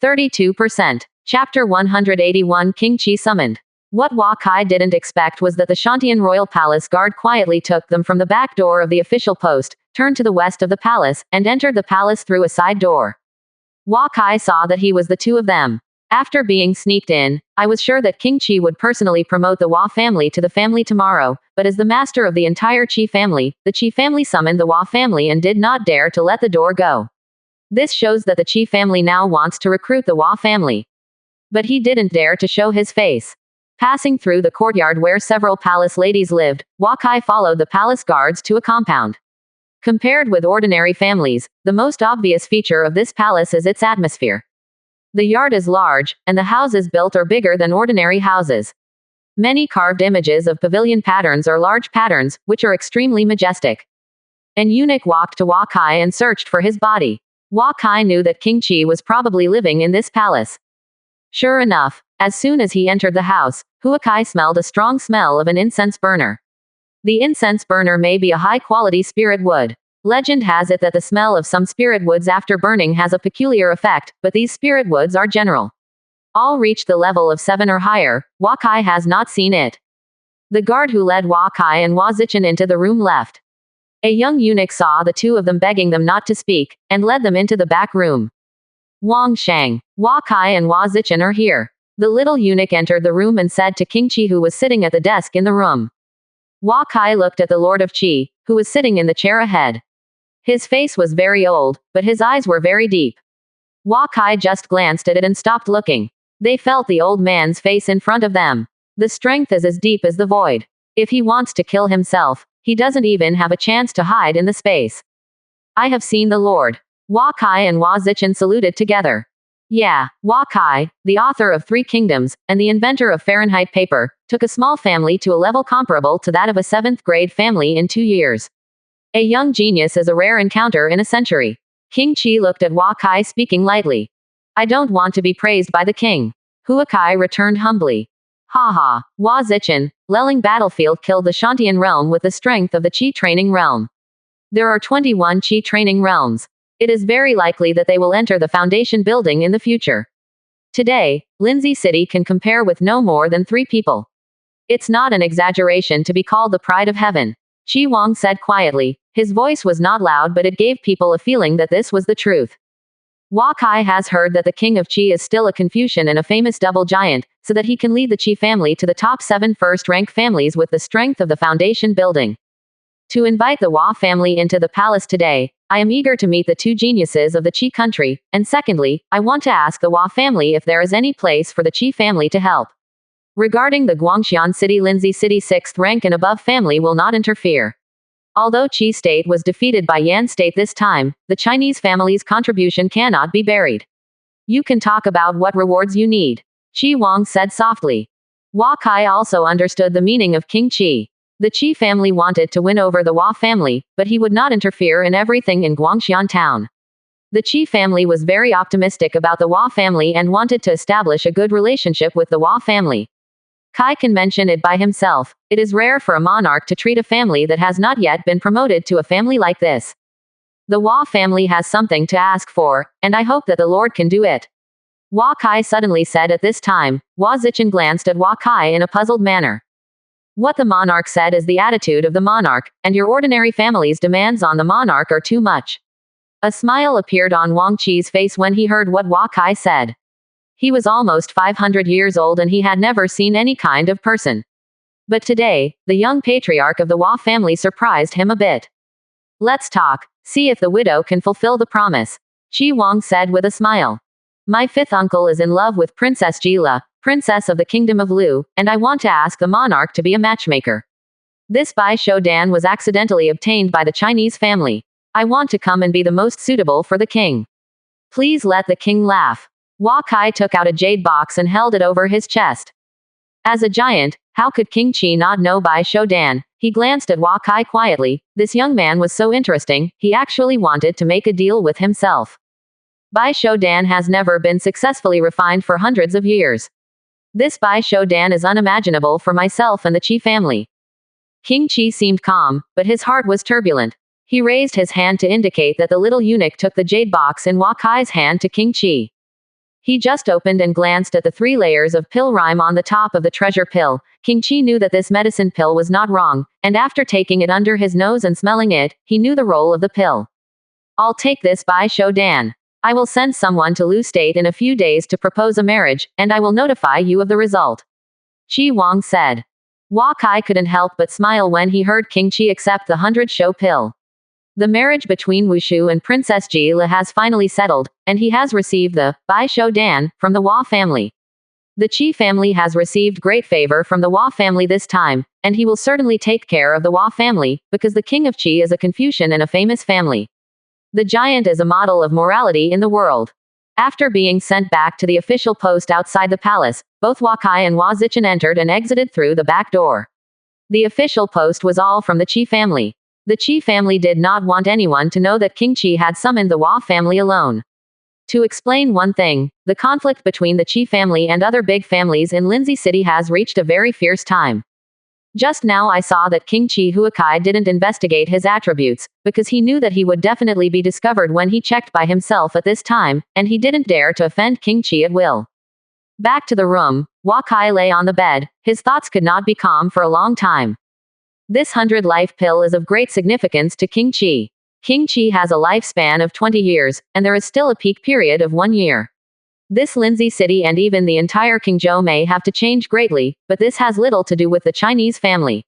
32%. Chapter 181 King Qi Summoned. What Hua Kai didn't expect was that the Shantian royal palace guard quietly took them from the back door of the official post, turned to the west of the palace, and entered the palace through a side door. Hua Kai saw that he was the two of them. After being sneaked in, I was sure that King Qi would personally promote the Hua family to the family tomorrow, but as the master of the entire Qi family, the Qi family summoned the Hua family and did not dare to let the door go. This shows that the Qi family now wants to recruit the Hua family. But he didn't dare to show his face. Passing through the courtyard where several palace ladies lived, Hua Kai followed the palace guards to a compound. Compared with ordinary families, the most obvious feature of this palace is its atmosphere. The yard is large, and the houses built are bigger than ordinary houses. Many carved images of pavilion patterns or large patterns, which are extremely majestic. An eunuch walked to Hua Kai and searched for his body. Hua Kai knew that King Qi was probably living in this palace. Sure enough, as soon as he entered the house, Hua Kai smelled a strong smell of an incense burner. The incense burner may be a high-quality spirit wood. Legend has it that the smell of some spirit woods after burning has a peculiar effect, but these spirit woods are general. All reach the level of 7 or higher. Hua Kai has not seen it. The guard who led Hua Kai and Hua Zichen into the room left. A young eunuch saw the two of them begging them not to speak, and led them into the back room. Wang Shang, Hua Kai and Hua Zichen are here. The little eunuch entered the room and said to King Qi, who was sitting at the desk in the room. Hua Kai looked at the Lord of Qi, who was sitting in the chair ahead. His face was very old, but his eyes were very deep. Hua Kai just glanced at it and stopped looking. They felt the old man's face in front of them. The strength is as deep as the void. If he wants to kill himself, he doesn't even have a chance to hide in the space. I have seen the Lord. Hua Kai and Hua Zichen saluted together. Yeah, Hua Kai, the author of 3 Kingdoms, and the inventor of Fahrenheit paper, took a small family to a level comparable to that of a 7th grade family in 2 years. A young genius is a rare encounter in a century. King Qi looked at Hua Kai, speaking lightly. I don't want to be praised by the king. Hua Kai returned humbly. Haha, Hua Zichen, Lelling battlefield killed the Shantian realm with the strength of the Qi training realm. There are 21 Qi training realms. It is very likely that they will enter the foundation building in the future. Today, Lindsay City can compare with no more than 3 people. It's not an exaggeration to be called the pride of heaven. Qi Wang said quietly. His voice was not loud, but it gave people a feeling that this was the truth. Hua Kai has heard that the king of Qi is still a Confucian and a famous double giant, so that he can lead the Qi family to the top 7 first-rank families with the strength of the foundation building. To invite the Hua family into the palace today, I am eager to meet the 2 geniuses of the Qi country, and secondly, I want to ask the Hua family if there is any place for the Qi family to help. Regarding the Guangxian City, Lindsay City 6th rank and above family will not interfere. Although Qi state was defeated by Yan state this time, the Chinese family's contribution cannot be buried. You can talk about what rewards you need. Qi Wang said softly. Hua Kai also understood the meaning of King Qi. The Qi family wanted to win over the Hua family, but he would not interfere in everything in Guangxian town. The Qi family was very optimistic about the Hua family and wanted to establish a good relationship with the Hua family. Kai can mention it by himself. It is rare for a monarch to treat a family that has not yet been promoted to a family like this. The Hua family has something to ask for, and I hope that the Lord can do it. Hua Kai suddenly said at this time. Hua Zichen glanced at Hua Kai in a puzzled manner. What the monarch said is the attitude of the monarch, and your ordinary family's demands on the monarch are too much. A smile appeared on Wang Qi's face when he heard what Hua Kai said. He was almost 500 years old and he had never seen any kind of person. But today, the young patriarch of the Hua family surprised him a bit. Let's talk, see if the widow can fulfill the promise. Qi Wang said with a smile. My 5th uncle is in love with Princess Jila, princess of the kingdom of Lu, and I want to ask the monarch to be a matchmaker. This Bai Shoudan was accidentally obtained by the Chinese family. I want to come and be the most suitable for the king. Please let the king laugh. Hua Kai took out a jade box and held it over his chest. As a giant, how could King Qi not know Bai Shoudan? He glanced at Hua Kai quietly. This young man was so interesting, he actually wanted to make a deal with himself. Bai Shoudan has never been successfully refined for hundreds of years. This Bai Shoudan is unimaginable for myself and the Qi family. King Qi seemed calm, but his heart was turbulent. He raised his hand to indicate that the little eunuch took the jade box in Hua Kai's hand to King Qi. He just opened and glanced at the 3 layers of pill rime on the top of the treasure pill. King Chi knew that this medicine pill was not wrong, and after taking it under his nose and smelling it, he knew the role of the pill. I'll take this by Shodan. I will send someone to Lu State in a few days to propose a marriage, and I will notify you of the result. Chi Wang said. Hua Kai couldn't help but smile when he heard King Chi accept the 100-show pill. The marriage between Wushu and Princess Jila has finally settled, and he has received the Bai Shodan from the Hua family. The Qi family has received great favor from the Hua family this time, and he will certainly take care of the Hua family, because the king of Qi is a Confucian and a famous family. The giant is a model of morality in the world. After being sent back to the official post outside the palace, both Hua Kai and Hua Zichen entered and exited through the back door. The official post was all from the Qi family. The Qi family did not want anyone to know that King Qi had summoned the Hua family alone. To explain one thing, the conflict between the Qi family and other big families in Lindsay City has reached a very fierce time. Just now I saw that King Qi Huakai didn't investigate his attributes, because he knew that he would definitely be discovered when he checked by himself at this time, and he didn't dare to offend King Qi at will. Back to the room, Hua Kai lay on the bed. His thoughts could not be calm for a long time. This 100-life pill is of great significance to King Qi. King Qi has a lifespan of 20 years, and there is still a peak period of 1 year. This Lindsay City and even the entire Qingzhou may have to change greatly, but this has little to do with the Chinese family.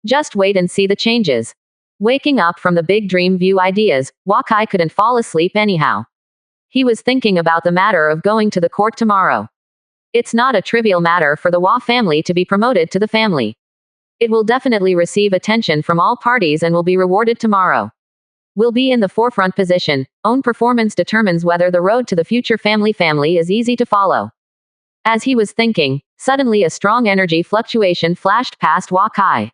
Just wait and see the changes. Waking up from the big dream view ideas, Hua Kai couldn't fall asleep anyhow. He was thinking about the matter of going to the court tomorrow. It's not a trivial matter for the Hua family to be promoted to the family. It will definitely receive attention from all parties and will be rewarded tomorrow. Will be in the forefront position. Own performance determines whether the road to the future family is easy to follow. As he was thinking, suddenly a strong energy fluctuation flashed past Hua Kai.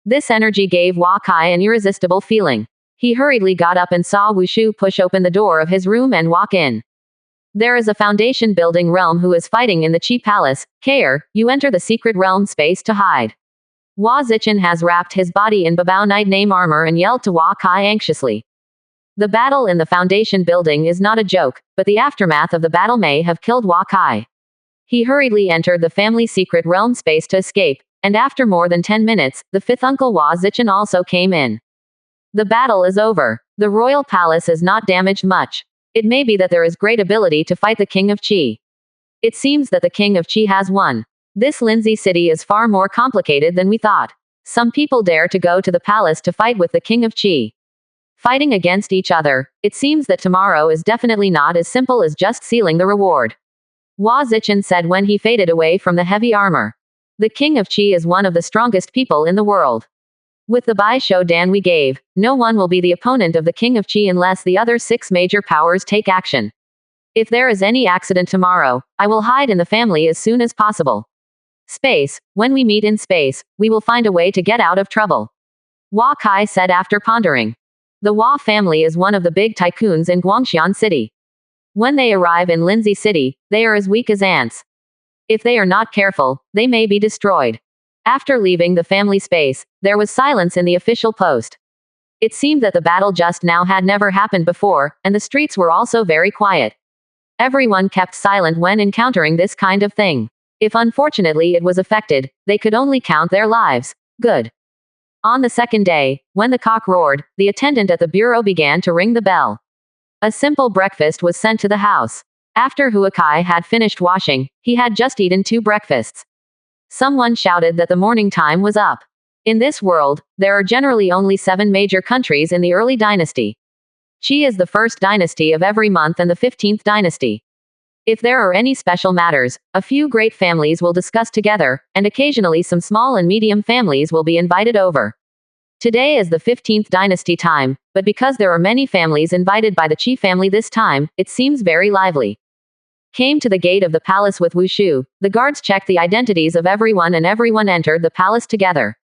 This energy gave Hua Kai an irresistible feeling. He hurriedly got up and saw Wushu push open the door of his room and walk in. There is a foundation building realm who is fighting in the Qi Palace. Care, you enter the secret realm space to hide. Hua Zichen has wrapped his body in Babao Night Name armor and yelled to Hua Kai anxiously. The battle in the foundation building is not a joke, but the aftermath of the battle may have killed Hua Kai. He hurriedly entered the family secret realm space to escape, and after more than 10 minutes, the 5th uncle Hua Zichen also came in. The battle is over. The royal palace is not damaged much. It may be that there is great ability to fight the king of Qi. It seems that the king of Qi has won. This Lindsay City is far more complicated than we thought. Some people dare to go to the palace to fight with the king of Qi. Fighting against each other, it seems that tomorrow is definitely not as simple as just sealing the reward. Hua Zichen said when he faded away from the heavy armor. The king of Qi is one of the strongest people in the world. With the Bai Shodan we gave, no one will be the opponent of the king of Qi unless the other 6 major powers take action. If there is any accident tomorrow, I will hide in the family as soon as possible. Space, when we meet in space, we will find a way to get out of trouble. Hua Kai said after pondering. The Hua family is one of the big tycoons in Guangxian City. When they arrive in Lindsay City, they are as weak as ants. If they are not careful, they may be destroyed. After leaving the family space, there was silence in the official post. It seemed that the battle just now had never happened before, and the streets were also very quiet. Everyone kept silent when encountering this kind of thing. If unfortunately it was affected, they could only count their lives. Good. On the second day, when the cock roared, the attendant at the bureau began to ring the bell. A simple breakfast was sent to the house. After Huakai had finished washing, he had just eaten 2 breakfasts. Someone shouted that the morning time was up. In this world, there are generally only 7 major countries in the early dynasty. Qi is the first dynasty of every month and the 15th dynasty. If there are any special matters, a few great families will discuss together, and occasionally some small and medium families will be invited over. Today is the 15th dynasty time, but because there are many families invited by the Qi family this time, it seems very lively. Came to the gate of the palace with Wushu, the guards checked the identities of everyone and everyone entered the palace together.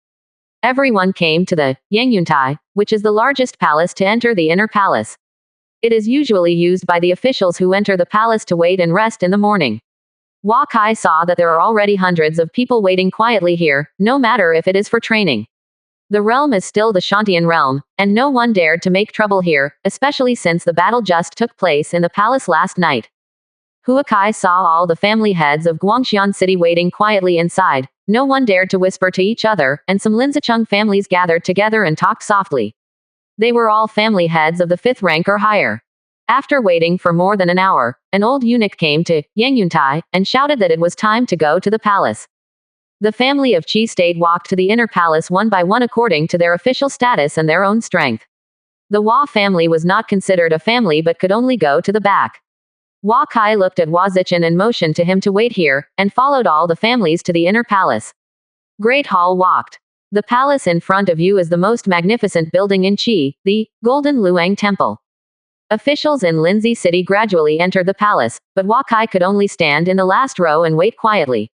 Everyone came to the Yangyuntai, which is the largest palace to enter the inner palace. It is usually used by the officials who enter the palace to wait and rest in the morning. Hua Kai saw that there are already hundreds of people waiting quietly here, no matter if it is for training. The realm is still the Shantian realm, and no one dared to make trouble here, especially since the battle just took place in the palace last night. Huakai saw all the family heads of Guangxian City waiting quietly inside. No one dared to whisper to each other, and some Linzicheng families gathered together and talked softly. They were all family heads of the 5th rank or higher. After waiting for more than an hour, an old eunuch came to Yang Yuntai and shouted that it was time to go to the palace. The family of Qi State walked to the inner palace one by one according to their official status and their own strength. The Hua family was not considered a family but could only go to the back. Hua Kai looked at Hua Zichen and motioned to him to wait here, and followed all the families to the inner palace. Great Hall walked. The palace in front of you is the most magnificent building in Qi, the Golden Luang Temple. Officials in Linzi City gradually entered the palace, but Hua Kai could only stand in the last row and wait quietly.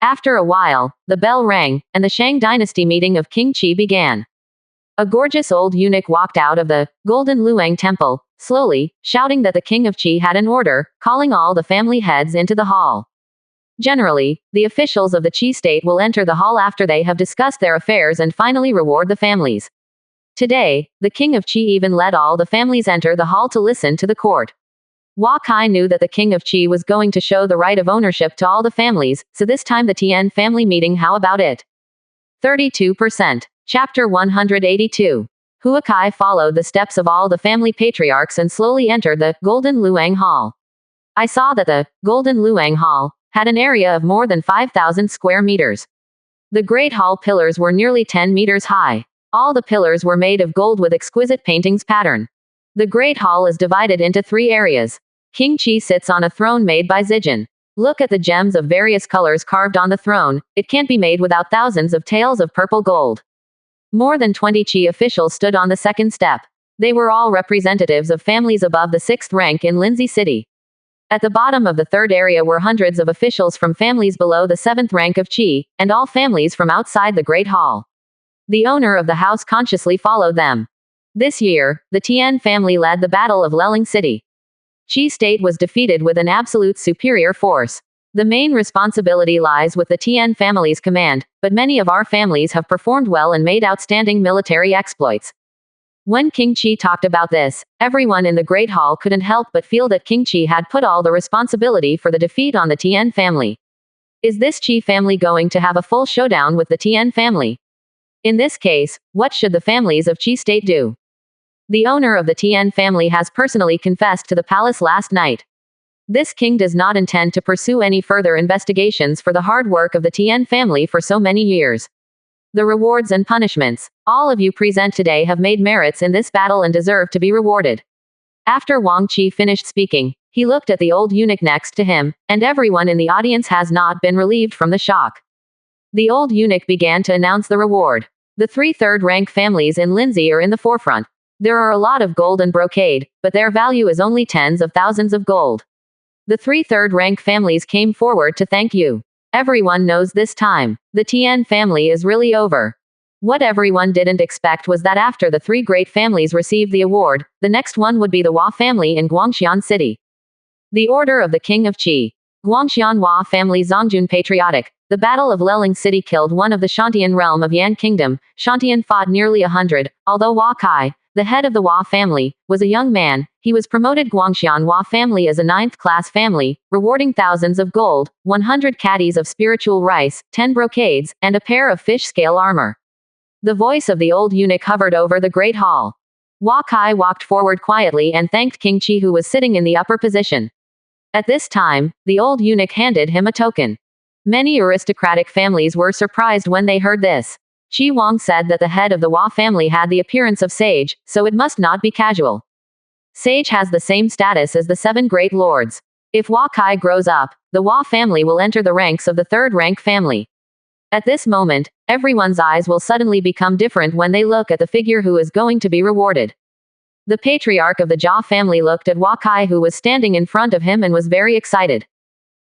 After a while, the bell rang, and the Shang dynasty meeting of King Qi began. A gorgeous old eunuch walked out of the Golden Luang Temple, slowly, shouting that the King of Qi had an order, calling all the family heads into the hall. Generally, the officials of the Qi state will enter the hall after they have discussed their affairs and finally reward the families. Today, the King of Qi even let all the families enter the hall to listen to the court. Hua Kai knew that the King of Qi was going to show the right of ownership to all the families, so this time the Tian family meeting, how about it? 32%. Chapter 182. Huakai followed the steps of all the family patriarchs and slowly entered the Golden Luang Hall. I saw that the Golden Luang Hall had an area of more than 5,000 square meters. The Great Hall pillars were nearly 10 meters high. All the pillars were made of gold with exquisite paintings pattern. The Great Hall is divided into 3 areas. King Qi sits on a throne made by Zijin. Look at the gems of various colors carved on the throne. It can't be made without thousands of taels of purple gold. More than 20 Qi officials stood on the second step. They were all representatives of families above the 6th rank in Linzi City. At the bottom of the third area were hundreds of officials from families below the 7th rank of Qi, and all families from outside the Great Hall. The owner of the house consciously followed them. This year, the Tian family led the Battle of Leling City. Qi State was defeated with an absolute superior force. The main responsibility lies with the Tian family's command, but many of our families have performed well and made outstanding military exploits. When King Qi talked about this, everyone in the Great Hall couldn't help but feel that King Qi had put all the responsibility for the defeat on the Tian family. Is this Qi family going to have a full showdown with the Tian family? In this case, what should the families of Qi State do? The owner of the Tian family has personally confessed to the palace last night. This king does not intend to pursue any further investigations for the hard work of the Tian family for so many years. The rewards and punishments all of you present today have made merits in this battle and deserve to be rewarded. After Wang Qi finished speaking, he looked at the old eunuch next to him, and everyone in the audience has not been relieved from the shock. The old eunuch began to announce the reward. The 3 third-rank families in Linzi are in the forefront. There are a lot of gold and brocade, but their value is only tens of thousands of gold. The 3 third-rank families came forward to thank you. Everyone knows this time, the Tian family is really over. What everyone didn't expect was that after the 3 great families received the award, the next one would be the Hua family in Guangxian City. The Order of the King of Qi. Guangxian Hua family Zongjun patriotic. The Battle of Leling City killed one of the Shantian realm of Yan Kingdom. Shantian fought nearly 100, although Hua Kai, the head of the Hua family, was a young man. He was promoted Guangxian Hua family as a 9th-class family, rewarding thousands of gold, 100 caddies of spiritual rice, 10 brocades, and a pair of fish-scale armor. The voice of the old eunuch hovered over the great hall. Hua Kai walked forward quietly and thanked King Qi, who was sitting in the upper position. At this time, the old eunuch handed him a token. Many aristocratic families were surprised when they heard this. Qi Wang said that the head of the Hua family had the appearance of sage, so it must not be casual. Sage has the same status as the 7 great lords. If Hua Kai grows up, the Hua family will enter the ranks of the 3rd-rank family. At this moment, everyone's eyes will suddenly become different when they look at the figure who is going to be rewarded. The patriarch of the Jia family looked at Hua Kai, who was standing in front of him, and was very excited.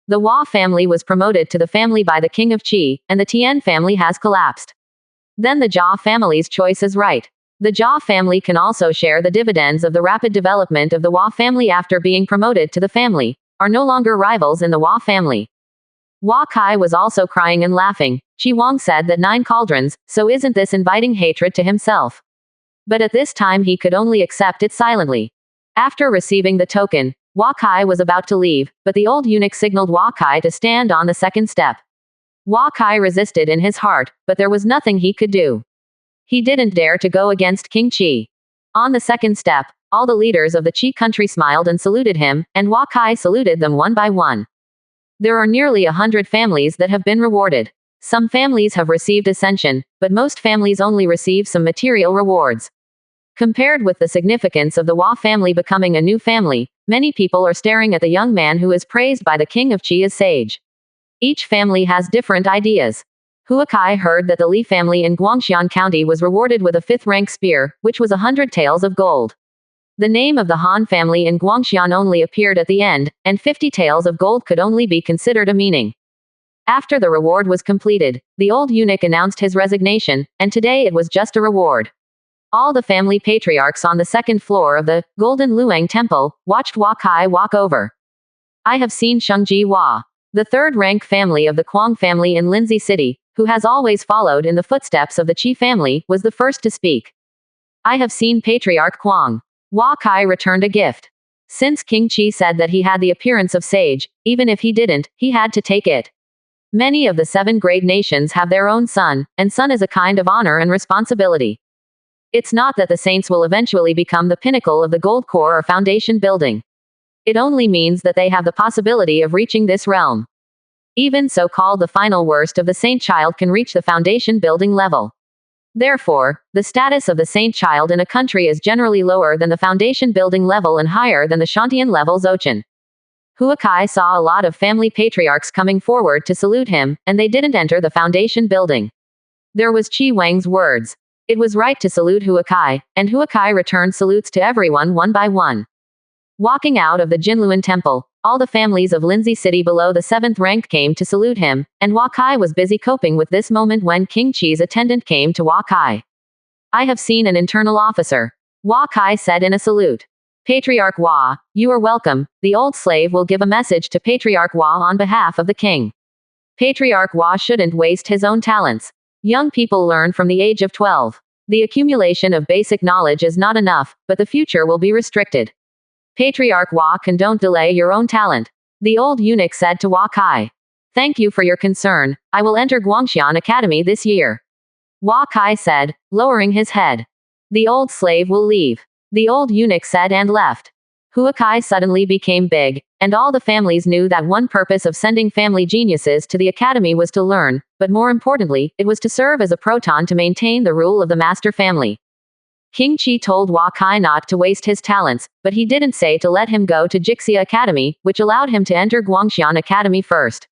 The Hua family was promoted to the family by the King of Qi, and the Tian family has collapsed. Then the Jia family's choice is right. The Jia family can also share the dividends of the rapid development of the Hua family after being promoted to the family, are no longer rivals in the Hua family. Hua Kai was also crying and laughing. Qi Wang said that 9 cauldrons, so isn't this inviting hatred to himself? But at this time he could only accept it silently. After receiving the token, Hua Kai was about to leave, but the old eunuch signaled Hua Kai to stand on the second step. Hua Kai resisted in his heart, but there was nothing he could do. He didn't dare to go against King Qi. On the second step, all the leaders of the Qi country smiled and saluted him, and Hua Kai saluted them one by one. There are nearly 100 families that have been rewarded. Some families have received ascension, but most families only receive some material rewards. Compared with the significance of the Hua family becoming a new family, many people are staring at the young man who is praised by the king of Qi as sage. Each family has different ideas. Hua Kai heard that the Li family in Guangxian County was rewarded with a 5th-rank spear, which was 100 taels of gold. The name of the Han family in Guangxian only appeared at the end, and 50 taels of gold could only be considered a meaning. After the reward was completed, the old eunuch announced his resignation, and today it was just a reward. All the family patriarchs on the second floor of the Golden Luang Temple watched Hua Kai walk over. I have seen Shengji Hua, the 3rd-rank family of the Quang family in Lindsay City, who has always followed in the footsteps of the Qi family, was the first to speak. I have seen Patriarch Quang. Hua Kai returned a gift. Since King Qi said that he had the appearance of sage, even if he didn't, he had to take it. Many of the 7 great nations have their own sun, and sun is a kind of honor and responsibility. It's not that the saints will eventually become the pinnacle of the gold core or foundation building. It only means that they have the possibility of reaching this realm. Even so-called the final worst of the saint child can reach the foundation building level. Therefore, the status of the saint child in a country is generally lower than the foundation building level and higher than the Shantian level Zochan. Hua Kai saw a lot of family patriarchs coming forward to salute him, and they didn't enter the foundation building. There was Qi Wang's words. It was right to salute Hua Kai, and Hua Kai returned salutes to everyone one by one. Walking out of the Jinluan temple, all the families of Lindsay City below the 7th rank came to salute him, and Hua Kai was busy coping with this moment when King Qi's attendant came to Hua Kai. I have seen an internal officer, Hua Kai said in a salute. Patriarch Hua, you are welcome. The old slave will give a message to Patriarch Hua on behalf of the king. Patriarch Hua shouldn't waste his own talents. Young people learn from the age of 12. The accumulation of basic knowledge is not enough, but the future will be restricted. Patriarch Hua don't delay your own talent. The old eunuch said to Hua Kai. Thank you for your concern. I will enter Guangxian Academy this year. Hua Kai said, lowering his head. The old slave will leave. The old eunuch said and left. Hua Kai suddenly became big, and all the families knew that one purpose of sending family geniuses to the academy was to learn, but more importantly, it was to serve as a proton to maintain the rule of the master family. King Qi told Hua Kai not to waste his talents, but he didn't say to let him go to Jixia Academy, which allowed him to enter Guangxian Academy first.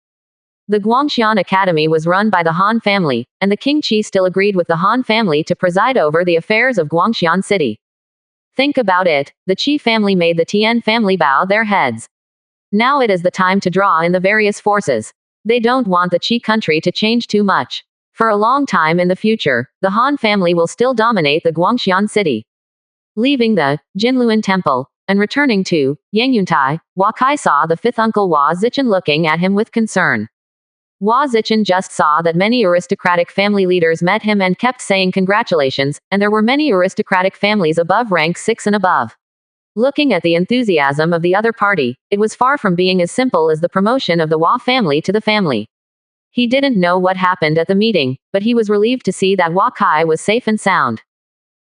The Guangxian Academy was run by the Han family, and the King Qi still agreed with the Han family to preside over the affairs of Guangxian City. Think about it, the Qi family made the Tian family bow their heads. Now it is the time to draw in the various forces. They don't want the Qi country to change too much. For a long time in the future, the Han family will still dominate the Guangxian city. Leaving the Jinluan temple, and returning to Yangyuntai, Hua Kai saw the 5th uncle Hua Zichen looking at him with concern. Hua Zichen just saw that many aristocratic family leaders met him and kept saying congratulations, and there were many aristocratic families above rank 6 and above. Looking at the enthusiasm of the other party, it was far from being as simple as the promotion of the Hua family to the family. He didn't know what happened at the meeting, but he was relieved to see that Hua Kai was safe and sound.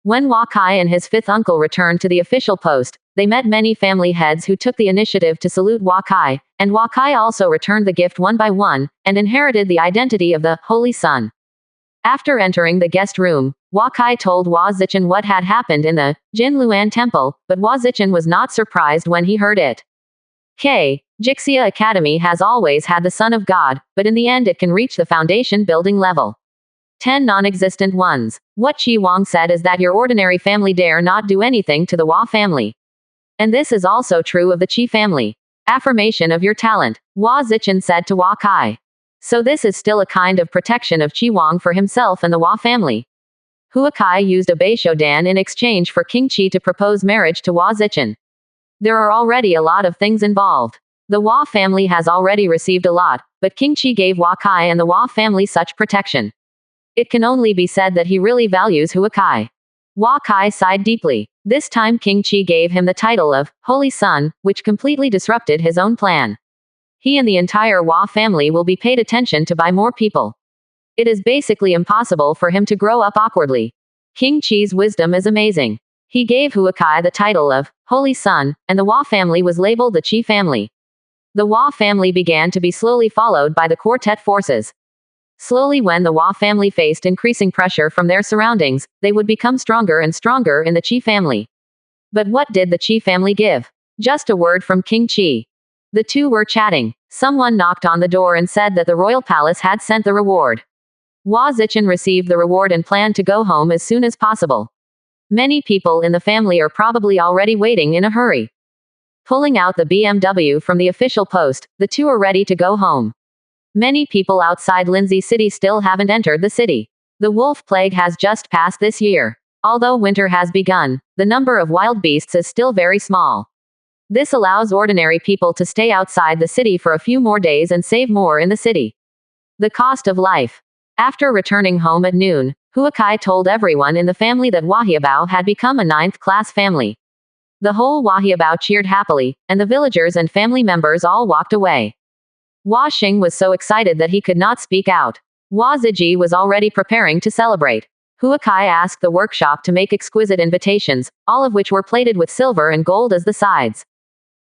When Hua Kai and his 5th uncle returned to the official post, they met many family heads who took the initiative to salute Hua Kai, and Hua Kai also returned the gift one by one, and inherited the identity of the Holy Son. After entering the guest room, Hua Kai told Hua Zichen what had happened in the Jinluan temple, but Hua Zichen was not surprised when he heard it. Jixia Academy has always had the Son of God, but in the end it can reach the foundation building level. 10 non-existent ones. What Qi Wang said is that your ordinary family dare not do anything to the Hua family. And this is also true of the Qi family. Affirmation of your talent, Hua Zichen said to Hua Kai. So this is still a kind of protection of Qi Wang for himself and the Hua family. Hua Kai used a Beishodan in exchange for King Qi to propose marriage to Hua Zichen. There are already a lot of things involved. The Hua family has already received a lot, but King Qi gave Hua Kai and the Hua family such protection. It can only be said that he really values Hua Kai. Hua Kai sighed deeply. This time King Chi gave him the title of Holy Son, which completely disrupted his own plan. He and the entire Hua family will be paid attention to by more people. It is basically impossible for him to grow up awkwardly. King Chi's wisdom is amazing. He gave Huakai the title of Holy Son, and the Hua family was labeled the Chi family. The Hua family began to be slowly followed by the quartet forces. Slowly, when the Hua family faced increasing pressure from their surroundings, they would become stronger and stronger in the Chi family. But what did the Chi family give? Just a word from King Chi. The two were chatting. Someone knocked on the door and said that the royal palace had sent the reward. Hua Zichen received the reward and planned to go home as soon as possible. Many people in the family are probably already waiting in a hurry. Pulling out the BMW from the official post, the two are ready to go home. Many people outside Lindsay City still haven't entered the city. The wolf plague has just passed this year. Although winter has begun, the number of wild beasts is still very small. This allows ordinary people to stay outside the city for a few more days and save more in the city. The cost of life. After returning home at noon, Huakai told everyone in the family that Wahiabao had become a 9th-class family. The whole Wahiabao cheered happily, and the villagers and family members all walked away. Hua Xing was so excited that he could not speak out. Hua Ziji was already preparing to celebrate. Huakai asked the workshop to make exquisite invitations, all of which were plated with silver and gold as the sides.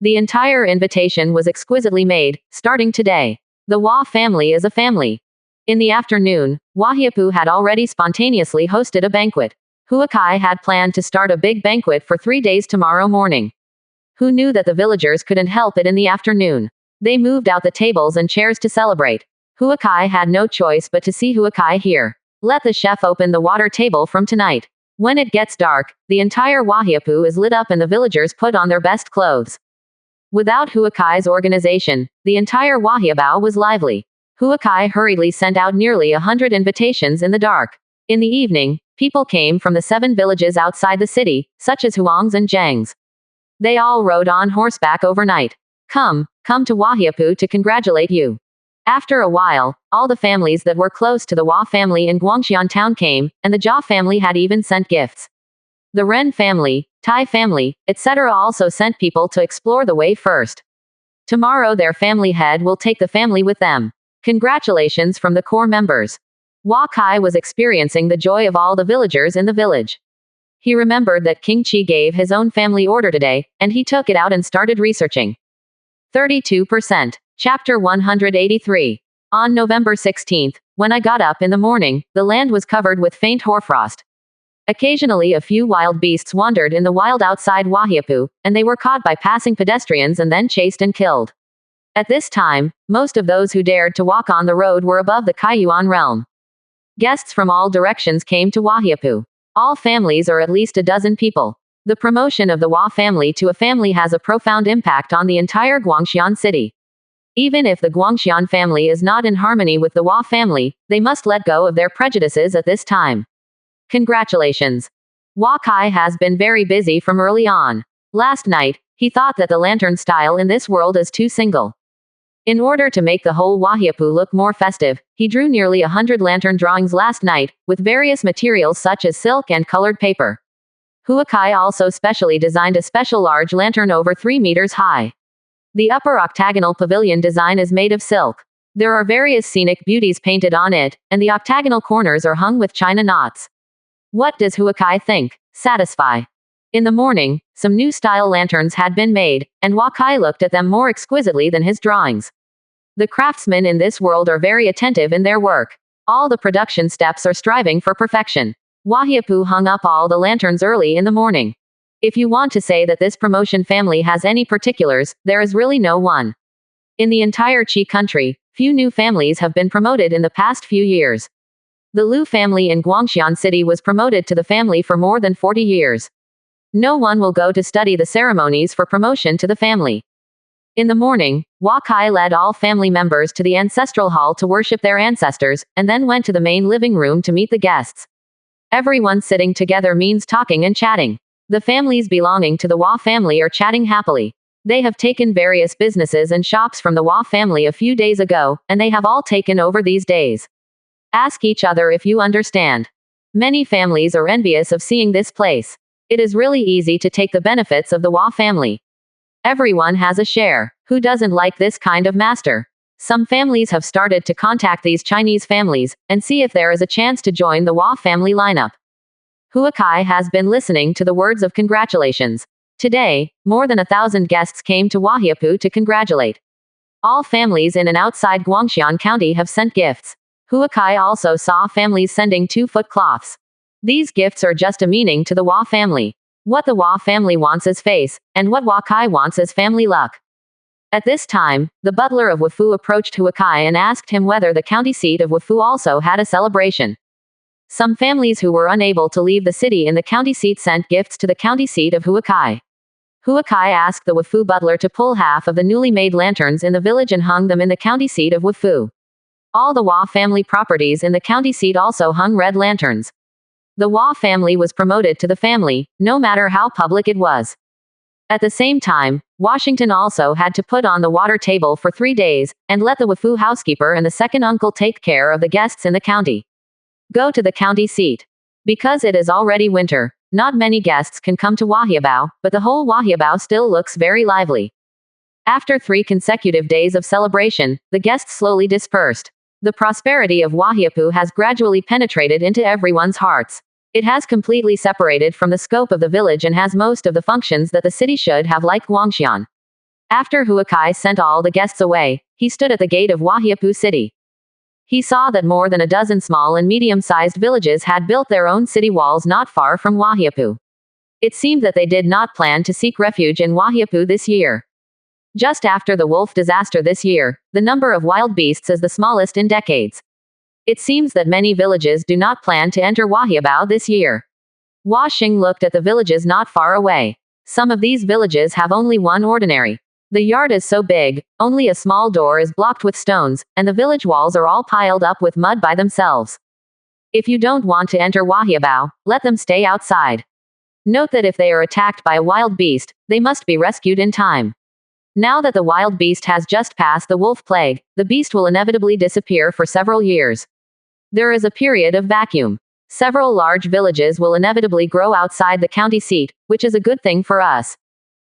The entire invitation was exquisitely made, starting today. The Hua family is a family. In the afternoon, Wahiapu had already spontaneously hosted a banquet. Huakai had planned to start a big banquet for 3 days tomorrow morning. Who knew that the villagers couldn't help it in the afternoon? They moved out the tables and chairs to celebrate. Huakai had no choice but to see Huakai here. Let the chef open the water table from tonight. When it gets dark, the entire Wahiapu is lit up and the villagers put on their best clothes. Without Huakai's organization, the entire Wahiabao was lively. Huakai hurriedly sent out nearly 100 invitations in the dark. In the evening, people came from the 7 villages outside the city, such as Huangs and Zhangs. They all rode on horseback overnight. Come to Wahiapu to congratulate you. After a while, all the families that were close to the Hua family in Guangxian town came, and the Jia family had even sent gifts. The Ren family, Tai family, etc. also sent people to explore the way first. Tomorrow their family head will take the family with them. Congratulations from the core members. Hua Kai was experiencing the joy of all the villagers in the village. He remembered that King Chi gave his own family order today, and he took it out and started researching. 32%. Chapter 183. On November 16th, when I got up in the morning, the land was covered with faint hoarfrost. Occasionally a few wild beasts wandered in the wild outside Wahiapu, and they were caught by passing pedestrians and then chased and killed. At this time, most of those who dared to walk on the road were above the Kaiyuan realm. Guests from all directions came to Wahiapu. All families or at least a dozen people. The promotion of the Hua family to a family has a profound impact on the entire Guangxian city. Even if the Guangxian family is not in harmony with the Hua family, they must let go of their prejudices at this time. Congratulations. Hua Kai has been very busy from early on. Last night, he thought that the lantern style in this world is too single. In order to make the whole Wahiapu look more festive, he drew nearly 100 lantern drawings last night, with various materials such as silk and colored paper. Huakai also specially designed a special large lantern over 3 meters high. The upper octagonal pavilion design is made of silk. There are various scenic beauties painted on it, and the octagonal corners are hung with china knots. What does Huakai think? Satisfy. In the morning, some new style lanterns had been made, and Huakai looked at them more exquisitely than his drawings. The craftsmen in this world are very attentive in their work. All the production steps are striving for perfection. Wahiapu hung up all the lanterns early in the morning. If you want to say that this promotion family has any particulars, there is really no one. In the entire Qi country, few new families have been promoted in the past few years. The Lu family in Guangxian City was promoted to the family for more than 40 years. No one will go to study the ceremonies for promotion to the family. In the morning, Huakai led all family members to the ancestral hall to worship their ancestors, and then went to the main living room to meet the guests. Everyone sitting together means talking and chatting. The families belonging to the Hua family are chatting happily. They have taken various businesses and shops from the Hua family a few days ago, and they have all taken over these days. Ask each other if you understand. Many families are envious of seeing this place. It is really easy to take the benefits of the Hua family. Everyone has a share. Who doesn't like this kind of master? Some families have started to contact these Chinese families and see if there is a chance to join the Hua family lineup. Huakai has been listening to the words of congratulations. Today, more than 1,000 guests came to Huahiapu to congratulate. All families in and outside Guangxian County have sent gifts. Huakai also saw families sending 2-foot cloths. These gifts are just a meaning to the Hua family. What the Hua family wants is face, and what Huakai wants is family luck. At this time, the butler of Wufu approached Huakai and asked him whether the county seat of Wufu also had a celebration. Some families who were unable to leave the city in the county seat sent gifts to the county seat of Huakai. Huakai asked the Wufu butler to pull half of the newly made lanterns in the village and hung them in the county seat of Wufu. All the Hua family properties in the county seat also hung red lanterns. The Hua family was promoted to the family, no matter how public it was. At the same time, Washington also had to put on the water table for 3 days, and let the Wufu housekeeper and the second uncle take care of the guests in the county. Go to the county seat. Because it is already winter, not many guests can come to Huahiabao, but the whole Huahiabao still looks very lively. After 3 consecutive days of celebration, the guests slowly dispersed. The prosperity of Huahiapu has gradually penetrated into everyone's hearts. It has completely separated from the scope of the village and has most of the functions that the city should have, like Guangxian. After Huakai sent all the guests away, he stood at the gate of Huahiapu city. He saw that more than a dozen small and medium-sized villages had built their own city walls not far from Huahiapu. It seemed that they did not plan to seek refuge in Huahiapu this year. Just after the wolf disaster this year, the number of wild beasts is the smallest in decades. It seems that many villages do not plan to enter Huahiabao this year. Hua Xing looked at the villages not far away. Some of these villages have only one ordinary. The yard is so big, only a small door is blocked with stones, and the village walls are all piled up with mud by themselves. If you don't want to enter Huahiabao, let them stay outside. Note that if they are attacked by a wild beast, they must be rescued in time. Now that the wild beast has just passed the wolf plague, the beast will inevitably disappear for several years. There is a period of vacuum. Several large villages will inevitably grow outside the county seat, which is a good thing for us.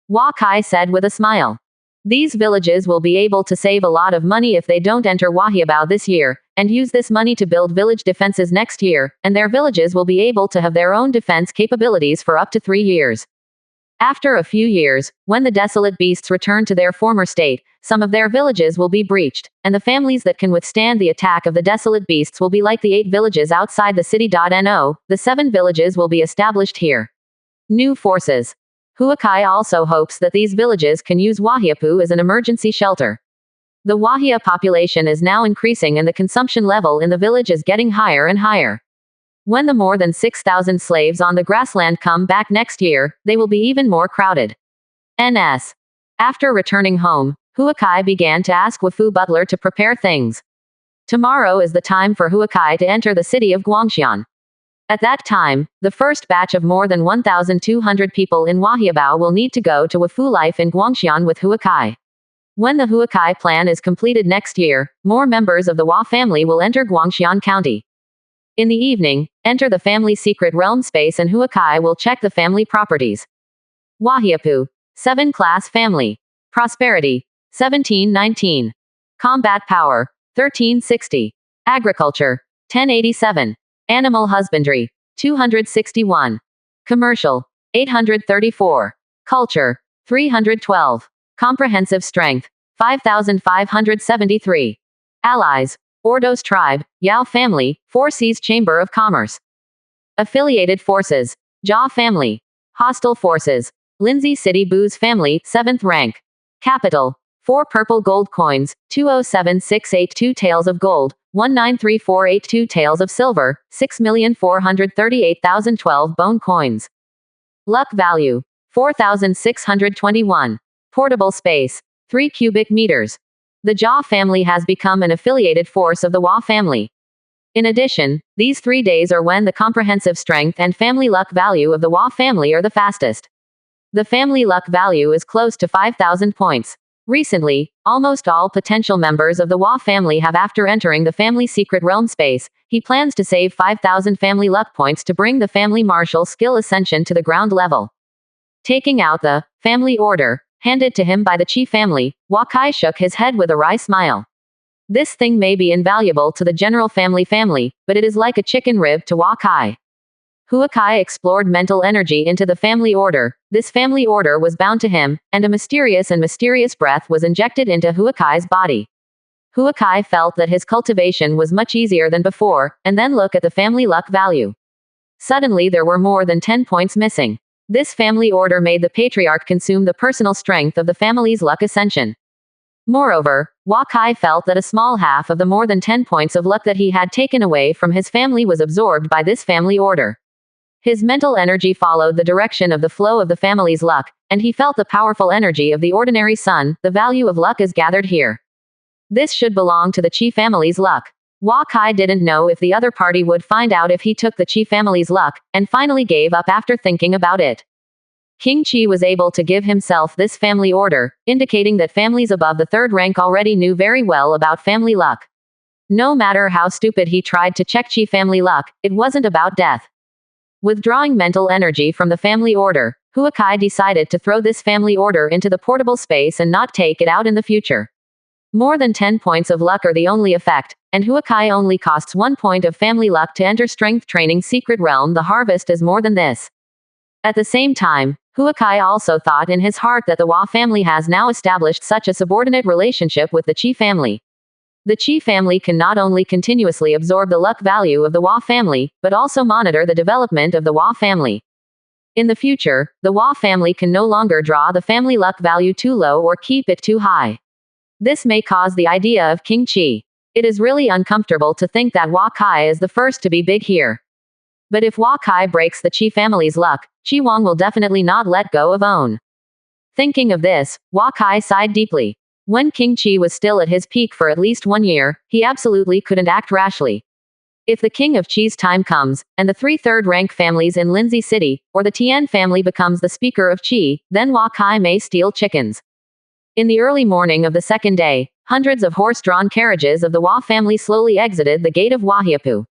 Hua Kai said with a smile. These villages will be able to save a lot of money if they don't enter Huahiabao this year, and use this money to build village defenses next year, and their villages will be able to have their own defense capabilities for up to 3 years. After a few years, when the desolate beasts return to their former state, some of their villages will be breached, and the families that can withstand the attack of the desolate beasts will be like the 8 villages outside the city. No, the 7 villages will be established here. New forces. Huakai also hopes that these villages can use Huahiapu as an emergency shelter. The Huahia population is now increasing and the consumption level in the village is getting higher and higher. When the more than 6,000 slaves on the grassland come back next year, they will be even more crowded. NS. After returning home, Huakai began to ask Wufu butler to prepare things. Tomorrow is the time for Huakai to enter the city of Guangxian. At that time, the first batch of more than 1,200 people in Huahiabao will need to go to Wufu life in Guangxian with Huakai. When the Huakai plan is completed next year, more members of the Hua family will enter Guangxian County. In the evening, enter the family secret realm space and Huakai will check the family properties. Huahiapu. 7 class family. Prosperity. 1719. Combat power. 1360. Agriculture. 1087. Animal husbandry. 261. Commercial. 834. Culture. 312. Comprehensive strength. 5573. Allies. Ordos tribe, Yao family, 4 Seas Chamber of Commerce. Affiliated forces. Jia family. Hostile forces. Lindsay City Booze family, 7th rank. Capital. 4 purple gold coins, 207682 taels of gold, 193482 taels of silver, 6,438,012 bone coins. Luck value. 4,621. Portable space. 3 cubic meters. The Jia family has become an affiliated force of the Hua family. In addition, these 3 days are when the comprehensive strength and family luck value of the Hua family are the fastest. The family luck value is close to 5,000 points. Recently, almost all potential members of the Hua family have after entering the family secret realm space. He plans to save 5,000 family luck points to bring the family martial skill ascension to the ground level. Taking out the family order handed to him by the Qi family, Hua Kai shook his head with a wry smile. This thing may be invaluable to the general family, but it is like a chicken rib to Hua Kai. Hua Kai explored mental energy into the family order. This family order was bound to him, and a mysterious breath was injected into Hua Kai's body. Hua Kai felt that his cultivation was much easier than before, and then look at the family luck value. Suddenly there were more than 10 points missing. This family order made the patriarch consume the personal strength of the family's luck ascension. Moreover, Hua Kai felt that a small half of the more than 10 points of luck that he had taken away from his family was absorbed by this family order. His mental energy followed the direction of the flow of the family's luck, and he felt the powerful energy of the ordinary sun. The value of luck is gathered here. This should belong to the Qi family's luck. Hua Kai didn't know if the other party would find out if he took the Qi family's luck, and finally gave up after thinking about it. King Qi was able to give himself this family order, indicating that families above the third rank already knew very well about family luck. No matter how stupid he tried to check Qi family luck, it wasn't about death. Withdrawing mental energy from the family order, Hua Kai decided to throw this family order into the portable space and not take it out in the future. More than 10 points of luck are the only effect, and Hua Kai only costs 1 point of family luck to enter strength training secret realm. The harvest is more than this. At the same time, Hua Kai also thought in his heart that the Hua family has now established such a subordinate relationship with the Qi family. The Qi family can not only continuously absorb the luck value of the Hua family, but also monitor the development of the Hua family. In the future, the Hua family can no longer draw the family luck value too low or keep it too high. This may cause the idea of King Qi. It is really uncomfortable to think that Hua Kai is the first to be big here. But if Hua Kai breaks the Qi family's luck, Qi Wang will definitely not let go of own. Thinking of this, Hua Kai sighed deeply. When King Qi was still at his peak for at least 1 year, he absolutely couldn't act rashly. If the King of Qi's time comes, and the 3 third-rank families in Linzi City, or the Tian family becomes the speaker of Qi, then Hua Kai may steal chickens. In the early morning of the second day, hundreds of horse-drawn carriages of the Hua family slowly exited the gate of Huahiapu.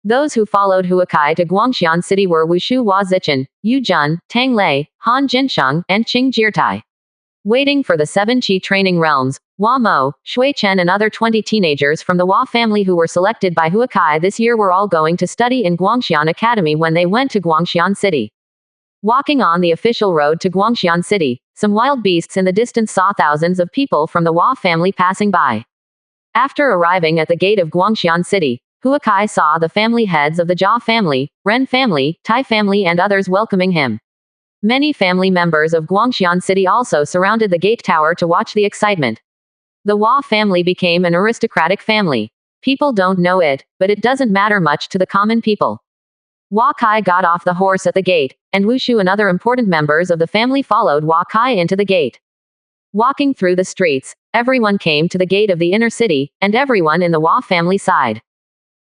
Those who followed Hua Kai to Guangxian City were Wushu Hua Zichen, Yu Jun, Tang Lei, Han Jinsheng, and Qing Jirtai. Waiting for the 7 Qi training realms, Hua Mo, Shui Chen and other 20 teenagers from the Hua family who were selected by Hua Kai this year were all going to study in Guangxian Academy when they went to Guangxian City. Walking on the official road to Guangxian City, some wild beasts in the distance saw thousands of people from the Hua family passing by. After arriving at the gate of Guangxian City, Hua Kai saw the family heads of the Jia family, Ren family, Tai family and others welcoming him. Many family members of Guangxian City also surrounded the gate tower to watch the excitement. The Hua family became an aristocratic family. People don't know it, but it doesn't matter much to the common people. Hua Kai got off the horse at the gate, and Wushu and other important members of the family followed Hua Kai into the gate. Walking through the streets, everyone came to the gate of the inner city, and everyone in the Hua family side.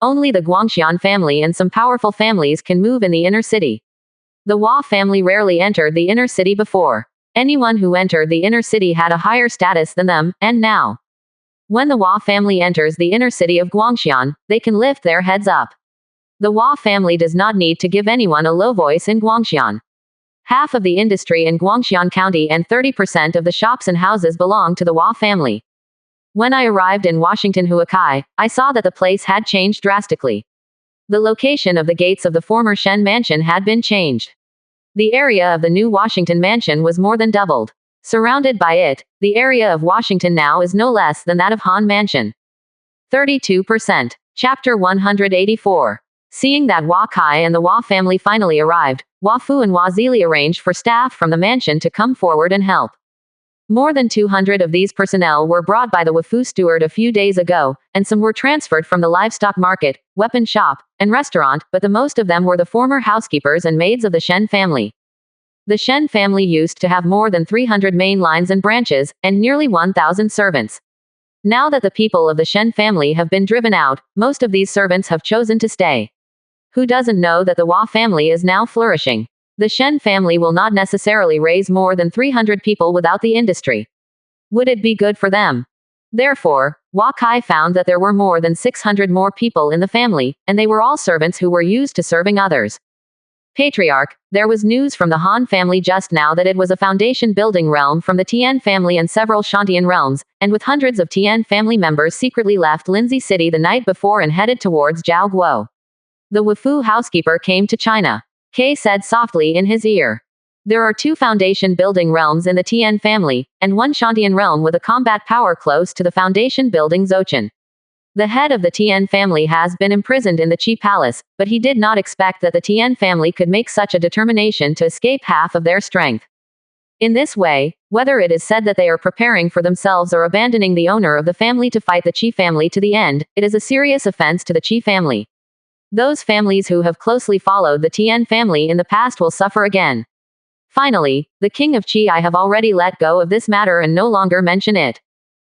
Only the Guangxian family and some powerful families can move in the inner city. The Hua family rarely entered the inner city before. Anyone who entered the inner city had a higher status than them, and now, when the Hua family enters the inner city of Guangxian, they can lift their heads up. The Hua family does not need to give anyone a low voice in Guangxian. Half of the industry in Guangxian County and 30% of the shops and houses belong to the Hua family. When I arrived in Washington Hua Kai, I saw that the place had changed drastically. The location of the gates of the former Shen mansion had been changed. The area of the new Washington mansion was more than doubled. Surrounded by it, the area of Washington now is no less than that of Han mansion. 32%. Chapter 184. Seeing that Hua Kai and the Hua family finally arrived, Hua Fu and Hua Zili arranged for staff from the mansion to come forward and help. More than 200 of these personnel were brought by the Hua Fu steward a few days ago, and some were transferred from the livestock market, weapon shop, and restaurant, but the most of them were the former housekeepers and maids of the Shen family. The Shen family used to have more than 300 main lines and branches, and nearly 1,000 servants. Now that the people of the Shen family have been driven out, most of these servants have chosen to stay. Who doesn't know that the Hua family is now flourishing? The Shen family will not necessarily raise more than 300 people without the industry. Would it be good for them? Therefore, Wakai found that there were more than 600 more people in the family, and they were all servants who were used to serving others. Patriarch, there was news from the Han family just now that it was a foundation building realm from the Tian family and several Shantian realms, and with hundreds of Tian family members secretly left Lindsay City the night before and headed towards Jiao Guo. The Wufu housekeeper came to China. Kay said softly in his ear. There are 2 foundation building realms in the Tian family, and 1 Shantian realm with a combat power close to the foundation building Zochan. The head of the Tian family has been imprisoned in the Qi Palace, but he did not expect that the Tian family could make such a determination to escape half of their strength. In this way, whether it is said that they are preparing for themselves or abandoning the owner of the family to fight the Qi family to the end, it is a serious offense to the Qi family. Those families who have closely followed the Tian family in the past will suffer again. Finally, the king of Qi, I have already let go of this matter and no longer mention it.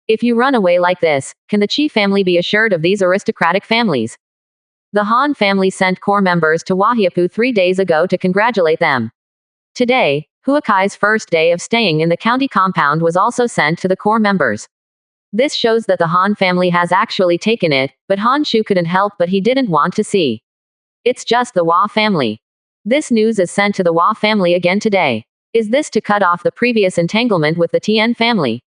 If you run away like this, can the Qi family be assured of these aristocratic families? The Han family sent core members to Wahiapu 3 days ago to congratulate them. Today, Huakai's first day of staying in the county compound was also sent to the core members. This shows that the Han family has actually taken it, but Han Shu couldn't help but he didn't want to see. It's just the Hua family. This news is sent to the Hua family again today. Is this to cut off the previous entanglement with the Tian family?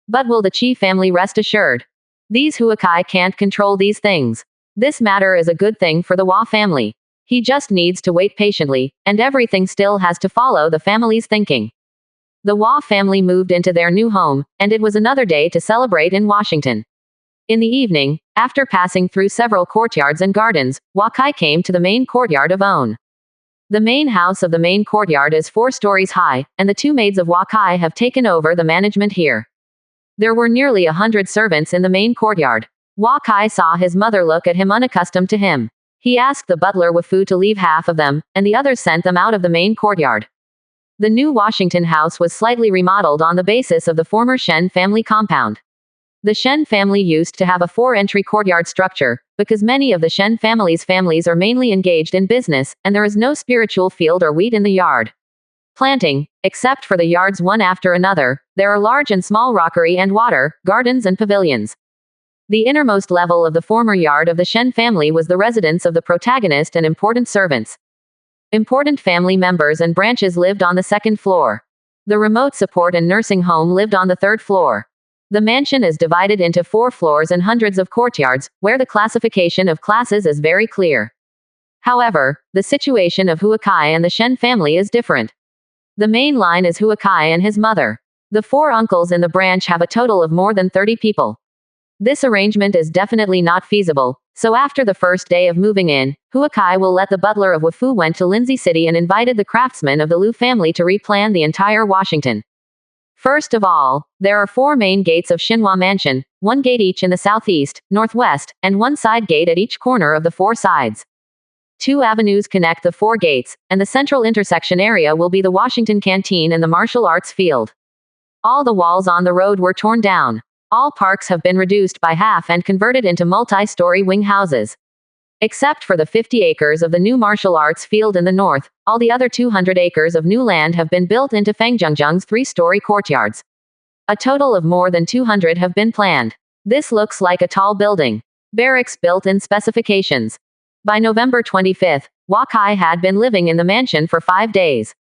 But will the Qi family rest assured? These Huakai can't control these things. This matter is a good thing for the Hua family. He just needs to wait patiently, and everything still has to follow the family's thinking. The Hua family moved into their new home, and it was another day to celebrate in Washington. In the evening, after passing through several courtyards and gardens, Wakai came to the main courtyard of On. The main house of the main courtyard is 4 stories high, and the 2 maids of Wakai have taken over the management here. There were nearly 100 servants in the main courtyard. Wakai saw his mother look at him unaccustomed to him. He asked the butler Wufu to leave half of them, and the others sent them out of the main courtyard. The new Washington house was slightly remodeled on the basis of the former Shen family compound. The Shen family used to have a 4-entry courtyard structure, because many of the Shen family's families are mainly engaged in business, and there is no spiritual field or wheat in the yard. Planting, except for the yards one after another, there are large and small rockery and water, gardens and pavilions. The innermost level of the former yard of the Shen family was the residence of the protagonist and important servants. Important family members and branches lived on the 2nd floor. The remote support and nursing home lived on the 3rd floor. The mansion is divided into 4 floors and hundreds of courtyards, where the classification of classes is very clear. However, the situation of Huakai and the Shen family is different. The main line is Huakai and his mother. The 4 uncles in the branch have a total of more than 30 people. This arrangement is definitely not feasible, so after the first day of moving in, Huakai will let the butler of Wufu went to Lindsay City and invited the craftsmen of the Liu family to replan the entire Washington. First of all, there are 4 main gates of Xinhua Mansion, 1 gate each in the southeast, northwest, and 1 side gate at each corner of the 4 sides. 2 avenues connect the 4 gates, and the central intersection area will be the Washington Canteen and the martial arts field. All the walls on the road were torn down. All parks have been reduced by half and converted into multi-story wing houses. Except for the 50 acres of the new martial arts field in the north, all the other 200 acres of new land have been built into Fangzhengzheng's 3-story courtyards. A total of more than 200 have been planned. This looks like a tall building. Barracks built in specifications. By November 25, Wakai had been living in the mansion for 5 days.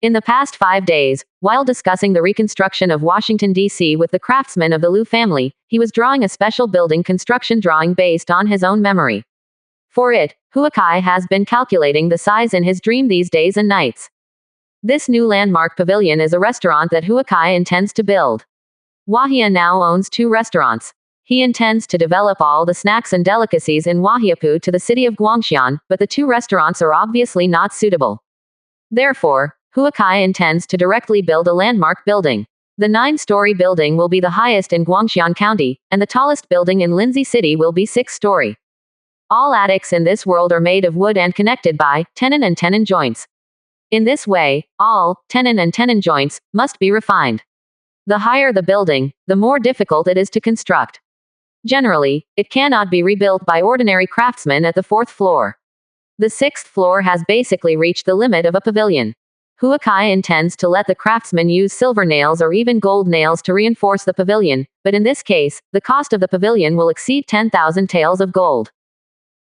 In the past 5 days, while discussing the reconstruction of Washington, D.C. with the craftsmen of the Liu family, he was drawing a special building construction drawing based on his own memory. For it, Huakai has been calculating the size in his dream these days and nights. This new landmark pavilion is a restaurant that Huakai intends to build. Wahia now owns 2 restaurants. He intends to develop all the snacks and delicacies in Wahiapu to the city of Guangxian, but the 2 restaurants are obviously not suitable. Therefore, Huakai intends to directly build a landmark building. The 9-story building will be the highest in Guangxian County, and the tallest building in Lindsay City will be 6-story. All attics in this world are made of wood and connected by tenon and tenon joints. In this way, all tenon and tenon joints must be refined. The higher the building, the more difficult it is to construct. Generally, it cannot be rebuilt by ordinary craftsmen at the 4th floor. The 6th floor has basically reached the limit of a pavilion. Huakai intends to let the craftsmen use silver nails or even gold nails to reinforce the pavilion, but in this case, the cost of the pavilion will exceed 10,000 taels of gold.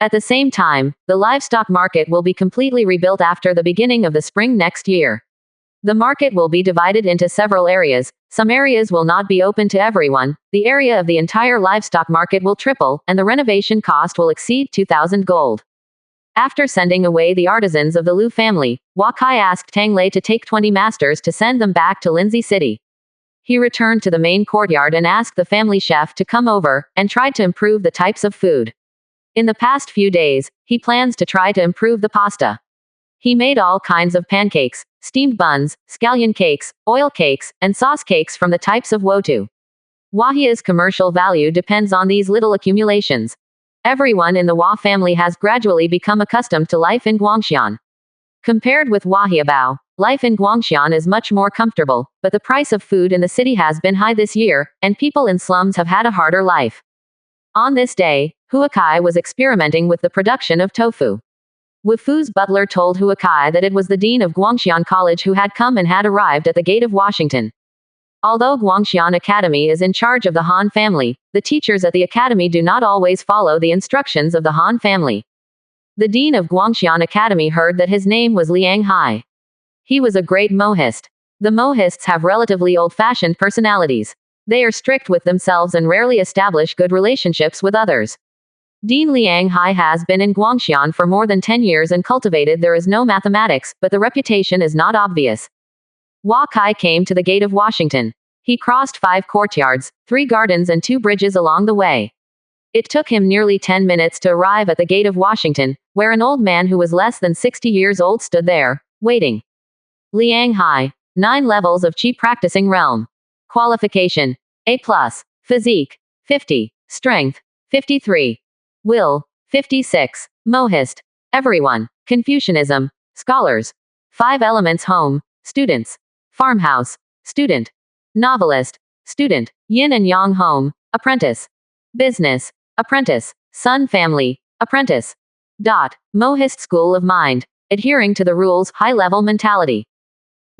At the same time, the livestock market will be completely rebuilt after the beginning of the spring next year. The market will be divided into several areas. Some areas will not be open to everyone. The area of the entire livestock market will triple, and the renovation cost will exceed 2,000 gold. After sending away the artisans of the Liu family, Wakai asked Tang Lei to take 20 masters to send them back to Lindsay City. He returned to the main courtyard and asked the family chef to come over, and tried to improve the types of food. In the past few days, he plans to try to improve the pasta. He made all kinds of pancakes, steamed buns, scallion cakes, oil cakes, and sauce cakes from the types of wotu. Wahia's commercial value depends on these little accumulations. Everyone in the Hua family has gradually become accustomed to life in Guangxian. Compared with Wahiabao, life in Guangxian is much more comfortable, but the price of food in the city has been high this year, and people in slums have had a harder life. On this day, Huakai was experimenting with the production of tofu. Wufu's butler told Huakai that it was the dean of Guangxian College who had come and had arrived at the gate of Washington. Although Guangxian Academy is in charge of the Han family, the teachers at the academy do not always follow the instructions of the Han family. The dean of Guangxian Academy heard that his name was Liang Hai. He was a great mohist. The mohists have relatively old-fashioned personalities. They are strict with themselves and rarely establish good relationships with others. Dean Liang Hai has been in Guangxian for more than 10 years and cultivated there is no mathematics, but the reputation is not obvious. Wakai came to the gate of Washington. He crossed 5 courtyards, 3 gardens and 2 bridges along the way. It took him nearly 10 minutes to arrive at the gate of Washington, where an old man who was less than 60 years old stood there, waiting. Liang Hai. 9 levels of Qi practicing realm. Qualification. A+. Physique. 50. Strength. 53. Will. 56. Mohist. Everyone. Confucianism. Scholars. 5 elements home. Students. Farmhouse. Student. Novelist. Student. Yin and Yang home. Apprentice. Business. Apprentice. Sun family. Apprentice. Mohist school of mind. Adhering to the rules. High-level mentality.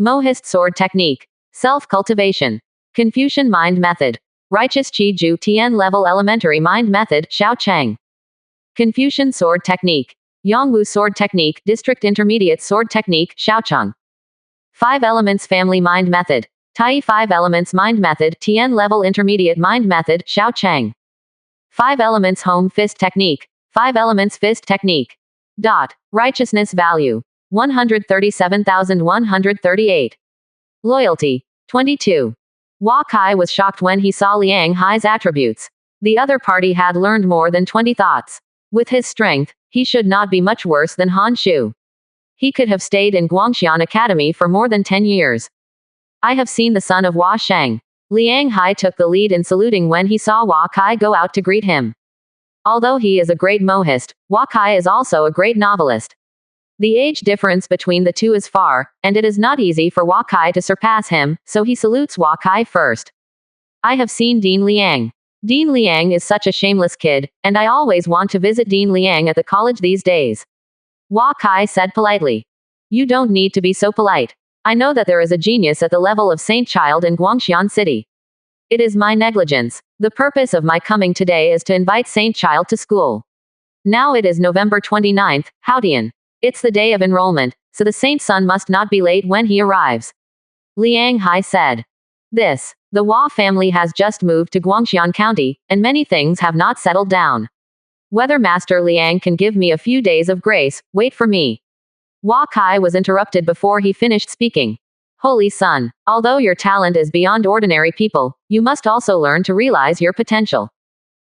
Mohist sword technique. Self-cultivation. Confucian mind method. Righteous Qi Ju Tian level elementary mind method. Xiao Cheng. Confucian sword technique. Yongwu sword technique. District intermediate sword technique. Xiaocheng. 5 elements family mind method. Tai 5 elements mind method. Tian level intermediate mind method. Xiao Cheng. 5 elements home fist technique. 5 elements fist technique. Righteousness value. 137,138. Loyalty. 22. Wakai was shocked when he saw Liang Hai's attributes. The other party had learned more than 20 thoughts. With his strength, he should not be much worse than Han Shu. He could have stayed in Guangxian Academy for more than 10 years. I have seen the son of Hua Sheng. Liang Hai took the lead in saluting when he saw Wakai go out to greet him. Although he is a great mohist, Wakai is also a great novelist. The age difference between the two is far, and it is not easy for Wakai to surpass him, so he salutes Wakai first. I have seen Dean Liang. Dean Liang is such a shameless kid, and I always want to visit Dean Liang at the college these days. Wakai said politely. You don't need to be so polite. I know that there is a genius at the level of Saint Child in Guangxian City. It is my negligence. The purpose of my coming today is to invite Saint Child to school. Now it is November 29th, Haotian. It's the day of enrollment, so the Saint son must not be late when he arrives. Liang Hai said. The Hua family has just moved to Guangxian County, and many things have not settled down. Whether Master Liang can give me a few days of grace, wait for me. Wakai was interrupted before he finished speaking. Holy son, although your talent is beyond ordinary people, you must also learn to realize your potential.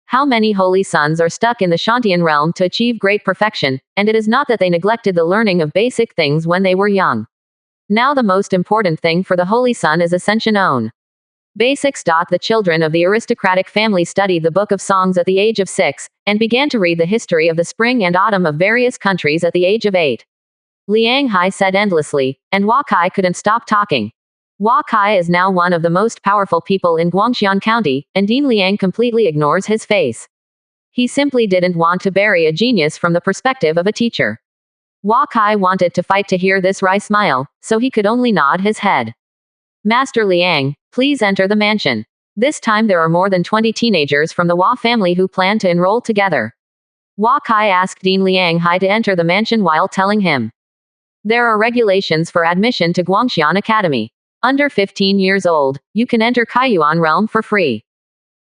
How many holy sons are stuck in the Shantian realm to achieve great perfection, and it is not that they neglected the learning of basic things when they were young. Now the most important thing for the holy son is ascension own. Basics. The children of the aristocratic family studied the Book of Songs at the age of 6, and began to read the history of the spring and autumn of various countries at the age of 8. Liang Hai said endlessly, and Wakai couldn't stop talking. Wakai is now one of the most powerful people in Guangxian County, and Dean Liang completely ignores his face. He simply didn't want to bury a genius from the perspective of a teacher. Hua Kai wanted to fight to hear this wry smile, so he could only nod his head. Master Liang, please enter the mansion. This time there are more than 20 teenagers from the Hua family who plan to enroll together. Hua Kai asked Dean Liang Hai to enter the mansion while telling him. There are regulations for admission to Guangxian Academy. Under 15 years old, you can enter Kaiyuan realm for free.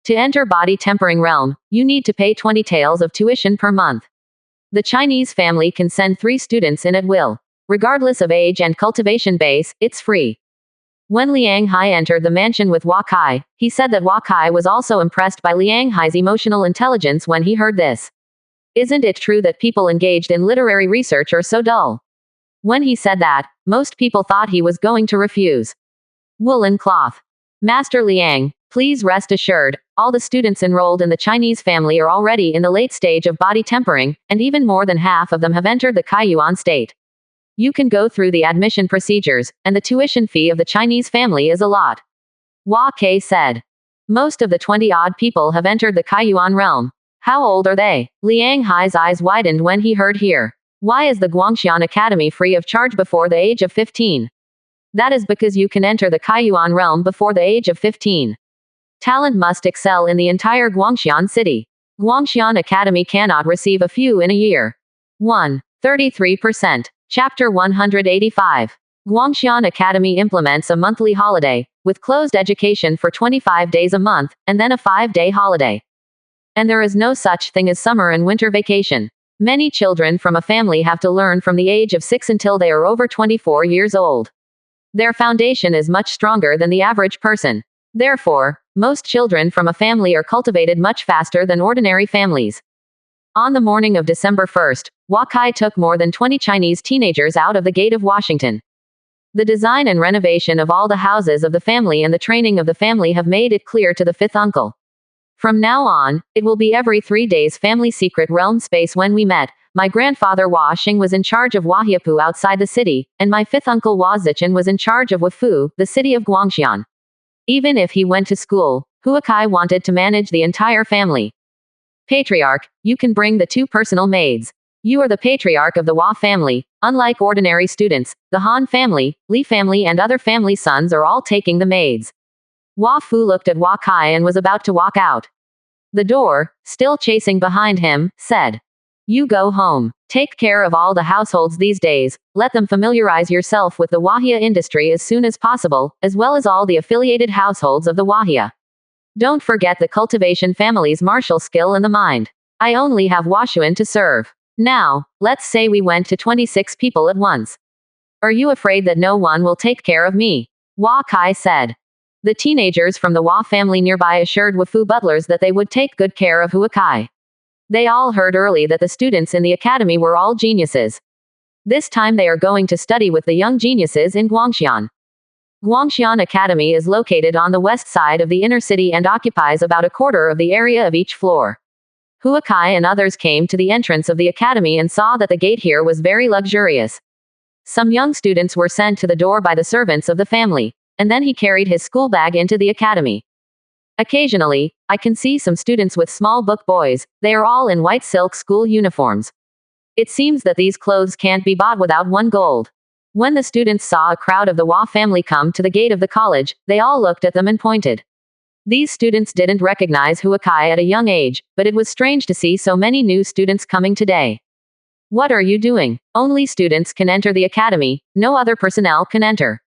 To enter body tempering realm, you need to pay 20 taels of tuition per month. The Chinese family can send 3 students in at will. Regardless of age and cultivation base, it's free. When Liang Hai entered the mansion with Hua Kai, he said that Hua Kai was also impressed by Liang Hai's emotional intelligence when he heard this. Isn't it true that people engaged in literary research are so dull? When he said that, most people thought he was going to refuse. Woolen cloth. Master Liang, please rest assured, all the students enrolled in the Chinese family are already in the late stage of body tempering, and even more than half of them have entered the Kaiyuan state. You can go through the admission procedures, and the tuition fee of the Chinese family is a lot. Hua Kai said. Most of the 20-odd people have entered the Kaiyuan realm. How old are they? Liang Hai's eyes widened when he heard here. Why is the Guangxian Academy free of charge before the age of 15? That is because you can enter the Kaiyuan realm before the age of 15. Talent must excel in the entire Guangxian city. Guangxian Academy cannot receive a few in a year. 1. 33%. Chapter 185. Guangxian Academy implements a monthly holiday, with closed education for 25 days a month, and then a 5-day holiday. And there is no such thing as summer and winter vacation. Many children from a family have to learn from the age of 6 until they are over 24 years old. Their foundation is much stronger than the average person. Therefore, most children from a family are cultivated much faster than ordinary families. On the morning of December 1st, Hua Kai took more than 20 Chinese teenagers out of the gate of Washington. The design and renovation of all the houses of the family and the training of the family have made it clear to the fifth uncle. From now on, it will be every 3 days family secret realm space. When we met, my grandfather Hua Xing was in charge of Huahiapu outside the city, and my fifth uncle Hua Zichen was in charge of Wufu, the city of Guangxian. Even if he went to school, Hua Kai wanted to manage the entire family. Patriarch, you can bring the 2 personal maids. You are the patriarch of the Hua family. Unlike ordinary students, the Han family, Li family and other family sons are all taking the maids. Hua Fu looked at Hua Kai and was about to walk out. The door, still chasing behind him, said, "You go home. Take care of all the households these days. Let them familiarize yourself with the Wahia industry as soon as possible, as well as all the affiliated households of the Wahia. Don't forget the cultivation family's martial skill in the mind. I only have Washuan to serve. Now, let's say we went to 26 people at once. Are you afraid that no one will take care of me?" Hua Kai said. The teenagers from the Hua family nearby assured Wufu butlers that they would take good care of Hua Kai. They all heard early that the students in the academy were all geniuses. This time they are going to study with the young geniuses in Guangxian. Guangxian Academy is located on the west side of the inner city and occupies about a quarter of the area of each floor. Hua Kai and others came to the entrance of the academy and saw that the gate here was very luxurious. Some young students were sent to the door by the servants of the family, and then he carried his school bag into the academy. Occasionally, I can see some students with small book boys. They are all in white silk school uniforms. It seems that these clothes can't be bought without 1 gold. When the students saw a crowd of the Hua family come to the gate of the college, they all looked at them and pointed. These students didn't recognize Hua Kai at a young age, but it was strange to see so many new students coming today. "What are you doing? Only students can enter the academy, no other personnel can enter.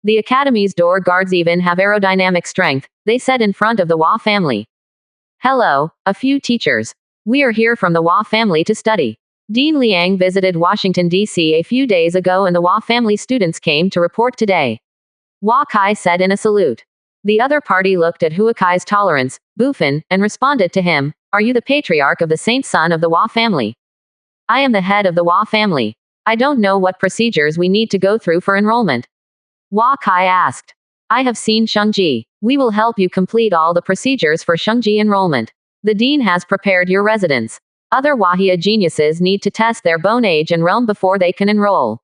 The academy's door guards even have aerodynamic strength," they said in front of the Hua family. "Hello, a few teachers. We are here from the Hua family to study. Dean Liang visited Washington, D.C. a few days ago and the Hua family students came to report today," Hua Kai said in a salute. The other party looked at Hua Kai's tolerance, Bufin, and responded to him, "Are you the patriarch of the saint son of the Hua family?" "I am the head of the Hua family. I don't know what procedures we need to go through for enrollment," Hua Kai asked. "I have seen Shengji. We will help you complete all the procedures for Shengji enrollment. The dean has prepared your residence. Other Wahia geniuses need to test their bone age and realm before they can enroll."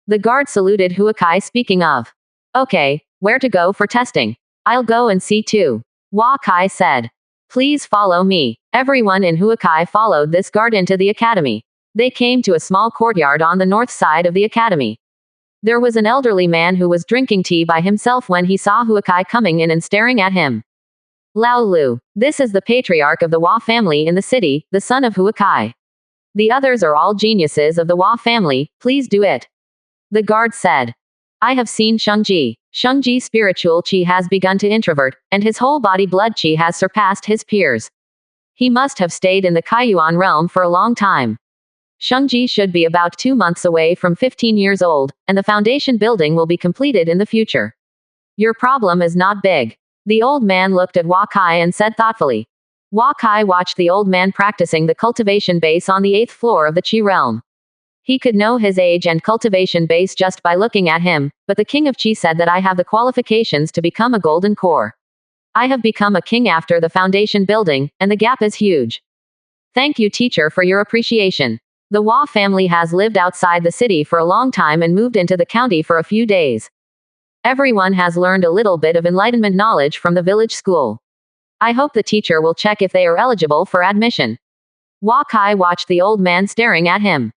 The guard saluted Hua Kai, speaking of, "Okay, where to go for testing? I'll go and see too," Hua Kai said. "Please follow me." Everyone in Hua Kai followed this guard into the academy. They came to a small courtyard on the north side of the academy. There was an elderly man who was drinking tea by himself when he saw Huakai coming in and staring at him. Lao Lu. This is the patriarch of the Hua family in the city, the son of Huakai. The others are all geniuses of the Hua family, please do it. The guard said. I have seen Shengji. Shengji's spiritual qi has begun to introvert, and his whole body blood qi has surpassed his peers. He must have stayed in the Kaiyuan realm for a long time. Shengji should be about 2 months away from 15 years old, and the foundation building will be completed in the future. Your problem is not big. The old man looked at Wakai and said thoughtfully. Wakai watched the old man practicing the cultivation base on the 8th floor of the Qi realm. He could know his age and cultivation base just by looking at him, but the king of Qi said that I have the qualifications to become a golden core. I have become a king after the foundation building, and the gap is huge. Thank you, teacher, for your appreciation. The Hua family has lived outside the city for a long time and moved into the county for a few days. Everyone has learned a little bit of enlightenment knowledge from the village school. I hope the teacher will check if they are eligible for admission. Wakai watched the old man staring at him.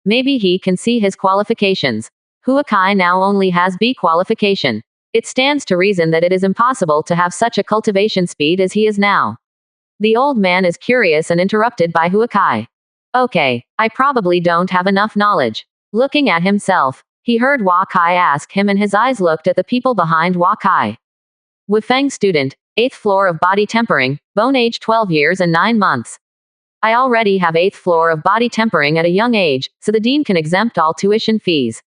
Maybe he can see his qualifications. Huakai now only has B qualification. It stands to reason that it is impossible to have such a cultivation speed as he is now. The old man is curious and interrupted by Huakai. Okay, I probably don't have enough knowledge. Looking at himself, he heard Wakai ask him and his eyes looked at the people behind Wakai. Wufeng student, 8th floor of body tempering, bone age 12 years and 9 months. I already have 8th floor of body tempering at a young age, so the dean can exempt all tuition fees.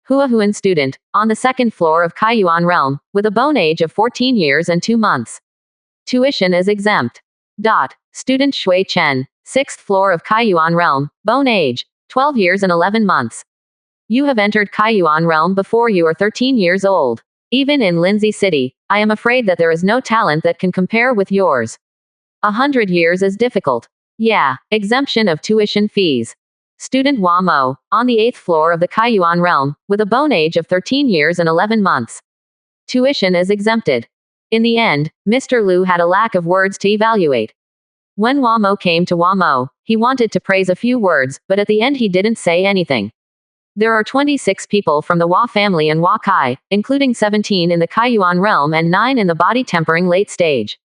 Huahuan student, on the 2nd floor of Kaiyuan realm, with a bone age of 14 years and 2 months. Tuition is exempt. Student Shui Chen, 6th floor of Kaiyuan realm, bone age, 12 years and 11 months. You have entered Kaiyuan realm before you are 13 years old. Even in Lindsay City, I am afraid that there is no talent that can compare with yours. 100 years is difficult. Yeah, exemption of tuition fees. Student Hua Mo, on the 8th floor of the Kaiyuan realm, with a bone age of 13 years and 11 months. Tuition is exempted. In the end, Mr. Liu had a lack of words to evaluate. When Hua Mo came to Hua Mo, he wanted to praise a few words, but at the end he didn't say anything. There are 26 people from the Hua family and Hua Kai, including 17 in the Kaiyuan realm and 9 in the body tempering late stage.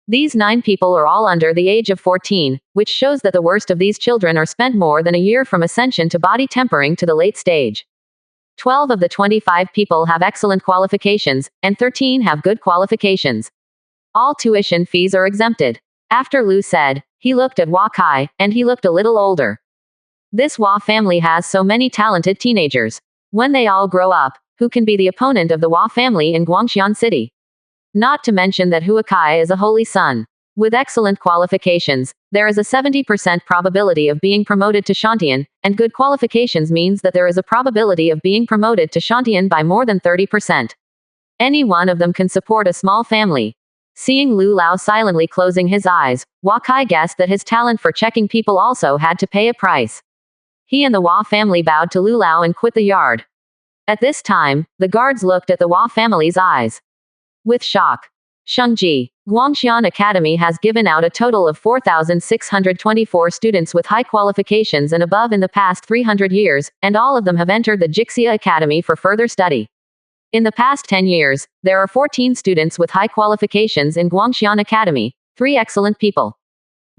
These 9 people are all under the age of 14, which shows that the worst of these children are spent more than a year from ascension to body tempering to the late stage. 12 of the 25 people have excellent qualifications, and 13 have good qualifications. All tuition fees are exempted. After Lu said, he looked at Hua Kai, and he looked a little older. This Hua family has so many talented teenagers. When they all grow up, who can be the opponent of the Hua family in Guangxian City? Not to mention that Huakai is a holy son. With excellent qualifications, there is a 70% probability of being promoted to Shantian, and good qualifications means that there is a probability of being promoted to Shantian by more than 30%. Any one of them can support a small family. Seeing Lu Lao silently closing his eyes, Wakai guessed that his talent for checking people also had to pay a price. He and the Hua family bowed to Lu Lao and quit the yard. At this time, the guards looked at the Hua family's eyes with shock. Shengji, Guangxian Academy has given out a total of 4,624 students with high qualifications and above in the past 300 years, and all of them have entered the Jixia Academy for further study. In the past 10 years, there are 14 students with high qualifications in Guangxian Academy, 3 excellent people.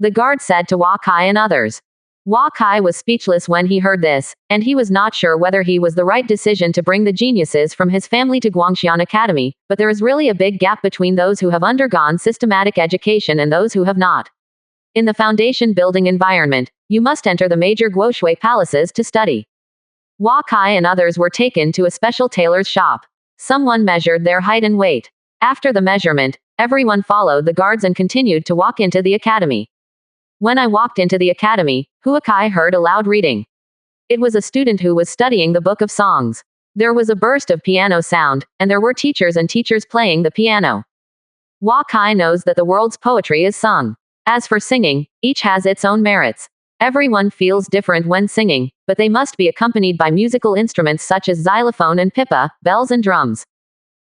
The guard said to Wakai and others. Wakai was speechless when he heard this, and he was not sure whether he was the right decision to bring the geniuses from his family to Guangxian Academy, but there is really a big gap between those who have undergone systematic education and those who have not. In the foundation building environment, you must enter the major Guoshui palaces to study. Wakai and others were taken to a special tailor's shop. Someone measured their height and weight. After the measurement, everyone followed the guards and continued to walk into the academy. When I walked into the academy, Huakai heard a loud reading. It was a student who was studying the book of songs. There was a burst of piano sound, and there were teachers and teachers playing the piano. Wakai knows that the world's poetry is sung. As for singing, each has its own merits. Everyone feels different when singing, but they must be accompanied by musical instruments such as xylophone and pipa, bells and drums.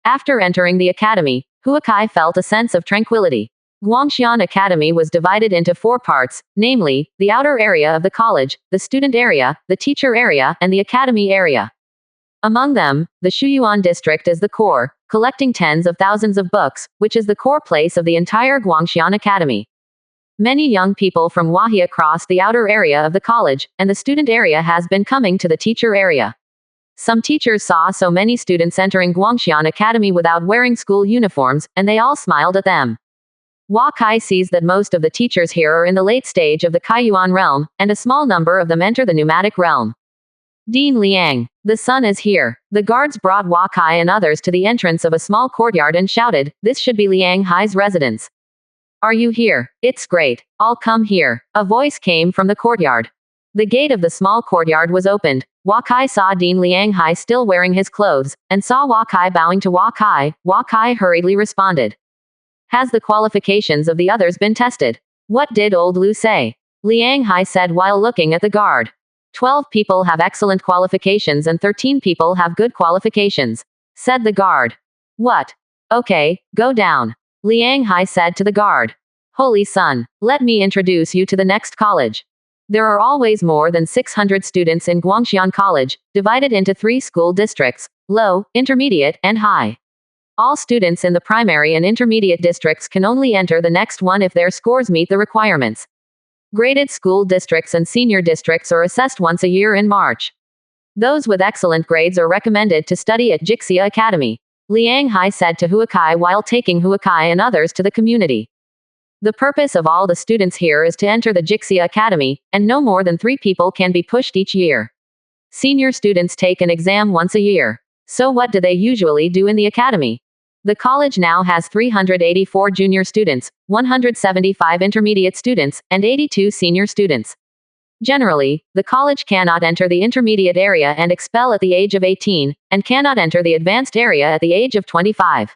After entering the academy, Huakai felt a sense of tranquility. Guangxian Academy was divided into 4 parts, namely, the outer area of the college, the student area, the teacher area, and the academy area. Among them, the Shuyuan district is the core, collecting tens of thousands of books, which is the core place of the entire Guangxian Academy. Many young people from Wahia cross the outer area of the college, and the student area has been coming to the teacher area. Some teachers saw so many students entering Guangxian Academy without wearing school uniforms, and they all smiled at them. Kai sees that most of the teachers here are in the late stage of the Kaiyuan realm, and a small number of them enter the pneumatic realm. Dean Liang, the sun is here. The guards brought Kai and others to the entrance of a small courtyard and shouted, "This should be Liang Hai's residence. Are you here? It's great. I'll come here." A voice came from the courtyard. The gate of the small courtyard was opened. Kai saw Dean Liang Hai still wearing his clothes, and saw Kai bowing to Kai. Kai hurriedly responded. "Has the qualifications of the others been tested?" "What did old Lu say?" Liang Hai said while looking at the guard. 12 people have excellent qualifications and 13 people have good qualifications, said the guard. What? Okay, go down. Liang Hai said to the guard. Holy Sun, let me introduce you to the next college. There are always more than 600 students in Guangxian College, divided into 3 school districts, low, intermediate, and high. All students in the primary and intermediate districts can only enter the next one if their scores meet the requirements. Graded school districts and senior districts are assessed once a year in March. Those with excellent grades are recommended to study at Jixia Academy, Liang Hai said to Huakai while taking Huakai and others to the community. The purpose of all the students here is to enter the Jixia Academy, and no more than 3 people can be pushed each year. Senior students take an exam once a year. So what do they usually do in the academy? The college now has 384 junior students, 175 intermediate students, and 82 senior students. Generally, the college cannot enter the intermediate area and expel at the age of 18, and cannot enter the advanced area at the age of 25.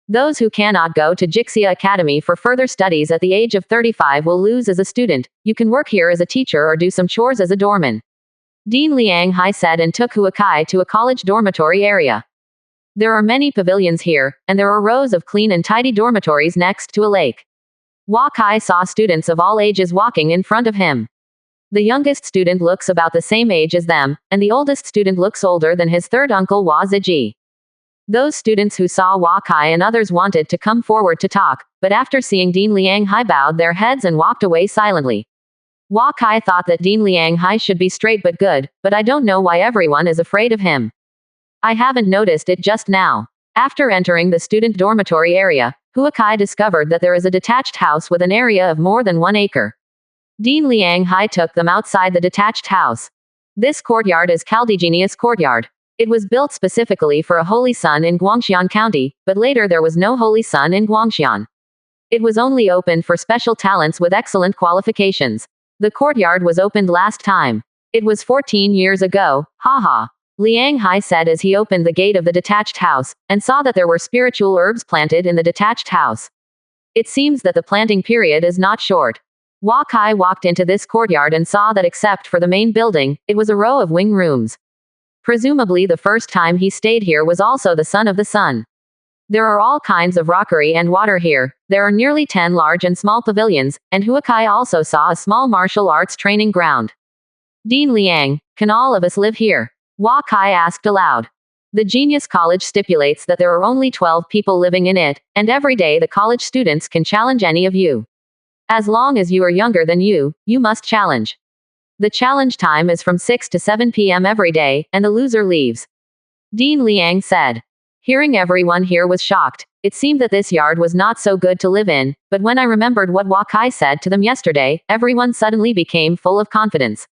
Those who cannot go to Jixia Academy for further studies at the age of 35 will lose as a student. You can work here as a teacher or do some chores as a doorman. Dean Liang Hai said and took Huakai to a college dormitory area. There are many pavilions here, and there are rows of clean and tidy dormitories next to a lake. Huakai saw students of all ages walking in front of him. The youngest student looks about the same age as them, and the oldest student looks older than his third uncle Hua Ziji. Those students who saw Huakai and others wanted to come forward to talk, but after seeing Dean Liang Hai bowed their heads and walked away silently. Huakai thought that Dean Liang Hai should be straight but good, but I don't know why everyone is afraid of him. I haven't noticed it just now. After entering the student dormitory area, Huakai discovered that there is a detached house with an area of more than 1 acre. Dean Liang Hai took them outside the detached house. This courtyard is Caldigenius Courtyard. It was built specifically for a holy sun in Guangxian County, but later there was no holy sun in Guangxian. It was only opened for special talents with excellent qualifications. The courtyard was opened last time. It was 14 years ago, haha. Liang Hai said as he opened the gate of the detached house, and saw that there were spiritual herbs planted in the detached house. It seems that the planting period is not short. Huakai walked into this courtyard and saw that except for the main building, it was a row of wing rooms. Presumably the first time he stayed here was also the son of the sun. There are all kinds of rockery and water here. There are nearly 10 large and small pavilions, and Huakai also saw a small martial arts training ground. Dean Liang, can all of us live here? Huakai asked aloud. The Genius College stipulates that there are only 12 people living in it, and every day the college students can challenge any of you. As long as you are younger than you must challenge. The challenge time is from 6 to 7 p.m. every day, and the loser leaves. Dean Liang said. Hearing everyone here was shocked. It seemed that this yard was not so good to live in, but when I remembered what Huakai said to them yesterday, everyone suddenly became full of confidence.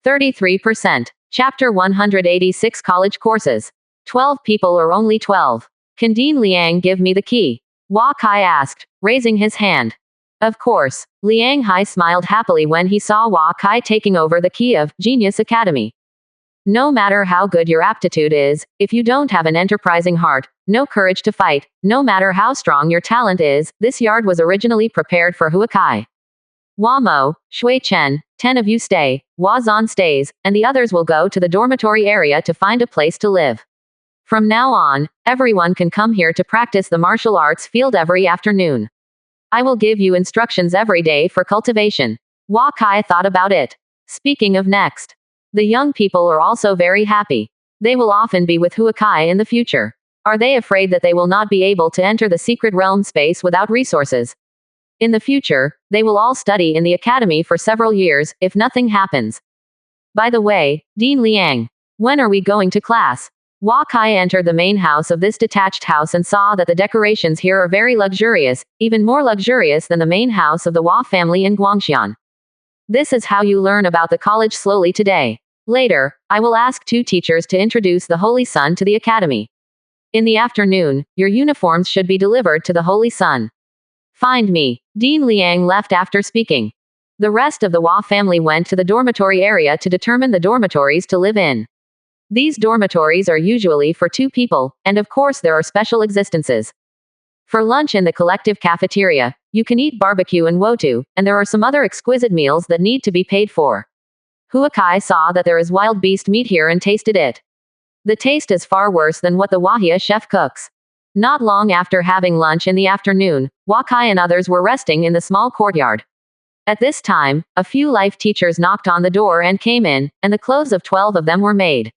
33%. Chapter 186 College Courses. 12 people or only 12? Can Dean Liang give me the key? Huakai asked, raising his hand. Of course. Liang Hai smiled happily when he saw Huakai taking over the key of Genius Academy. No matter how good your aptitude is, if you don't have an enterprising heart, no courage to fight, no matter how strong your talent is, this yard was originally prepared for Huakai. Hua Mo, Shui Chen, 10 of you stay, Hua Zan stays, and the others will go to the dormitory area to find a place to live. From now on, everyone can come here to practice the martial arts field every afternoon. I will give you instructions every day for cultivation. Hua Kai thought about it. Speaking of next, the young people are also very happy. They will often be with Hua Kai in the future. Are they afraid that they will not be able to enter the secret realm space without resources? In the future, they will all study in the academy for several years, if nothing happens. By the way, Dean Liang, when are we going to class? Hua Kai entered the main house of this detached house and saw that the decorations here are very luxurious, even more luxurious than the main house of the Hua family in Guangxian. This is how you learn about the college slowly today. Later, I will ask 2 teachers to introduce the Holy Sun to the academy. In the afternoon, your uniforms should be delivered to the Holy Sun. Find me. Dean Liang left after speaking. The rest of the Hua family went to the dormitory area to determine the dormitories to live in. These dormitories are usually for 2 people, and of course there are special existences. For lunch in the collective cafeteria, you can eat barbecue and wotu, and there are some other exquisite meals that need to be paid for. Hua Kai saw that there is wild beast meat here and tasted it. The taste is far worse than what the Wahia chef cooks. Not long after having lunch in the afternoon, Hua Kai and others were resting in the small courtyard. At this time, a few life teachers knocked on the door and came in, and the clothes of 12 of them were made.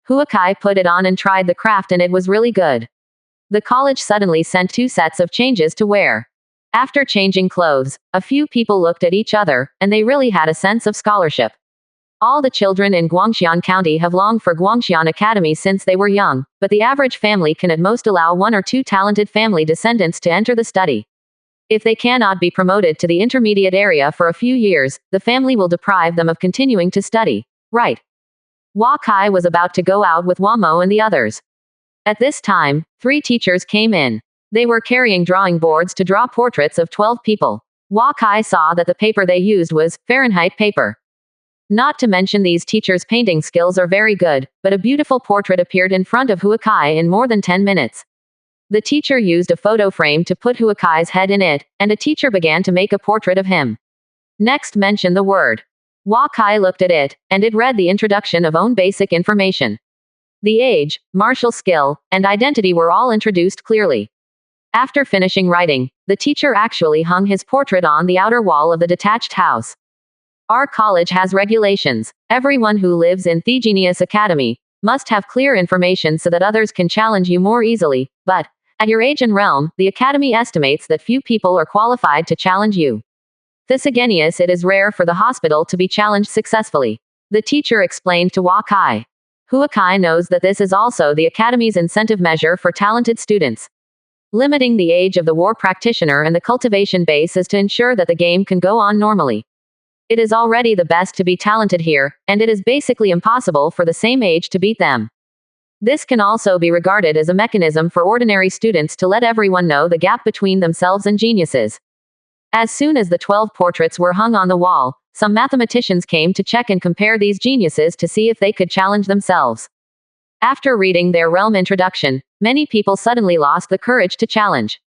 Hua Kai put it on and tried the craft and it was really good. The college suddenly sent 2 sets of changes to wear. After changing clothes, a few people looked at each other, and they really had a sense of scholarship. All the children in Guangxian County have longed for Guangxian Academy since they were young, but the average family can at most allow 1 or 2 talented family descendants to enter the study. If they cannot be promoted to the intermediate area for a few years, the family will deprive them of continuing to study. Right. Hua Kai was about to go out with Hua Mo and the others. At this time, 3 teachers came in. They were carrying drawing boards to draw portraits of 12 people. Hua Kai saw that the paper they used was Fahrenheit paper. Not to mention these teachers' painting skills are very good, but a beautiful portrait appeared in front of Hua Kai in more than 10 minutes. The teacher used a photo frame to put Hua Kai's head in it, and a teacher began to make a portrait of him. Next mention the word. Hua Kai looked at it, and it read the introduction of own basic information. The age, martial skill, and identity were all introduced clearly. After finishing writing, the teacher actually hung his portrait on the outer wall of the detached house. Our college has regulations. Everyone who lives in the Genius Academy must have clear information so that others can challenge you more easily, but, at your age and realm, the Academy estimates that few people are qualified to challenge you. This Agenius, it is rare for the hospital to be challenged successfully. The teacher explained to Hua Kai. Hua Kai knows that this is also the Academy's incentive measure for talented students. Limiting the age of the war practitioner and the cultivation base is to ensure that the game can go on normally. It is already the best to be talented here, and it is basically impossible for the same age to beat them. This can also be regarded as a mechanism for ordinary students to let everyone know the gap between themselves and geniuses. As soon as the 12 portraits were hung on the wall, some mathematicians came to check and compare these geniuses to see if they could challenge themselves. After reading their realm introduction, many people suddenly lost the courage to challenge.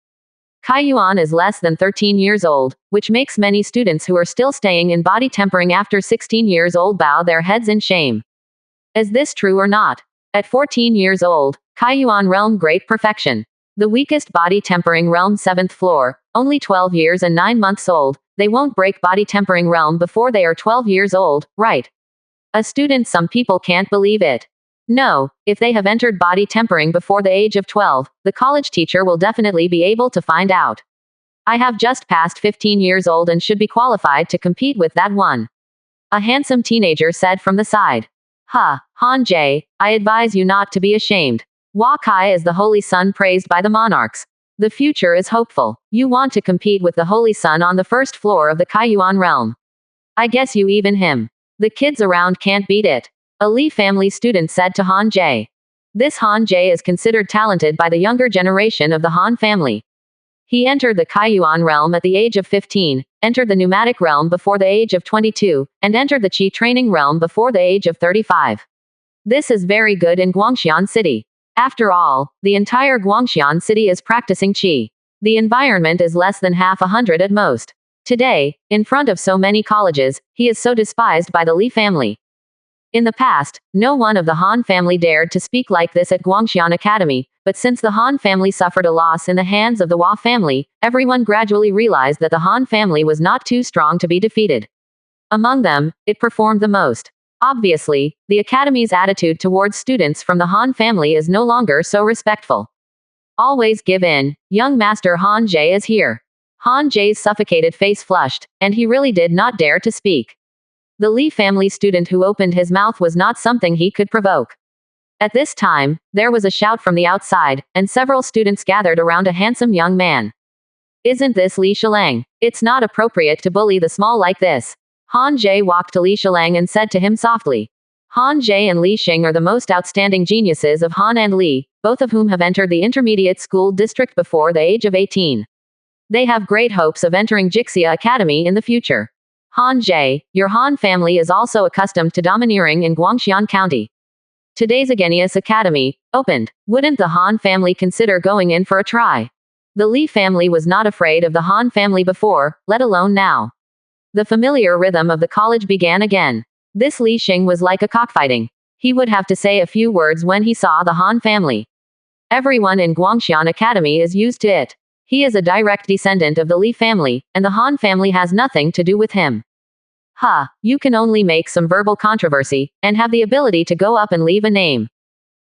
Kai Yuan is less than 13 years old, which makes many students who are still staying in body tempering after 16 years old bow their heads in shame. Is this true or not? At 14 years old, Kai Yuan realm great perfection. The weakest body tempering realm 7th floor, only 12 years and 9 months old, they won't break body tempering realm before they are 12 years old, right? A student, some people can't believe it. No, if they have entered body tempering before the age of 12, the college teacher will definitely be able to find out. I have just passed 15 years old and should be qualified to compete with that one. A handsome teenager said from the side. Han Jie, I advise you not to be ashamed. Hua Kai is the Holy Sun praised by the monarchs. The future is hopeful. You want to compete with the Holy Sun on the 1st floor of the Kai Yuan realm. I guess you even him. The kids around can't beat it. A Li family student said to Han Jie. This Han Jie is considered talented by the younger generation of the Han family. He entered the Kai Yuan realm at the age of 15, entered the pneumatic realm before the age of 22, and entered the Qi training realm before the age of 35. This is very good in Guangxian City. After all, the entire Guangxian City is practicing Qi. The environment is less than half 100 at most. Today, in front of so many colleges, he is so despised by the Li family. In the past, no one of the Han family dared to speak like this at Guangxian Academy, but since the Han family suffered a loss in the hands of the Hua family, everyone gradually realized that the Han family was not too strong to be defeated. Among them, it performed the most. Obviously, the Academy's attitude towards students from the Han family is no longer so respectful. Always give in, young Master Han Jie is here. Han Jie's suffocated face flushed, and he really did not dare to speak. The Li family student who opened his mouth was not something he could provoke. At this time, there was a shout from the outside, and several students gathered around a handsome young man. Isn't this Li Shilang? It's not appropriate to bully the small like this. Han Jie walked to Li Shilang and said to him softly. Han Jie and Li Xing are the most outstanding geniuses of Han and Li, both of whom have entered the intermediate school district before the age of 18. They have great hopes of entering Jixia Academy in the future. Han Jie, your Han family is also accustomed to domineering in Guangxian County. Today's Agenius Academy opened. Wouldn't the Han family consider going in for a try? The Li family was not afraid of the Han family before, let alone now. The familiar rhythm of the college began again. This Li Xing was like a cockfighting. He would have to say a few words when he saw the Han family. Everyone in Guangxian Academy is used to it. He is a direct descendant of the Li family, and the Han family has nothing to do with him. You can only make some verbal controversy, and have the ability to go up and leave a name.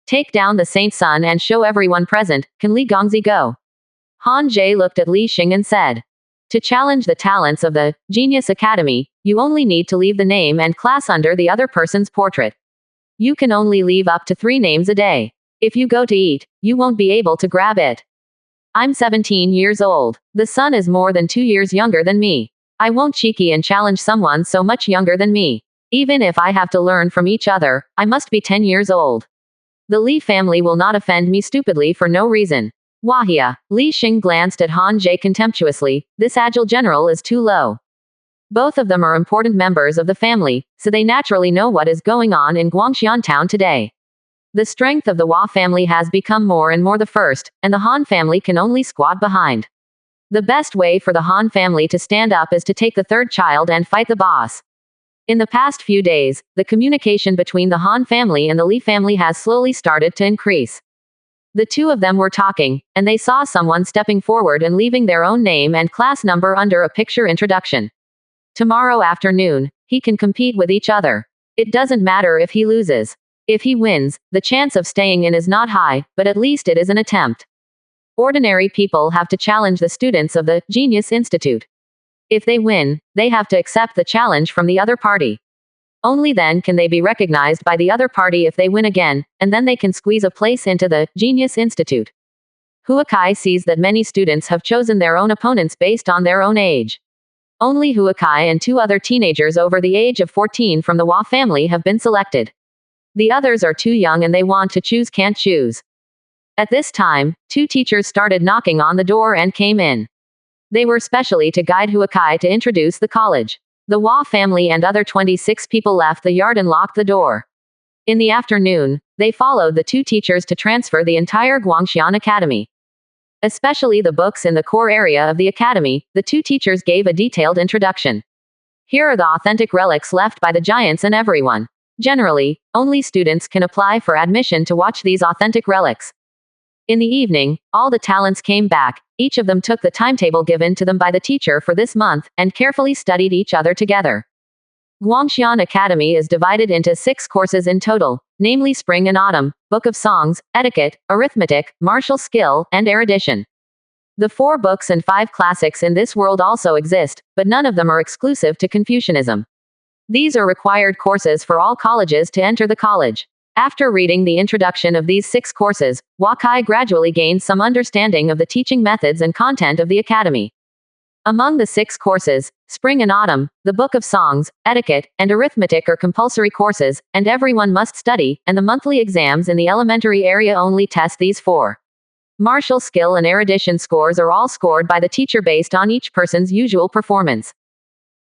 Take down the Saint's son and show everyone present, can Li Gongzi go? Han Jie looked at Li Xing and said. To challenge the talents of the Genius Academy, you only need to leave the name and class under the other person's portrait. You can only leave up to 3 names a day. If you go to eat, you won't be able to grab it. I'm 17 years old. The son is more than 2 years younger than me. I won't cheeky and challenge someone so much younger than me. Even if I have to learn from each other, I must be 10 years old. The Li family will not offend me stupidly for no reason. Wahia. Li Xing glanced at Han Jie contemptuously. This agile general is too low. Both of them are important members of the family, so they naturally know what is going on in Guangxian town today. The strength of the Hua family has become more and more the first, and the Han family can only squat behind. The best way for the Han family to stand up is to take the third child and fight the boss. In the past few days, the communication between the Han family and the Li family has slowly started to increase. The two of them were talking, and they saw someone stepping forward and leaving their own name and class number under a picture introduction. Tomorrow afternoon, he can compete with each other. It doesn't matter if he loses. If he wins, the chance of staying in is not high, but at least it is an attempt. Ordinary people have to challenge the students of the Genius Institute. If they win, they have to accept the challenge from the other party. Only then can they be recognized by the other party if they win again, and then they can squeeze a place into the Genius Institute. Huakai sees that many students have chosen their own opponents based on their own age. Only Huakai and 2 other teenagers over the age of 14 from the Hua family have been selected. The others are too young and they want to choose can't choose. At this time, 2 teachers started knocking on the door and came in. They were specially to guide Huakai to introduce the college. The Hua family and other 26 people left the yard and locked the door. In the afternoon, they followed the 2 teachers to transfer the entire Guangxian Academy. Especially the books in the core area of the academy, the 2 teachers gave a detailed introduction. Here are the authentic relics left by the giants and everyone. Generally, only students can apply for admission to watch these authentic relics. In the evening, all the talents came back, each of them took the timetable given to them by the teacher for this month, and carefully studied each other together. Guangxian Academy is divided into 6 courses in total, namely Spring and Autumn, Book of Songs, Etiquette, Arithmetic, Martial Skill, and Erudition. The 4 books and 5 classics in this world also exist, but none of them are exclusive to Confucianism. These are required courses for all colleges to enter the college. After reading the introduction of these 6 courses, Wakai gradually gained some understanding of the teaching methods and content of the academy. Among the 6 courses, Spring and Autumn, the Book of Songs, Etiquette, and Arithmetic are compulsory courses, and everyone must study, and the monthly exams in the elementary area only test these 4. Martial skill and erudition scores are all scored by the teacher based on each person's usual performance.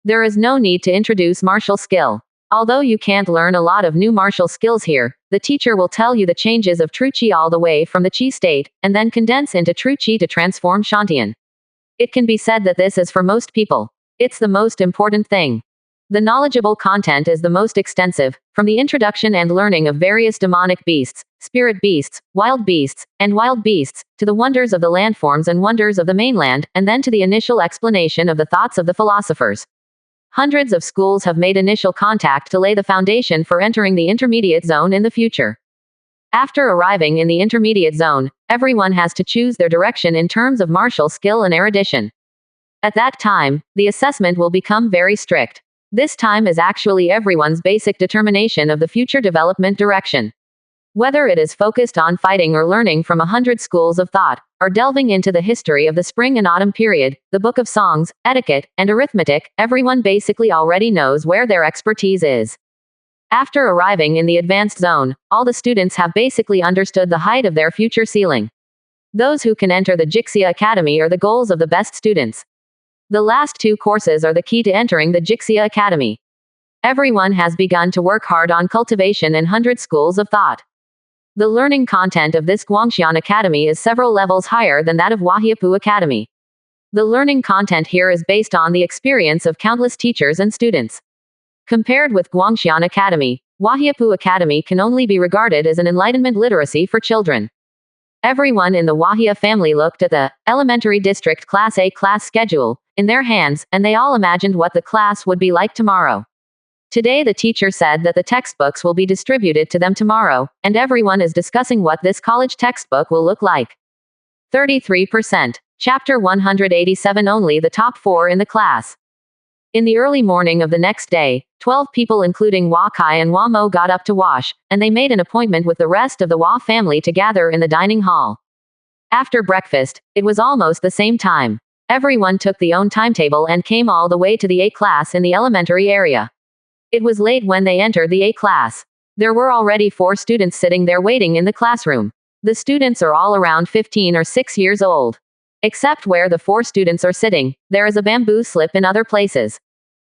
There is no need to introduce martial skill. Although you can't learn a lot of new martial skills here, the teacher will tell you the changes of true qi all the way from the qi state, and then condense into true qi to transform Shantian. It can be said that this is for most people. It's the most important thing. The knowledgeable content is the most extensive, from the introduction and learning of various demonic beasts, spirit beasts, and wild beasts, to the wonders of the landforms and wonders of the mainland, and then to the initial explanation of the thoughts of the philosophers. Hundreds of schools have made initial contact to lay the foundation for entering the intermediate zone in the future. After arriving in the intermediate zone, everyone has to choose their direction in terms of martial skill and erudition. At that time, the assessment will become very strict. This time is actually everyone's basic determination of the future development direction. Whether it is focused on fighting or learning from 100 schools of thought, or delving into the history of the spring and autumn period, the book of songs, etiquette, and arithmetic, everyone basically already knows where their expertise is. After arriving in the advanced zone, all the students have basically understood the height of their future ceiling. Those who can enter the Jixia Academy are the goals of the best students. The last two courses are the key to entering the Jixia Academy. Everyone has begun to work hard on cultivation in 100 schools of thought. The learning content of this Guangxian Academy is several levels higher than that of Wahiapu Academy. The learning content here is based on the experience of countless teachers and students. Compared with Guangxian Academy, Wahiapu Academy can only be regarded as an enlightenment literacy for children. Everyone in the Wahia family looked at the elementary district Class A class schedule in their hands, and they all imagined what the class would be like tomorrow. Today the teacher said that the textbooks will be distributed to them tomorrow, and everyone is discussing what this college textbook will look like. 33%. Chapter 187. Only the top 4 in the class. In the early morning of the next day, 12 people including Hua Kai and Hua Mo got up to wash, and they made an appointment with the rest of the Hua family to gather in the dining hall. After breakfast, it was almost the same time. Everyone took their own timetable and came all the way to the A class in the elementary area. It was late when they entered the A class. There were already 4 students sitting there waiting in the classroom. The students are all around 15 or 6 years old. Except where the 4 students are sitting, there is a bamboo slip in other places.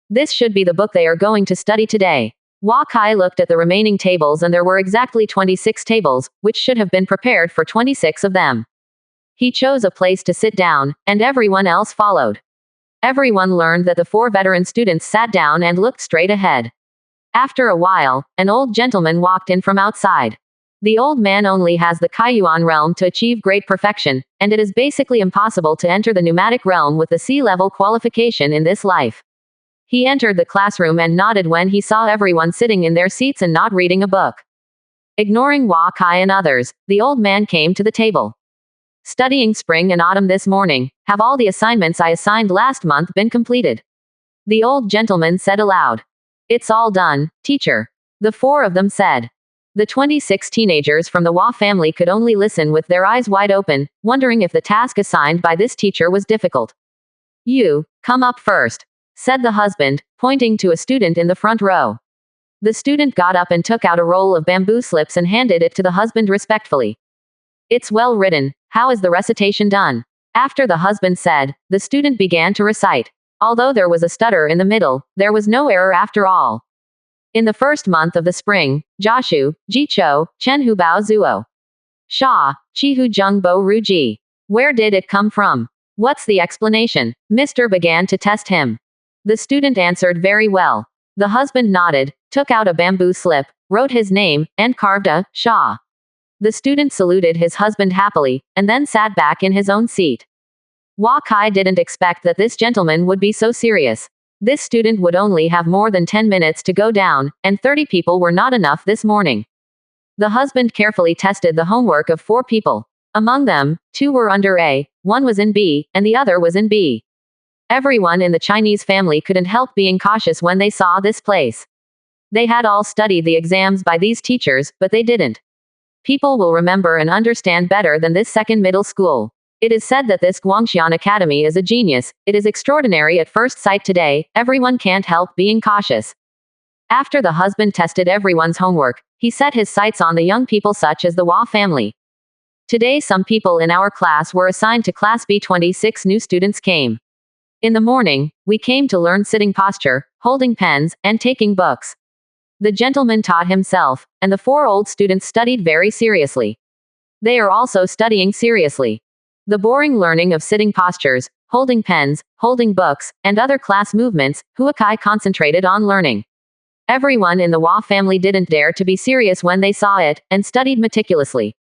This should be the book they are going to study today. Hua Kai looked at the remaining tables and there were exactly 26 tables, which should have been prepared for 26 of them. He chose a place to sit down, and everyone else followed. Everyone learned that the 4 veteran students sat down and looked straight ahead. After a while, an old gentleman walked in from outside. The old man only has the Kaiyuan realm to achieve great perfection, and it is basically impossible to enter the pneumatic realm with the C-level qualification in this life. He entered the classroom and nodded when he saw everyone sitting in their seats and not reading a book. Ignoring Hua Kai and others, the old man came to the table. Studying spring and autumn this morning, have all the assignments I assigned last month been completed? The old gentleman said aloud. It's all done, teacher. The 4 of them said. The 26 teenagers from the Hua family could only listen with their eyes wide open, wondering if the task assigned by this teacher was difficult. You, come up first, said the husband, pointing to a student in the front row. The student got up and took out a roll of bamboo slips and handed it to the husband respectfully. It's well written. How is the recitation done? After the husband said, the student began to recite. Although there was a stutter in the middle, there was no error after all. In the first month of the spring, Jiashu, Jicho, Chenhu Bao Zuo. Sha, Chihu Jung Bo Ru Ji. Where did it come from? What's the explanation? Mr. began to test him. The student answered very well. The husband nodded, took out a bamboo slip, wrote his name, and carved a Sha. The student saluted his husband happily, and then sat back in his own seat. Hua Kai didn't expect that this gentleman would be so serious. This student would only have more than 10 minutes to go down, and 30 people were not enough this morning. The husband carefully tested the homework of 4 people. Among them, 2 were under A, 1 was in B, and the other was in B. Everyone in the Chinese family couldn't help being cautious when they saw this place. They had all studied the exams by these teachers, but they didn't. People will remember and understand better than this second middle school. It is said that this Guangxian Academy is a genius. It is extraordinary at first sight today. Everyone can't help being cautious. After the husband tested everyone's homework, he set his sights on the young people such as the Hua family. Today some people in our class were assigned to Class B. 26 new students came. In the morning, we came to learn sitting posture, holding pens, and taking books. The gentleman taught himself, and the 4 old students studied very seriously. They are also studying seriously. The boring learning of sitting postures, holding pens, holding books, and other class movements, Huakai concentrated on learning. Everyone in the Hua family didn't dare to be serious when they saw it, and studied meticulously.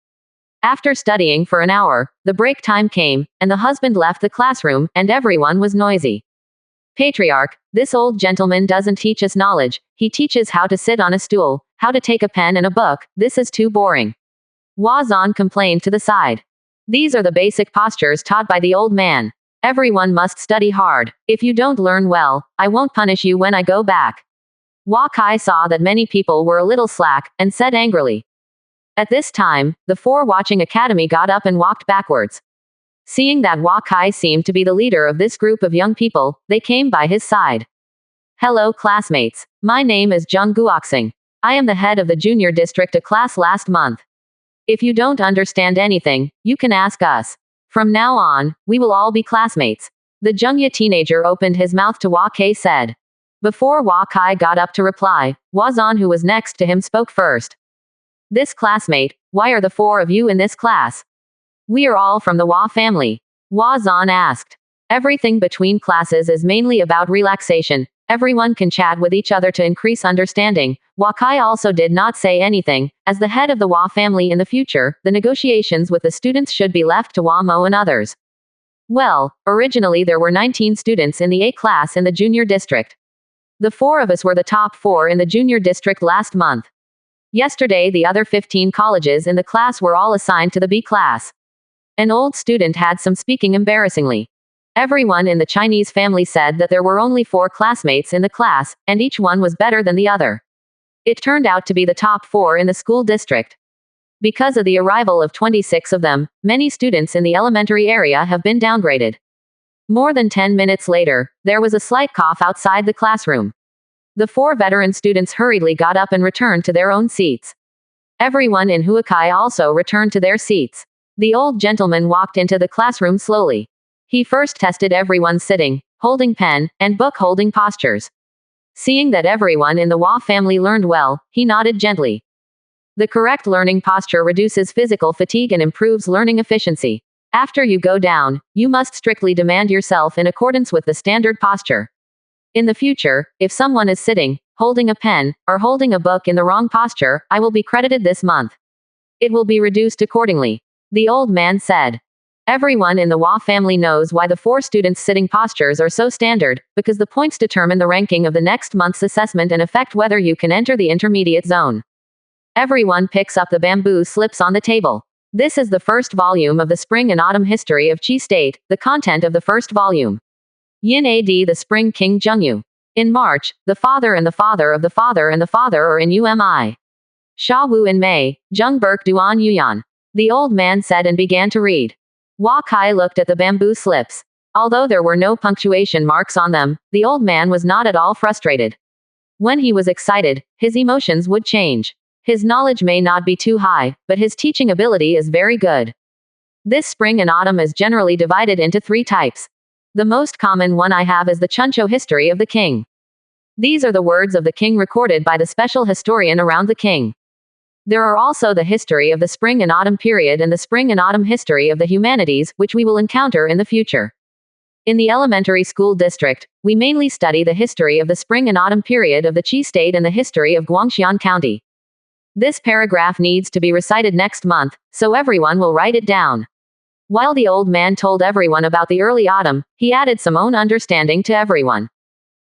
After studying for an hour, the break time came, and the husband left the classroom, and everyone was noisy. Patriarch, this old gentleman doesn't teach us knowledge, he teaches how to sit on a stool, how to take a pen and a book, this is too boring. Hua Zan complained to the side. These are the basic postures taught by the old man. Everyone must study hard. If you don't learn well, I won't punish you when I go back. Hua Kai saw that many people were a little slack, and said angrily. At this time, the four watching academy got up and walked backwards. Seeing that Hua Kai seemed to be the leader of this group of young people, they came by his side. Hello classmates. My name is Zheng Guoxing. I am the head of the junior district class last month. If you don't understand anything, you can ask us. From now on, we will all be classmates. The Zhengya teenager opened his mouth to Hua Kai said. Before Hua Kai got up to reply, Hua Zan, who was next to him, spoke first. This classmate, why are the four of you in this class? We are all from the Hua family. Hua Zan asked. Everything between classes is mainly about relaxation. Everyone can chat with each other to increase understanding. Hua Kai also did not say anything. As the head of the Hua family in the future, the negotiations with the students should be left to Hua Mo and others. Well, originally there were 19 students in the A class in the junior district. The four of us were the top four in the junior district last month. Yesterday the other 15 colleges in the class were all assigned to the B class. An old student had some speaking embarrassingly. Everyone in the Chinese family said that there were only 4 classmates in the class, and each one was better than the other. It turned out to be the top 4 in the school district. Because of the arrival of 26 of them, many students in the elementary area have been downgraded. More than 10 minutes later, there was a slight cough outside the classroom. The 4 veteran students hurriedly got up and returned to their own seats. Everyone in Huakai also returned to their seats. The old gentleman walked into the classroom slowly. He first tested everyone's sitting, holding pen, and book holding postures. Seeing that everyone in the Hua family learned well, he nodded gently. The correct learning posture reduces physical fatigue and improves learning efficiency. After you go down, you must strictly demand yourself in accordance with the standard posture. In the future, if someone is sitting, holding a pen, or holding a book in the wrong posture, I will be credited this month. It will be reduced accordingly. The old man said. Everyone in the Hua family knows why the 4 students' sitting postures are so standard, because the points determine the ranking of the next month's assessment and affect whether you can enter the intermediate zone. Everyone picks up the bamboo slips on the table. This is the first volume of the Spring and Autumn History of Qi State, the content of the first volume. Yin Ad the Spring King Zhengyu. In March, the father and the father of the father and the father are in UMI. Sha Wu in May, Zheng Berk Duan Yuyan. The old man said and began to read. Hua Kai looked at the bamboo slips. Although there were no punctuation marks on them, the old man was not at all frustrated. When he was excited, his emotions would change. His knowledge may not be too high, but his teaching ability is very good. This spring and autumn is generally divided into 3 types. The most common one I have is the Chuncho history of the king. These are the words of the king recorded by the special historian around the king. There are also the history of the spring and autumn period and the spring and autumn history of the humanities, which we will encounter in the future. In the elementary school district, we mainly study the history of the spring and autumn period of the Qi state and the history of Guangxian County. This paragraph needs to be recited next month, so everyone will write it down. While the old man told everyone about the early autumn, he added some own understanding to everyone.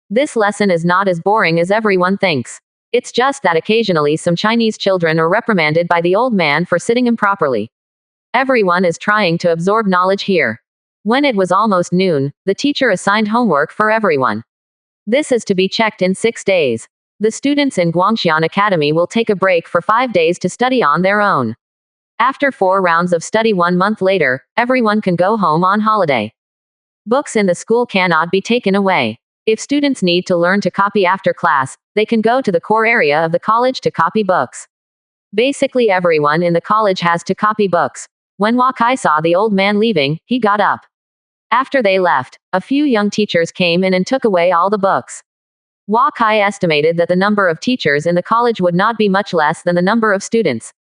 This lesson is not as boring as everyone thinks. It's just that occasionally some Chinese children are reprimanded by the old man for sitting improperly. Everyone is trying to absorb knowledge here. When it was almost noon, the teacher assigned homework for everyone. This is to be checked in 6 days. The students in Guangxian Academy will take a break for 5 days to study on their own. After 4 rounds of study 1 month later, everyone can go home on holiday. Books in the school cannot be taken away. If students need to learn to copy after class, they can go to the core area of the college to copy books. Basically everyone in the college has to copy books. When Hua Kai saw the old man leaving, he got up. After they left, a few young teachers came in and took away all the books. Hua Kai estimated that the number of teachers in the college would not be much less than the number of students.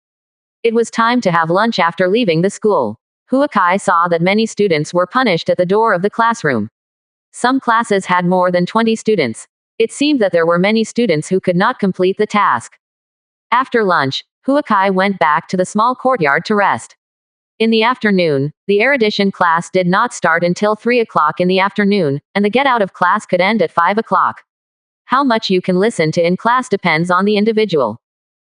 It was time to have lunch after leaving the school. Huakai saw that many students were punished at the door of the classroom. Some classes had more than 20 students. It seemed that there were many students who could not complete the task. After lunch, Huakai went back to the small courtyard to rest. In the afternoon, the erudition class did not start until 3 o'clock in the afternoon, and the get out of class could end at 5 o'clock. How much you can listen to in class depends on the individual.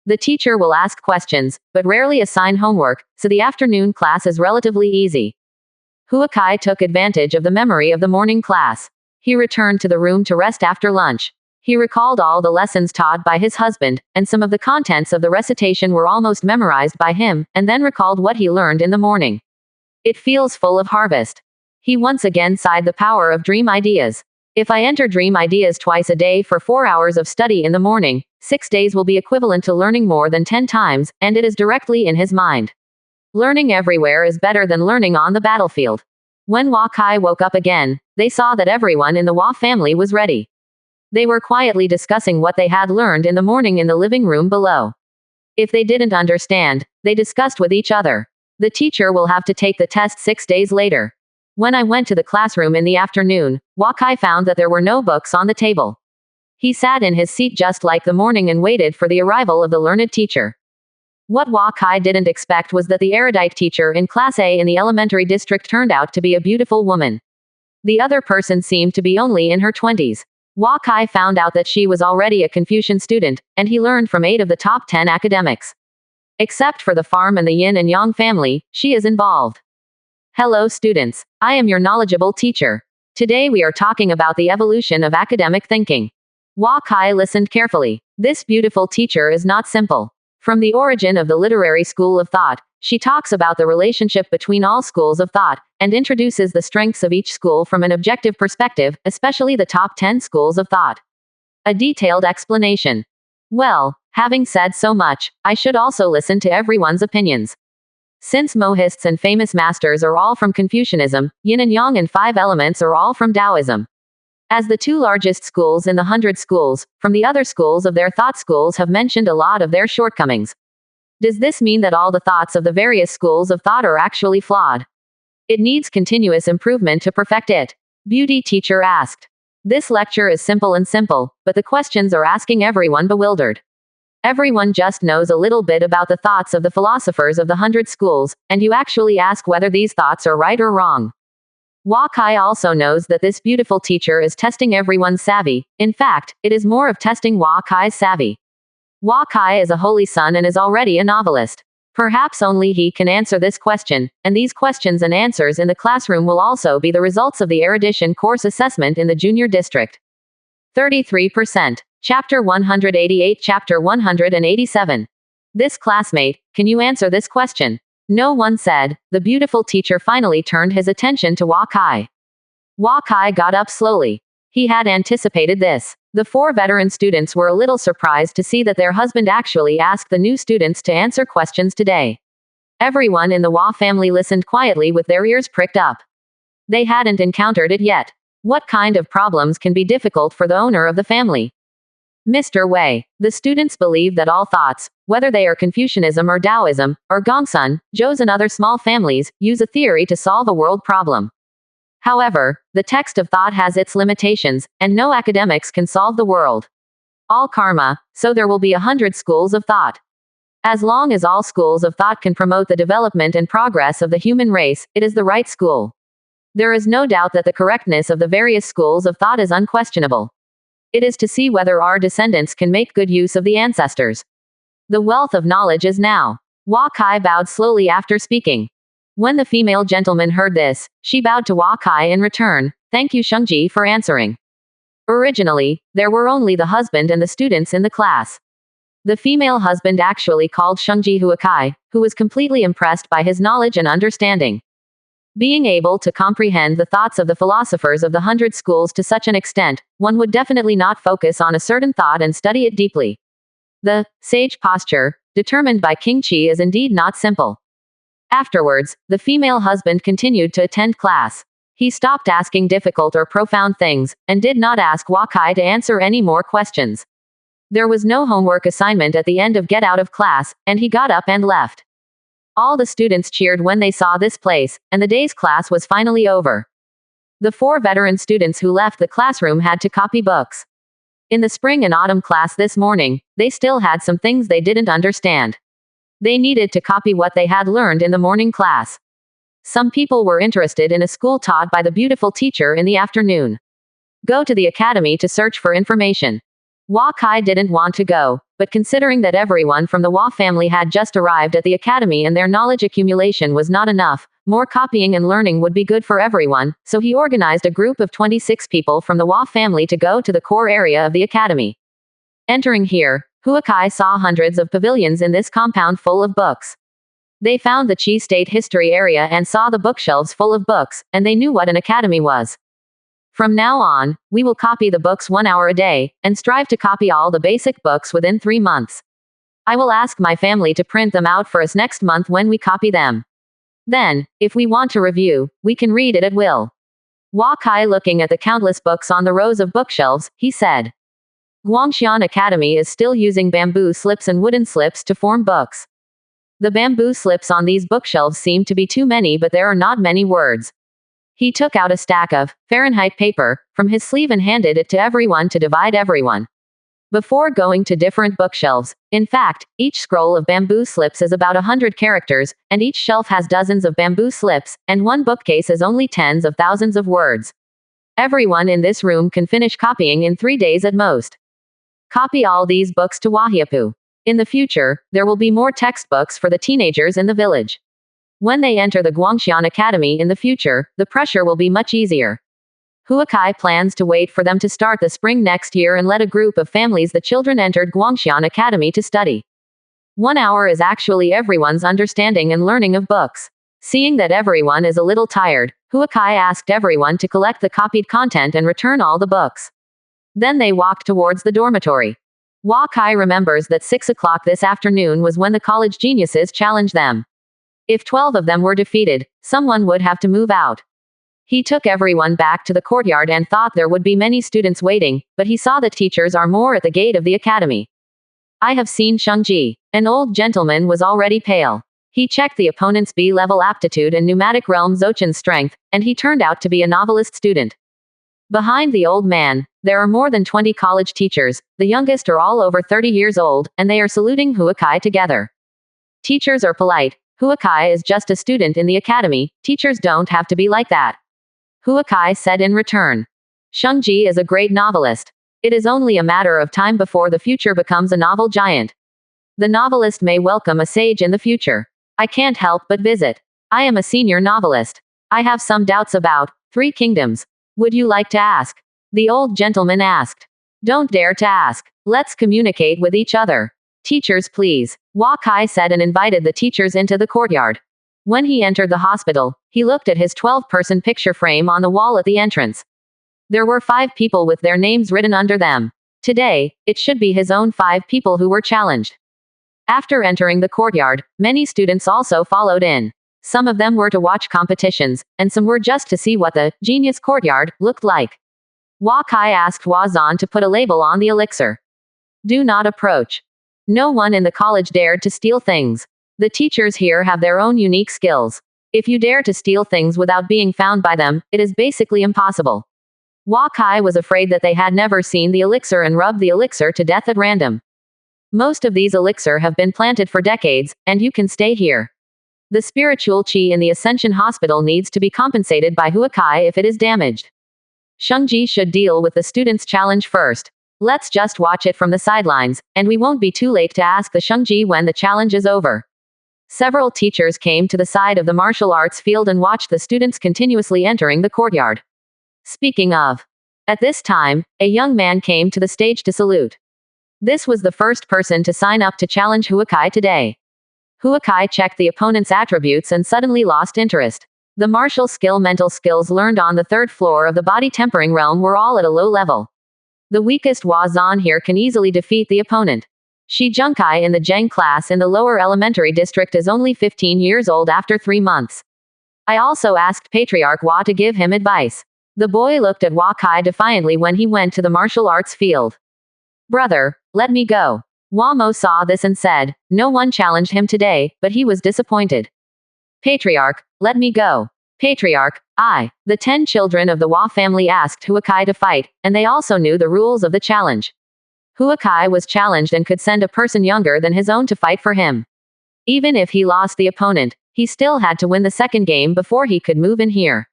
The teacher will ask questions, but rarely assign homework, so the afternoon class is relatively easy. Huakai took advantage of the memory of the morning class. He returned to the room to rest after lunch. He recalled all the lessons taught by his husband, and some of the contents of the recitation were almost memorized by him, and then recalled what he learned in the morning. It feels full of harvest. He once again sighed the power of dream ideas. If I enter dream ideas twice a day for 4 hours of study in the morning, 6 days will be equivalent to learning more than 10 times, and it is directly in his mind. Learning everywhere is better than learning on the battlefield. When Huakai woke up again, they saw that everyone in the Hua family was ready. They were quietly discussing what they had learned in the morning in the living room below. If they didn't understand, they discussed with each other. The teacher will have to take the test 6 days later. When I went to the classroom in the afternoon, Huakai found that there were no books on the table. He sat in his seat just like the morning and waited for the arrival of the learned teacher. What Huakai didn't expect was that the erudite teacher in Class A in the elementary district turned out to be a beautiful woman. The other person seemed to be only in her 20s. Huakai found out that she was already a Confucian student, and he learned from 8 of the top 10 academics. Except for the farm and the yin and yang family, she is involved. Hello students, I am your knowledgeable teacher. Today we are talking about the evolution of academic thinking. Huakai listened carefully. This beautiful teacher is not simple. From the origin of the literary school of thought, she talks about the relationship between all schools of thought, and introduces the strengths of each school from an objective perspective, especially the top 10 schools of thought. A detailed explanation. Well, having said so much, I should also listen to everyone's opinions. Since Mohists and famous masters are all from Confucianism, Yin and Yang and 5 elements are all from Taoism. As the 2 largest schools in the 100 schools, from the other schools of their thought schools have mentioned a lot of their shortcomings. Does this mean that all the thoughts of the various schools of thought are actually flawed? It needs continuous improvement to perfect it. Beauty teacher asked. This lecture is simple, but the questions are asking everyone bewildered. Everyone just knows a little bit about the thoughts of the philosophers of the 100 schools, and you actually ask whether these thoughts are right or wrong. Huakai also knows that this beautiful teacher is testing everyone's savvy. In fact, it is more of testing Huakai's savvy. Huakai is a holy son and is already a novelist. Perhaps only he can answer this question, and these questions and answers in the classroom will also be the results of the erudition course assessment in the junior district. 33%. Chapter 188, Chapter 187. This classmate, can you answer this question? No one said. The beautiful teacher finally turned his attention to Huakai. Huakai got up slowly. He had anticipated this. The 4 veteran students were a little surprised to see that their husband actually asked the new students to answer questions today. Everyone in the Hua family listened quietly with their ears pricked up. They hadn't encountered it yet. What kind of problems can be difficult for the owner of the family? Mr. Wei, the students believe that all thoughts, whether they are Confucianism or Taoism, or Gongsun, Zhous and other small families, use a theory to solve a world problem. However, the text of thought has its limitations, and no academics can solve the world. All karma, so there will be 100 schools of thought. As long as all schools of thought can promote the development and progress of the human race, it is the right school. There is no doubt that the correctness of the various schools of thought is unquestionable. It is to see whether our descendants can make good use of the ancestors. The wealth of knowledge is now. Huakai bowed slowly after speaking. When the female gentleman heard this, she bowed to Huakai in return. Thank you Shengji for answering. Originally, there were only the husband and the students in the class. The female husband actually called Shengji Huakai, who was completely impressed by his knowledge and understanding. Being able to comprehend the thoughts of the philosophers of the 100 schools to such an extent, one would definitely not focus on a certain thought and study it deeply. The sage posture, determined by King Qi, is indeed not simple. Afterwards, the female husband continued to attend class. He stopped asking difficult or profound things, and did not ask Huakai to answer any more questions. There was no homework assignment at the end of get out of class, and he got up and left. All the students cheered when they saw this place, and the day's class was finally over. The 4 veteran students who left the classroom had to copy books. In the spring and autumn class this morning, they still had some things they didn't understand. They needed to copy what they had learned in the morning class. Some people were interested in a school taught by the beautiful teacher in the afternoon. Go to the academy to search for information. Hua Kai didn't want to go, but considering that everyone from the Hua family had just arrived at the academy and their knowledge accumulation was not enough, more copying and learning would be good for everyone, so he organized a group of 26 people from the Hua family to go to the core area of the academy. Entering here, Hua Kai saw hundreds of pavilions in this compound full of books. They found the Qi State History area and saw the bookshelves full of books, and they knew what an academy was. From now on, we will copy the books 1 hour a day, and strive to copy all the basic books within 3 months. I will ask my family to print them out for us next month when we copy them. Then, if we want to review, we can read it at will. Hua Kai looking at the countless books on the rows of bookshelves, he said. Guangxian Academy is still using bamboo slips and wooden slips to form books. The bamboo slips on these bookshelves seem to be too many, but there are not many words. He took out a stack of Fahrenheit paper from his sleeve and handed it to everyone to divide everyone. Before going to different bookshelves, in fact, each scroll of bamboo slips is about 100 characters, and each shelf has dozens of bamboo slips, and one bookcase is only tens of thousands of words. Everyone in this room can finish copying in 3 days at most. Copy all these books to Wahiapu. In the future, there will be more textbooks for the teenagers in the village. When they enter the Guangxian Academy in the future, the pressure will be much easier. Hua Kai plans to wait for them to start the spring next year and let a group of families the children entered Guangxian Academy to study. 1 hour is actually everyone's understanding and learning of books. Seeing that everyone is a little tired, Hua Kai asked everyone to collect the copied content and return all the books. Then they walked towards the dormitory. Hua Kai remembers that 6 o'clock this afternoon was when the college geniuses challenged them. If 12 of them were defeated, someone would have to move out. He took everyone back to the courtyard and thought there would be many students waiting, but he saw that teachers are more at the gate of the academy. I have seen Shengji. An old gentleman was already pale. He checked the opponent's B-level aptitude and pneumatic realm Zochen's strength, and he turned out to be a novelist student. Behind the old man, there are more than 20 college teachers, the youngest are all over 30 years old, and they are saluting Hua Kai together. Teachers are polite. Hua Kai is just a student in the academy, teachers don't have to be like that. Hua Kai said in return. Shengji is a great novelist. It is only a matter of time before the future becomes a novel giant. The novelist may welcome a sage in the future. I can't help but visit. I am a senior novelist. I have some doubts about 3 kingdoms. Would you like to ask? The old gentleman asked. Don't dare to ask. Let's communicate with each other. Teachers, please. Hua Kai said and invited the teachers into the courtyard. When he entered the hospital, he looked at his 12-person picture frame on the wall at the entrance. There were 5 people with their names written under them. Today, it should be his own 5 people who were challenged. After entering the courtyard, many students also followed in. Some of them were to watch competitions, and some were just to see what the genius courtyard looked like. Hua Kai asked Hua Zan to put a label on the elixir. Do not approach. No one in the college dared to steal things. The teachers here have their own unique skills. If you dare to steal things without being found by them, it is basically impossible. Hua Kai was afraid that they had never seen the elixir and rubbed the elixir to death at random. Most of these elixir have been planted for decades, and you can stay here. The spiritual qi in the Ascension Hospital needs to be compensated by Hua Kai if it is damaged. Shengji should deal with the students' challenge first. Let's just watch it from the sidelines, and we won't be too late to ask the Shengji when the challenge is over. Several teachers came to the side of the martial arts field and watched the students continuously entering the courtyard. Speaking of. At this time, a young man came to the stage to salute. This was the first person to sign up to challenge Hua Kai today. Hua Kai checked the opponent's attributes and suddenly lost interest. The martial mental skills learned on the 3rd floor of the body tempering realm were all at a low level. The weakest Hua Zan here can easily defeat the opponent. Shi Zhengkai in the Zheng class in the lower elementary district is only 15 years old after 3 months. I also asked Patriarch Hua to give him advice. The boy looked at Hua Kai defiantly when he went to the martial arts field. Brother, let me go. Wamo saw this and said, "No one challenged him today, but he was disappointed." Patriarch, let me go. Patriarch, I. The 10 children of the Wa family asked Huakai to fight, and they also knew the rules of the challenge. Huakai was challenged and could send a person younger than his own to fight for him. Even if he lost the opponent, he still had to win the second game before he could move in here.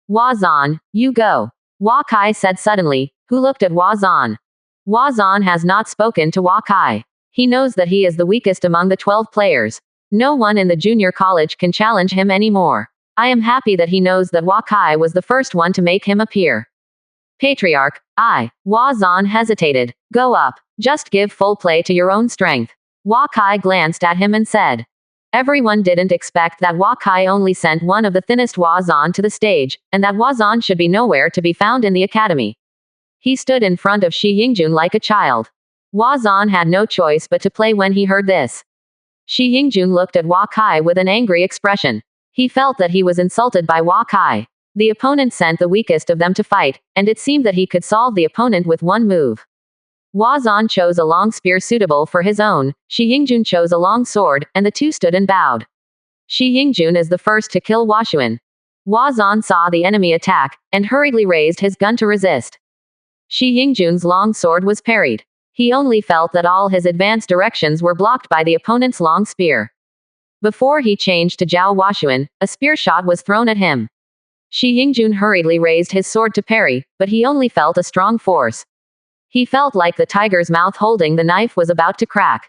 Wazan, you go. Wakai said suddenly, who looked at Wazan. Wazan has not spoken to Wakai. He knows that he is the weakest among the 12 players. No one in the junior college can challenge him anymore. I am happy that he knows that Wakai was the first one to make him appear. Patriarch, Wazan hesitated. Go up. Just give full play to your own strength. Wakai glanced at him and said. Everyone didn't expect that Wakai only sent one of the thinnest Wazan to the stage, and that Wazan should be nowhere to be found in the academy. He stood in front of Shi Yingjun like a child. Wazan had no choice but to play when he heard this. Shi Yingjun looked at Wakai with an angry expression. He felt that he was insulted by Wakai. The opponent sent the weakest of them to fight, and it seemed that he could solve the opponent with one move. Wazan chose a long spear suitable for his own, Shi Yingjun chose a long sword, and the two stood and bowed. Shi Yingjun is the first to kill Washuan. Wazan saw the enemy attack, and hurriedly raised his gun to resist. Shi Yingjun's long sword was parried. He only felt that all his advanced directions were blocked by the opponent's long spear. Before he changed to Zhao Washuan, a spear shot was thrown at him. Shi Yingjun hurriedly raised his sword to parry, but he only felt a strong force. He felt like the tiger's mouth holding the knife was about to crack.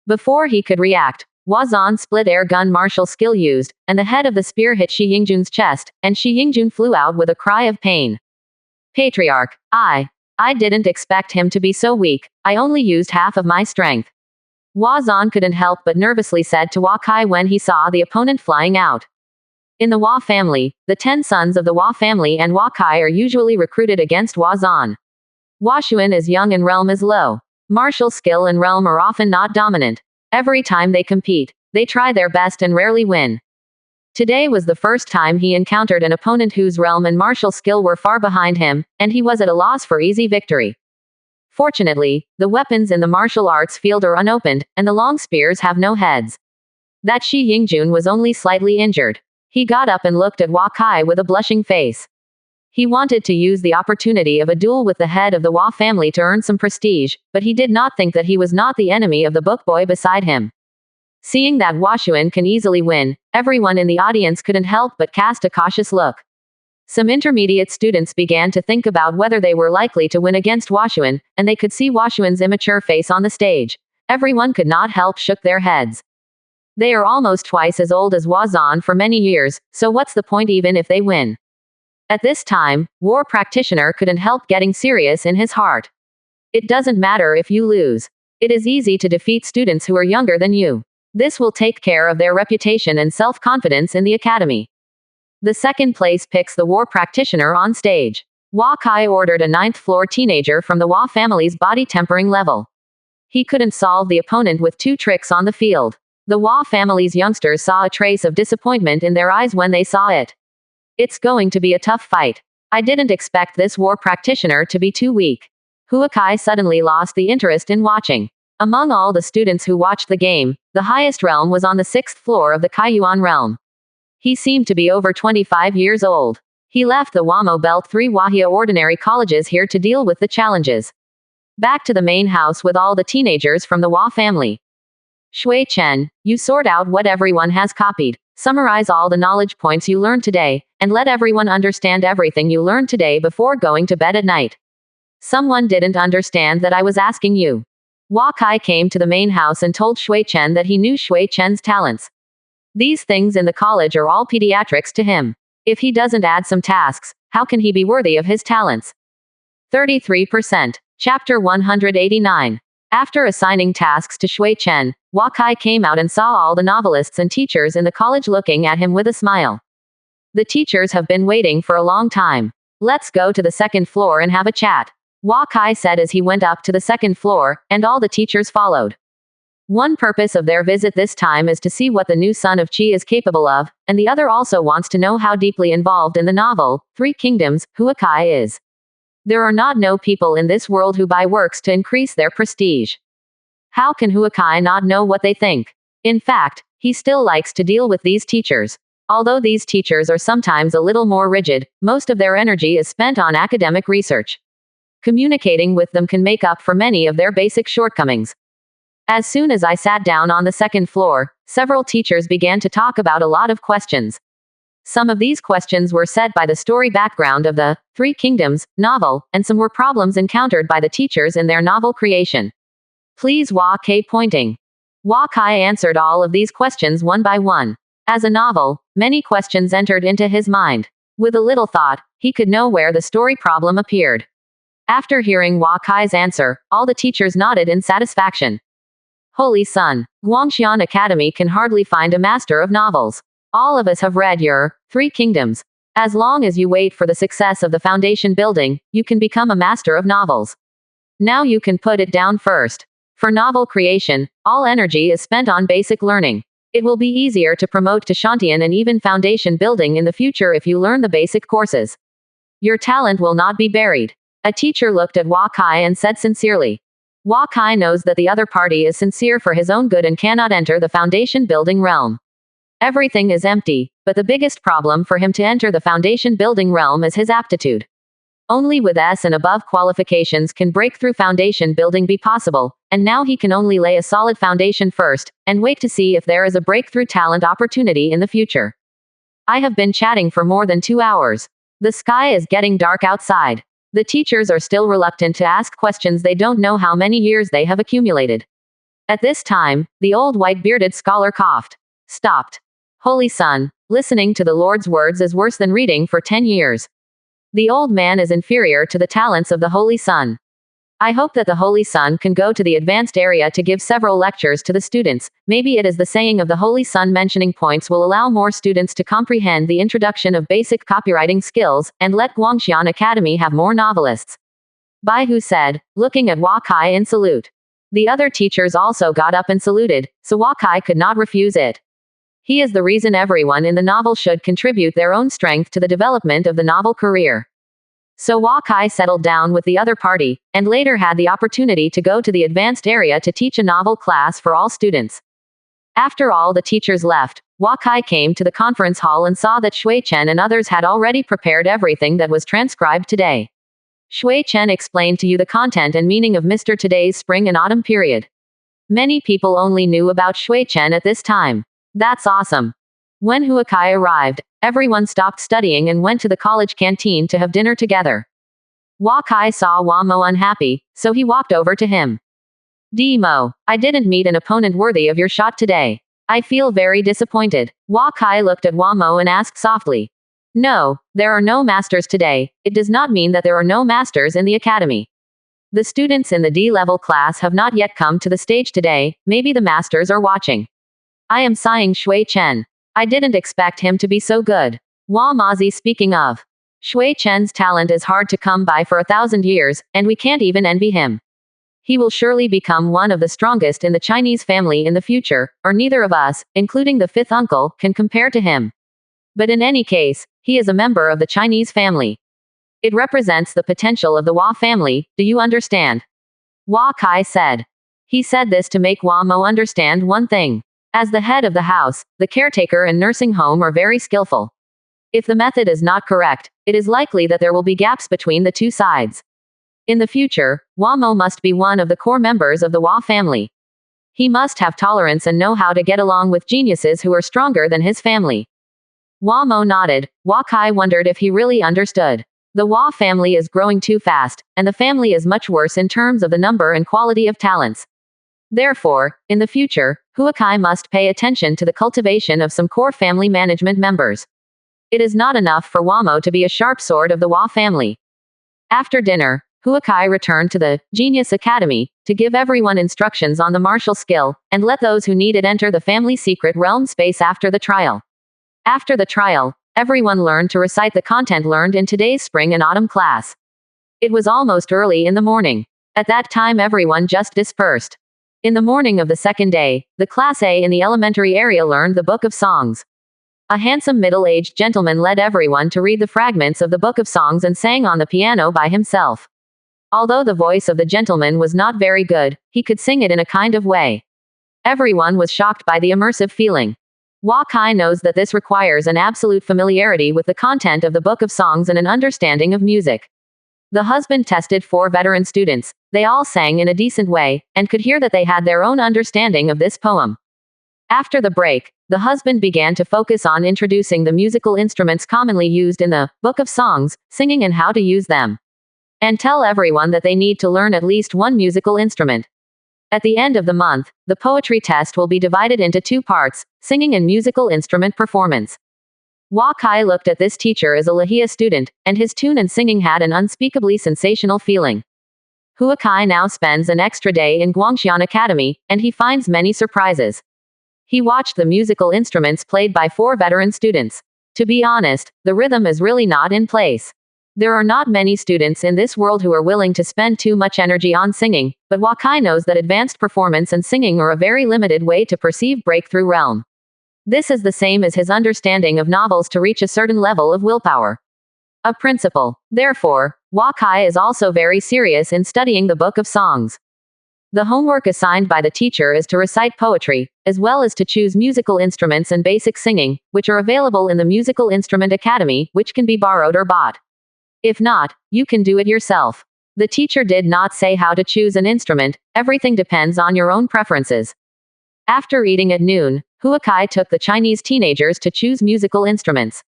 Before he could react, Wazan's split air gun martial skill used, and the head of the spear hit Shi Yingjun's chest, and Shi Yingjun flew out with a cry of pain. Patriarch, I didn't expect him to be so weak. I only used half of my strength. Wazan couldn't help but nervously said to Wakai when he saw the opponent flying out. In the Wa family, the 10 sons of the Wa family and Wakai are usually recruited against Wazan. Washuan is young and realm is low. Martial skill and realm are often not dominant. Every time they compete, they try their best and rarely win. Today was the first time he encountered an opponent whose realm and martial skill were far behind him, and he was at a loss for easy victory. Fortunately, the weapons in the martial arts field are unopened, and the long spears have no heads. That Shi Yingjun was only slightly injured. He got up and looked at Wakai with a blushing face. He wanted to use the opportunity of a duel with the head of the Wa family to earn some prestige, but he did not think that he was not the enemy of the book boy beside him. Seeing that Washuan can easily win, everyone in the audience couldn't help but cast a cautious look. Some intermediate students began to think about whether they were likely to win against Washuan, and they could see Washuan's immature face on the stage. Everyone could not help shook their heads. They are almost twice as old as Wazan for many years, so what's the point even if they win? At this time, War Practitioner couldn't help getting serious in his heart. It doesn't matter if you lose. It is easy to defeat students who are younger than you. This will take care of their reputation and self-confidence in the academy. The second place picks the War Practitioner on stage. Wakai ordered a 9th floor teenager from the Wa family's body tempering level. He couldn't solve the opponent with 2 tricks on the field. The Wa family's youngsters saw a trace of disappointment in their eyes when they saw it. It's going to be a tough fight. I didn't expect this War Practitioner to be too weak. Huakai suddenly lost the interest in watching. Among all the students who watched the game, the highest realm was on the 6th floor of the Kaiyuan realm. He seemed to be over 25 years old. He left the Wamo Belt 3 Wahia ordinary colleges here to deal with the challenges. Back to the main house with all the teenagers from the Wa family. Shui Chen, you sort out what everyone has copied. Summarize all the knowledge points you learned today, and let everyone understand everything you learned today before going to bed at night. Someone didn't understand that I was asking you. Wakai came to the main house and told Shui Chen that he knew Shui Chen's talents. These things in the college are all pediatrics to him. If he doesn't add some tasks, how can he be worthy of his talents? 33%. Chapter 189. After assigning tasks to Shui Chen, Wakai came out and saw all the novelists and teachers in the college looking at him with a smile. The teachers have been waiting for a long time. Let's go to the 2nd floor and have a chat. Wakai said as he went up to the 2nd floor, and all the teachers followed. One purpose of their visit this time is to see what the new son of Qi is capable of, and the other also wants to know how deeply involved in the novel, 3 Kingdoms, Huakai is. There are no people in this world who buy works to increase their prestige. How can Huakai not know what they think? In fact, he still likes to deal with these teachers. Although these teachers are sometimes a little more rigid, most of their energy is spent on academic research. Communicating with them can make up for many of their basic shortcomings. As soon as I sat down on the second floor, several teachers began to talk about a lot of questions. Some of these questions were set by the story background of the Three Kingdoms novel, and some were problems encountered by the teachers in their novel creation. Please Wa-Kai pointing. Wa-Kai answered all of these questions one by one. As a novel, many questions entered into his mind. With a little thought, he could know where the story problem appeared. After hearing Wa-Kai's answer, all the teachers nodded in satisfaction. Holy Sun, Guangxian Academy can hardly find a master of novels. All of us have read your Three Kingdoms. As long as you wait for the success of the foundation building, you can become a master of novels. Now you can put it down first. For novel creation, all energy is spent on basic learning. It will be easier to promote to Shantian and even foundation building in the future if you learn the basic courses. Your talent will not be buried. A teacher looked at Wa-Kai and said sincerely. Wa-Kai knows that the other party is sincere for his own good and cannot enter the foundation building realm. Everything is empty, but the biggest problem for him to enter the foundation building realm is his aptitude. Only with S and above qualifications can breakthrough foundation building be possible, and now he can only lay a solid foundation first, and wait to see if there is a breakthrough talent opportunity in the future. I have been chatting for more than 2 hours. The sky is getting dark outside. The teachers are still reluctant to ask questions they don't know how many years they have accumulated. At this time, the old white-bearded scholar coughed. Stopped. Holy Sun, listening to the Lord's words is worse than reading for 10 years. The old man is inferior to the talents of the Holy Sun. I hope that the Holy Sun can go to the advanced area to give several lectures to the students. Maybe it is the saying of the Holy Sun mentioning points will allow more students to comprehend the introduction of basic copywriting skills, and let Guangxian Academy have more novelists. Bai Hu said, looking at Wa-Kai in salute. The other teachers also got up and saluted, so Wa-Kai could not refuse it. He is the reason everyone in the novel should contribute their own strength to the development of the novel career. So Wa-Kai settled down with the other party, and later had the opportunity to go to the advanced area to teach a novel class for all students. After all the teachers left, Wa-Kai came to the conference hall and saw that Shui Chen and others had already prepared everything that was transcribed today. Shui Chen explained to you the content and meaning of Mr. Today's spring and autumn period. Many people only knew about Shui Chen at this time. That's awesome. When Huakai arrived, everyone stopped studying and went to the college canteen to have dinner together. Wa-Kai saw Wa-Mo unhappy, so he walked over to him. Mo, I didn't meet an opponent worthy of your shot today. I feel very disappointed. Wa-Kai looked at Wa-Mo and asked softly. No, there are no masters today. It does not mean that there are no masters in the academy. The students in the D-level class have not yet come to the stage today. Maybe the masters are watching. I am sighing Shui Chen. I didn't expect him to be so good. Wa-Mazi speaking of. Shui Chen's talent is hard to come by for 1,000 years, and we can't even envy him. He will surely become one of the strongest in the Chinese family in the future, or neither of us, including the fifth uncle, can compare to him. But in any case, he is a member of the Chinese family. It represents the potential of the Wa family, do you understand? Wa-Kai said. He said this to make Wa-Mo understand one thing. As the head of the house, the caretaker and nursing home are very skillful. If the method is not correct, it is likely that there will be gaps between the two sides. In the future, Wa-Mo must be one of the core members of the Wa family. He must have tolerance and know how to get along with geniuses who are stronger than his family. Wa-Mo nodded. Wa-Kai wondered if he really understood. The Wa family is growing too fast, and the family is much worse in terms of the number and quality of talents. Therefore, in the future, Huakai must pay attention to the cultivation of some core family management members. It is not enough for Wa-Mo to be a sharp sword of the Wa family. After dinner, Huakai returned to the Genius Academy to give everyone instructions on the martial skill, and let those who need it enter the family secret realm space after the trial. After the trial, everyone learned to recite the content learned in today's spring and autumn class. It was almost early in the morning. At that time everyone just dispersed. In the morning of the second day, the Class A in the elementary area learned the Book of Songs. A handsome middle-aged gentleman led everyone to read the fragments of the Book of Songs and sang on the piano by himself. Although the voice of the gentleman was not very good, he could sing it in a kind of way. Everyone was shocked by the immersive feeling. Hua Kai knows that this requires an absolute familiarity with the content of the book of songs and an understanding of music. The husband tested 4 veteran students. They all sang in a decent way, and could hear that they had their own understanding of this poem. After the break, the husband began to focus on introducing the musical instruments commonly used in the book of songs, singing and how to use them. And tell everyone that they need to learn at least one musical instrument. At the end of the month, the poetry test will be divided into 2 parts, singing and musical instrument performance. Hua Kai looked at this teacher as a Lahia student, and his tune and singing had an unspeakably sensational feeling. Hua Kai now spends an extra day in Guangxian Academy, and he finds many surprises. He watched the musical instruments played by 4 veteran students. To be honest, the rhythm is really not in place. There are not many students in this world who are willing to spend too much energy on singing, but Hua Kai knows that advanced performance and singing are a very limited way to perceive breakthrough realm. This is the same as his understanding of novels to reach a certain level of willpower. A principle. Therefore, Hua Kai is also very serious in studying the book of songs. The homework assigned by the teacher is to recite poetry, as well as to choose musical instruments and basic singing, which are available in the Musical Instrument Academy, which can be borrowed or bought. If not, you can do it yourself. The teacher did not say how to choose an instrument, everything depends on your own preferences. After eating at noon, Hua Kai took the Chinese teenagers to choose musical instruments.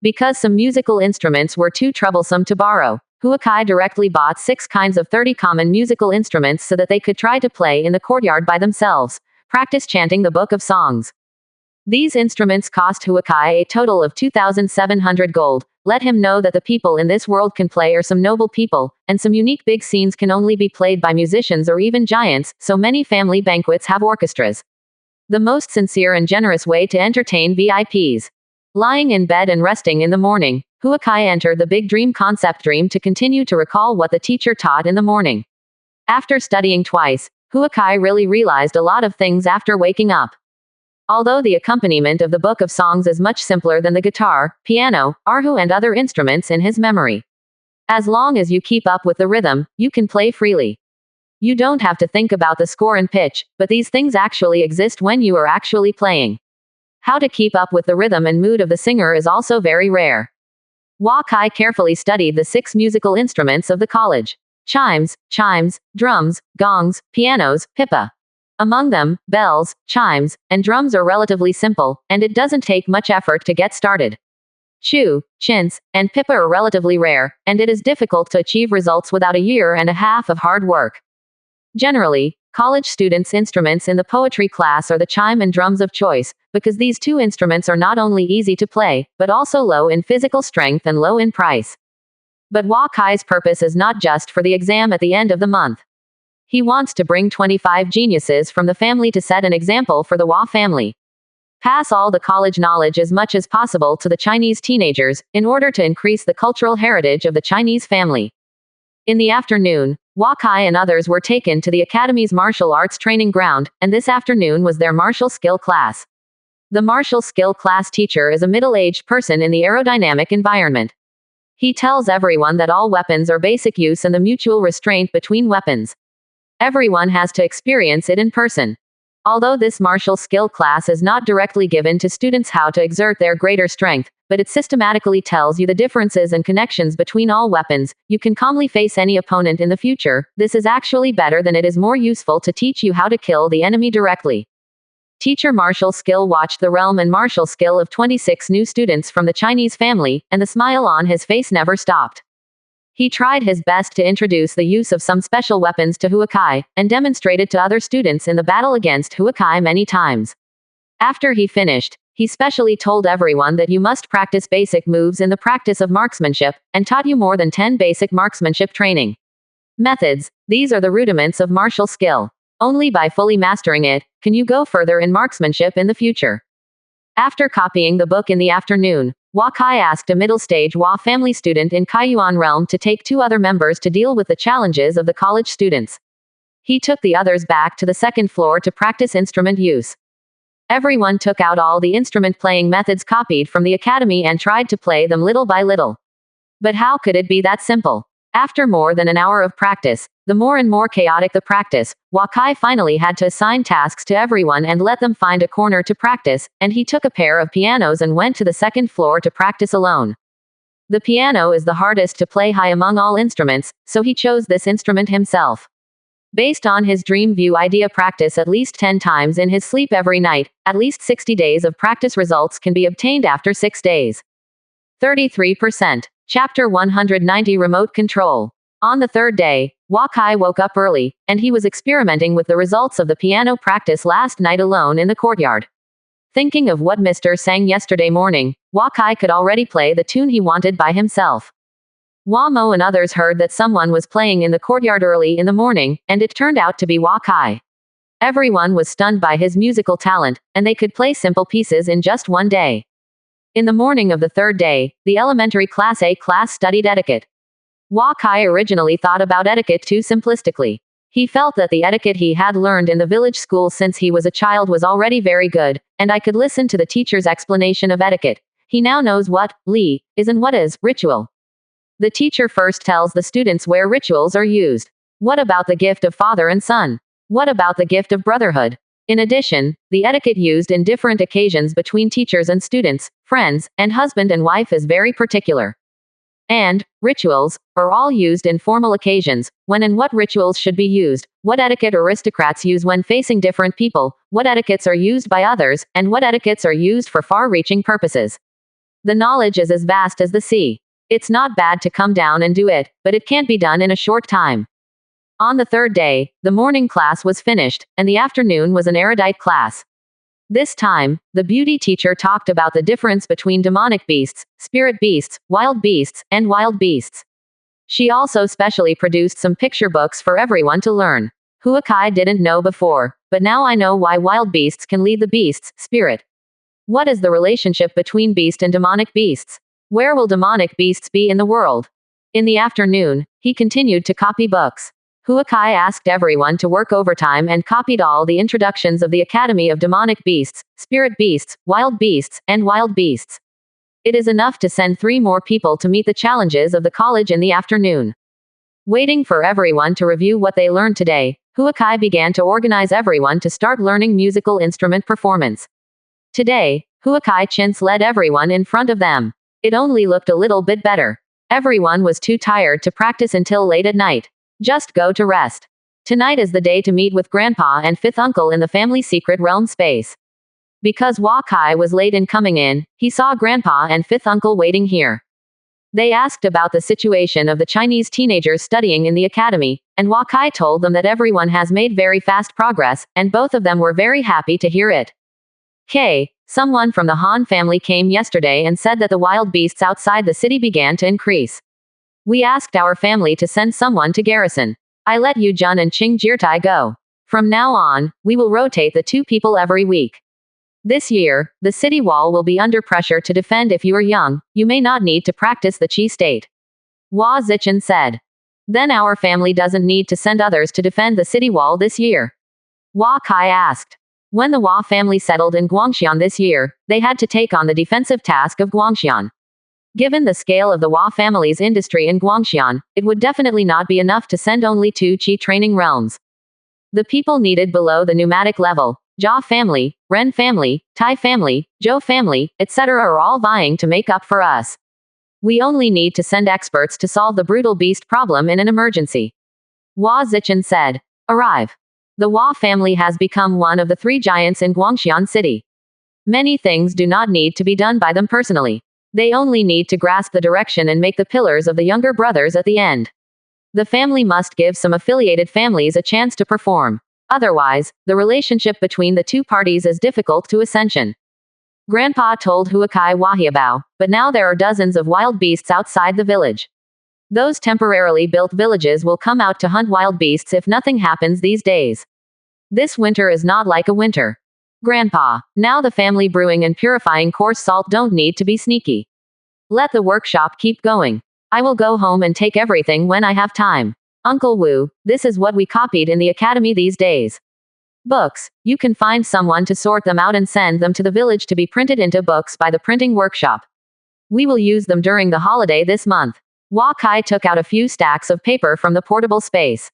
Because some musical instruments were too troublesome to borrow, Hua Kai directly bought 6 kinds of 30 common musical instruments so that they could try to play in the courtyard by themselves, practice chanting the book of songs. These instruments cost Hua Kai a total of 2,700 gold, let him know that the people in this world can play are some noble people, and some unique big scenes can only be played by musicians or even giants, so many family banquets have orchestras. The most sincere and generous way to entertain VIPs. Lying in bed and resting in the morning, Hua Kai entered the big dream concept dream to continue to recall what the teacher taught in the morning. After studying twice, Hua Kai really realized a lot of things after waking up. Although the accompaniment of the book of songs is much simpler than the guitar, piano, erhu and other instruments in his memory. As long as you keep up with the rhythm, you can play freely. You don't have to think about the score and pitch, but these things actually exist when you are actually playing. How to keep up with the rhythm and mood of the singer is also very rare. Hua Kai carefully studied the 6 musical instruments of the college. Chimes, drums, gongs, pianos, pipa. Among them, bells, chimes, and drums are relatively simple, and it doesn't take much effort to get started. Shu, chintz, and pipa are relatively rare, and it is difficult to achieve results without a year and a half of hard work. Generally, college students' instruments in the poetry class are the chime and drums of choice, because these 2 instruments are not only easy to play, but also low in physical strength and low in price. But Hua Kai's purpose is not just for the exam at the end of the month. He wants to bring 25 geniuses from the family to set an example for the Hua family. Pass all the college knowledge as much as possible to the Chinese teenagers, in order to increase the cultural heritage of the Chinese family. In the afternoon, Hua Kai and others were taken to the Academy's martial arts training ground, and this afternoon was their martial skill class. The martial skill class teacher is a middle-aged person in the aerodynamic environment. He tells everyone that all weapons are basic use and the mutual restraint between weapons. Everyone has to experience it in person. Although this martial skill class is not directly given to students how to exert their greater strength, but it systematically tells you the differences and connections between all weapons, you can calmly face any opponent in the future. This is actually better than it is more useful to teach you how to kill the enemy directly. Teacher martial skill watched the realm and martial skill of 26 new students from the Chinese family, and the smile on his face never stopped. He tried his best to introduce the use of some special weapons to Hua Kai, and demonstrated to other students in the battle against Hua Kai many times. After he finished, he specially told everyone that you must practice basic moves in the practice of marksmanship, and taught you more than 10 basic marksmanship training methods. These are the rudiments of martial skill. Only by fully mastering it, can you go further in marksmanship in the future. After copying the book in the afternoon, Hua Kai asked a middle-stage Hua family student in Kaiyuan realm to take 2 other members to deal with the challenges of the college students. He took the others back to the 2nd floor to practice instrument use. Everyone took out all the instrument playing methods copied from the academy and tried to play them little by little. But how could it be that simple? After more than an hour of practice, the more and more chaotic the practice, Wakai finally had to assign tasks to everyone and let them find a corner to practice, and he took a pair of pianos and went to the second floor to practice alone. The piano is the hardest to play high among all instruments, so he chose this instrument himself. Based on his dream view idea, practice at least 10 times in his sleep every night, at least 60 days of practice results can be obtained after 6 days. 33%. Chapter 190 Remote Control. On the third day, Wakai woke up early, and he was experimenting with the results of the piano practice last night alone in the courtyard. Thinking of what Mr. sang yesterday morning, Wakai could already play the tune he wanted by himself. Wamo and others heard that someone was playing in the courtyard early in the morning, and it turned out to be Wakai. Everyone was stunned by his musical talent, and they could play simple pieces in just one day. In the morning of the third day, the elementary class A class studied etiquette. Wakai originally thought about etiquette too simplistically. He felt that the etiquette he had learned in the village school since he was a child was already very good, and I could listen to the teacher's explanation of etiquette. He now knows what li is and what is ritual. The teacher first tells the students where rituals are used. What about the gift of father and son? What about the gift of brotherhood? In addition, the etiquette used in different occasions between teachers and students, friends, and husband and wife is very particular. And rituals are all used in formal occasions. When and what rituals should be used, what etiquette aristocrats use when facing different people, what etiquettes are used by others, and what etiquettes are used for far-reaching purposes. The knowledge is as vast as the sea. It's not bad to come down and do it, but it can't be done in a short time. On the third day, the morning class was finished, and the afternoon was an erudite class. This time, the beauty teacher talked about the difference between demonic beasts, spirit beasts, and wild beasts. She also specially produced some picture books for everyone to learn. Huakai didn't know before, but now I know why wild beasts can lead the beasts, spirit. What is the relationship between beast and demonic beasts? Where will demonic beasts be in the world? In the afternoon, he continued to copy books. Huakai asked everyone to work overtime and copied all the introductions of the Academy of Demonic Beasts, Spirit Beasts, and Wild Beasts. It is enough to send 3 more people to meet the challenges of the college in the afternoon. Waiting for everyone to review what they learned today, Huakai began to organize everyone to start learning musical instrument performance. Today, Huakai Chintz led everyone in front of them. It only looked a little bit better. Everyone was too tired to practice until late at night. Just go to rest. Tonight is the day to meet with Grandpa and 5th uncle in the family secret realm space. Because Wakai was late in coming in, he saw Grandpa and 5th uncle waiting here. They asked about the situation of the Chinese teenagers studying in the academy, and Wakai told them that everyone has made very fast progress, and both of them were very happy to hear it. Someone from the Han family came yesterday and said that the wild beasts outside the city began to increase. We asked our family to send someone to garrison. I let Yu Jun and Qing Jirtai go. From now on, we will rotate the 2 people every week. This year, the city wall will be under pressure to defend. If you are young, you may not need to practice the Qi state. Hua Zichen said. Then our family doesn't need to send others to defend the city wall this year. Hua Kai asked. When the Hua family settled in Guangxian this year, they had to take on the defensive task of Guangxian. Given the scale of the Hua family's industry in Guangxian, it would definitely not be enough to send only 2 Qi training realms. The people needed below the pneumatic level, Jia family, Ren family, Tai family, Zhou family, etc. are all vying to make up for us. We only need to send experts to solve the brutal beast problem in an emergency. Hua Zichen said. Arrive. The Hua family has become one of the 3 giants in Guangxian City. Many things do not need to be done by them personally. They only need to grasp the direction and make the pillars of the younger brothers at the end. The family must give some affiliated families a chance to perform. Otherwise, the relationship between the 2 parties is difficult to ascension. Grandpa told Huakai Wahiabao, but now there are dozens of wild beasts outside the village. Those temporarily built villages will come out to hunt wild beasts if nothing happens these days. This winter is not like a winter. Grandpa, now the family brewing and purifying coarse salt don't need to be sneaky. Let the workshop keep going. I will go home and take everything when I have time. Uncle Wu, this is what we copied in the academy these days. Books, you can find someone to sort them out and send them to the village to be printed into books by the printing workshop. We will use them during the holiday this month. Hua Kai took out a few stacks of paper from the portable space.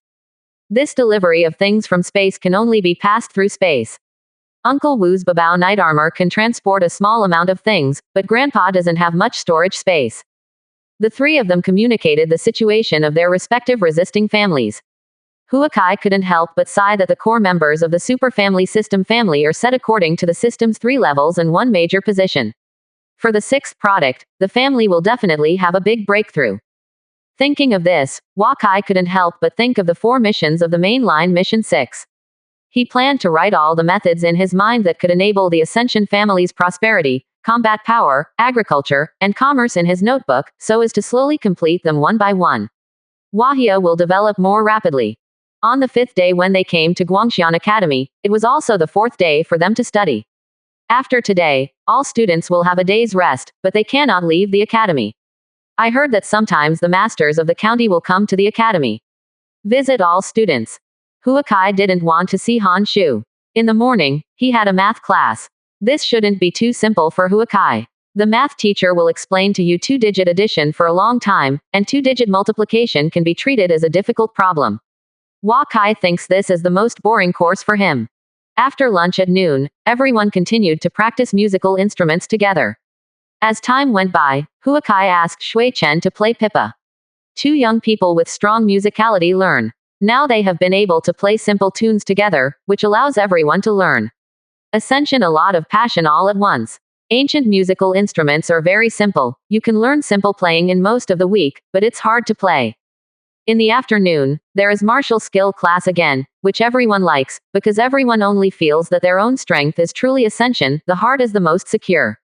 This delivery of things from space can only be passed through space. Uncle Wu's Babao night armor can transport a small amount of things, but Grandpa doesn't have much storage space. The three of them communicated the situation of their respective resisting families. Hua Kai couldn't help but sigh that the core members of the Super Family System family are set according to the system's 3 levels and 1 major position. For the 6th product, the family will definitely have a big breakthrough. Thinking of this, Hua Kai couldn't help but think of the 4 missions of the mainline Mission 6. He planned to write all the methods in his mind that could enable the Ascension family's prosperity, combat power, agriculture, and commerce in his notebook, so as to slowly complete them one by one. Wahia will develop more rapidly. On the 5th day when they came to Guangxian Academy, it was also the 4th day for them to study. After today, all students will have a day's rest, but they cannot leave the academy. I heard that sometimes the masters of the county will come to the academy. Visit all students. Hua Kai didn't want to see Han Shu. In the morning, he had a math class. This shouldn't be too simple for Hua Kai. The math teacher will explain to you 2-digit addition for a long time, and 2-digit multiplication can be treated as a difficult problem. Hua Kai thinks this is the most boring course for him. After lunch at noon, everyone continued to practice musical instruments together. As time went by, Hua Kai asked Shui Chen to play pipa. 2 young people with strong musicality learn. Now they have been able to play simple tunes together, which allows everyone to learn. Ascension, a lot of passion all at once. Ancient musical instruments are very simple. You can learn simple playing in most of the week, but it's hard to play. In the afternoon, there is martial skill class again, which everyone likes, because everyone only feels that their own strength is truly ascension, the heart is the most secure.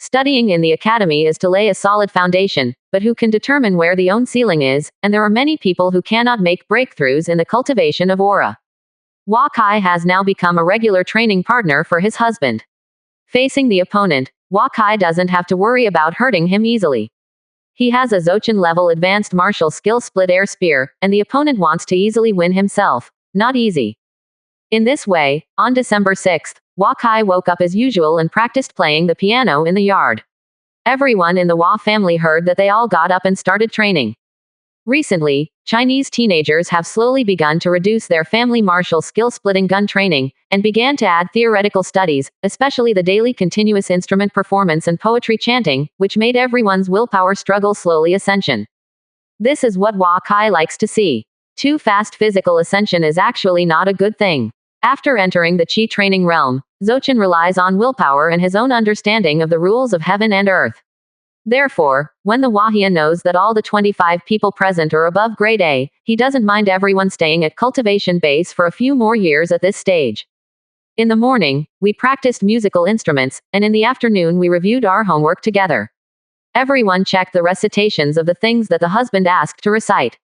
Studying in the academy is to lay a solid foundation, but who can determine where the own ceiling is, and there are many people who cannot make breakthroughs in the cultivation of aura. Hua Kai has now become a regular training partner for his husband. Facing the opponent, Hua Kai doesn't have to worry about hurting him easily. He has a Zochin-level advanced martial skill split air spear, and the opponent wants to easily win himself. Not easy. In this way, on December 6th, Hua Kai woke up as usual and practiced playing the piano in the yard. Everyone in the Hua family heard that they all got up and started training. Recently, Chinese teenagers have slowly begun to reduce their family martial skill splitting gun training, and began to add theoretical studies, especially the daily continuous instrument performance and poetry chanting, which made everyone's willpower struggle slowly ascension. This is what Hua Kai likes to see. Too fast physical ascension is actually not a good thing. After entering the Qi training realm, Zochin relies on willpower and his own understanding of the rules of heaven and earth. Therefore, when the Wahia knows that all the 25 people present are above grade A, he doesn't mind everyone staying at cultivation base for a few more years at this stage. In the morning, we practiced musical instruments, and in the afternoon we reviewed our homework together. Everyone checked the recitations of the things that the husband asked to recite.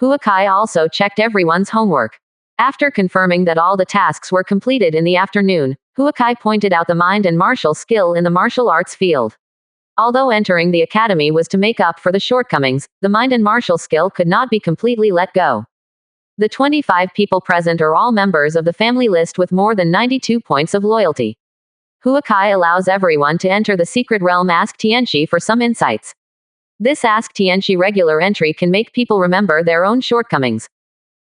Hua Kai also checked everyone's homework. After confirming that all the tasks were completed in the afternoon, Hua Kai pointed out the mind and martial skill in the martial arts field. Although entering the academy was to make up for the shortcomings, the mind and martial skill could not be completely let go. The 25 people present are all members of the family list with more than 92 points of loyalty. Hua Kai allows everyone to enter the secret realm Ask Tianxi for some insights. This Ask Tianxi regular entry can make people remember their own shortcomings.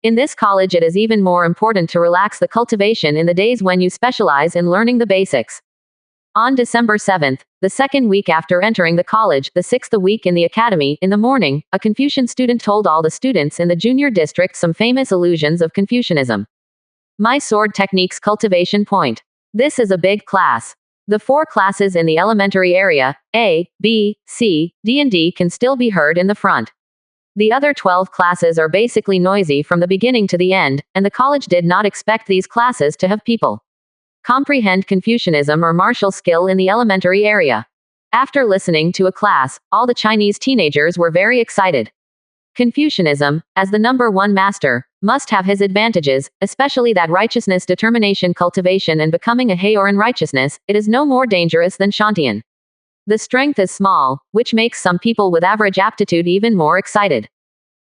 In this college it is even more important to relax the cultivation in the days when you specialize in learning the basics. On December 7th, the 2nd week after entering the college, the 6th week in the academy, in the morning, a Confucian student told all the students in the junior district some famous illusions of Confucianism. My sword techniques cultivation point. This is a big class. The 4 classes in the elementary area, A, B, C, D and D can still be heard in the front. The other 12 classes are basically noisy from the beginning to the end, and the college did not expect these classes to have people comprehend Confucianism or martial skill in the elementary area. After listening to a class, all the Chinese teenagers were very excited. Confucianism, as the number 1 master, must have his advantages, especially that righteousness, determination, cultivation and becoming a Heor in righteousness. It is no more dangerous than Shantian. The strength is small, which makes some people with average aptitude even more excited.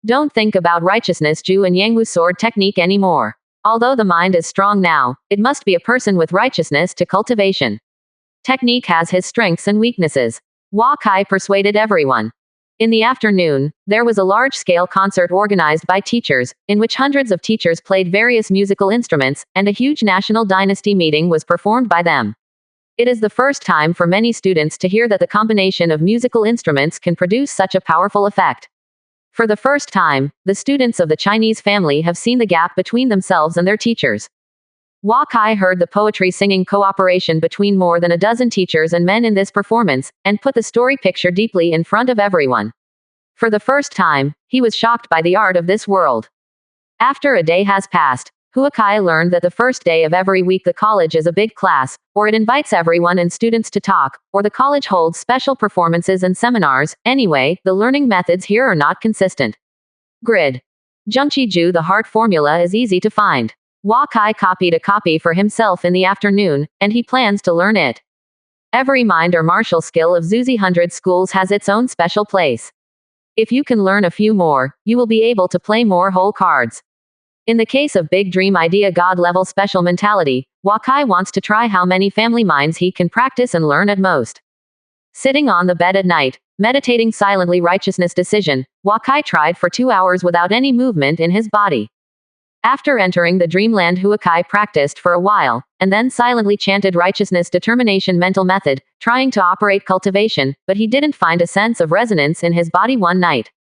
Don't think about righteousness Ju and Yangwu sword technique anymore. Although the mind is strong now, it must be a person with righteousness to cultivation. Technique has his strengths and weaknesses. Hua Kai persuaded everyone. In the afternoon, there was a large-scale concert organized by teachers, in which hundreds of teachers played various musical instruments, and a huge national dynasty meeting was performed by them. It is the first time for many students to hear that the combination of musical instruments can produce such a powerful effect. For the first time, the students of the Chinese family have seen the gap between themselves and their teachers. Hua Kai heard the poetry singing cooperation between more than a dozen teachers and men in this performance, and put the story picture deeply in front of everyone. For the first time, he was shocked by the art of this world. After a day has passed, Hua Kai learned that the first day of every week the college is a big class, or it invites everyone and students to talk, or the college holds special performances and seminars. Anyway, the learning methods here are not consistent. Grid. Zhengqiju, the heart formula is easy to find. Hua Kai copied a copy for himself in the afternoon, and he plans to learn it. Every mind or martial skill of Zuzi 100 schools has its own special place. If you can learn a few more, you will be able to play more whole cards. In the case of Big Dream Idea God level special mentality, Hua Kai wants to try how many family minds he can practice and learn at most. Sitting on the bed at night, meditating silently righteousness decision, Hua Kai tried for 2 hours without any movement in his body. After entering the dreamland, Hua Kai practiced for a while, and then silently chanted righteousness determination mental method, trying to operate cultivation, but he didn't find a sense of resonance in his body one night.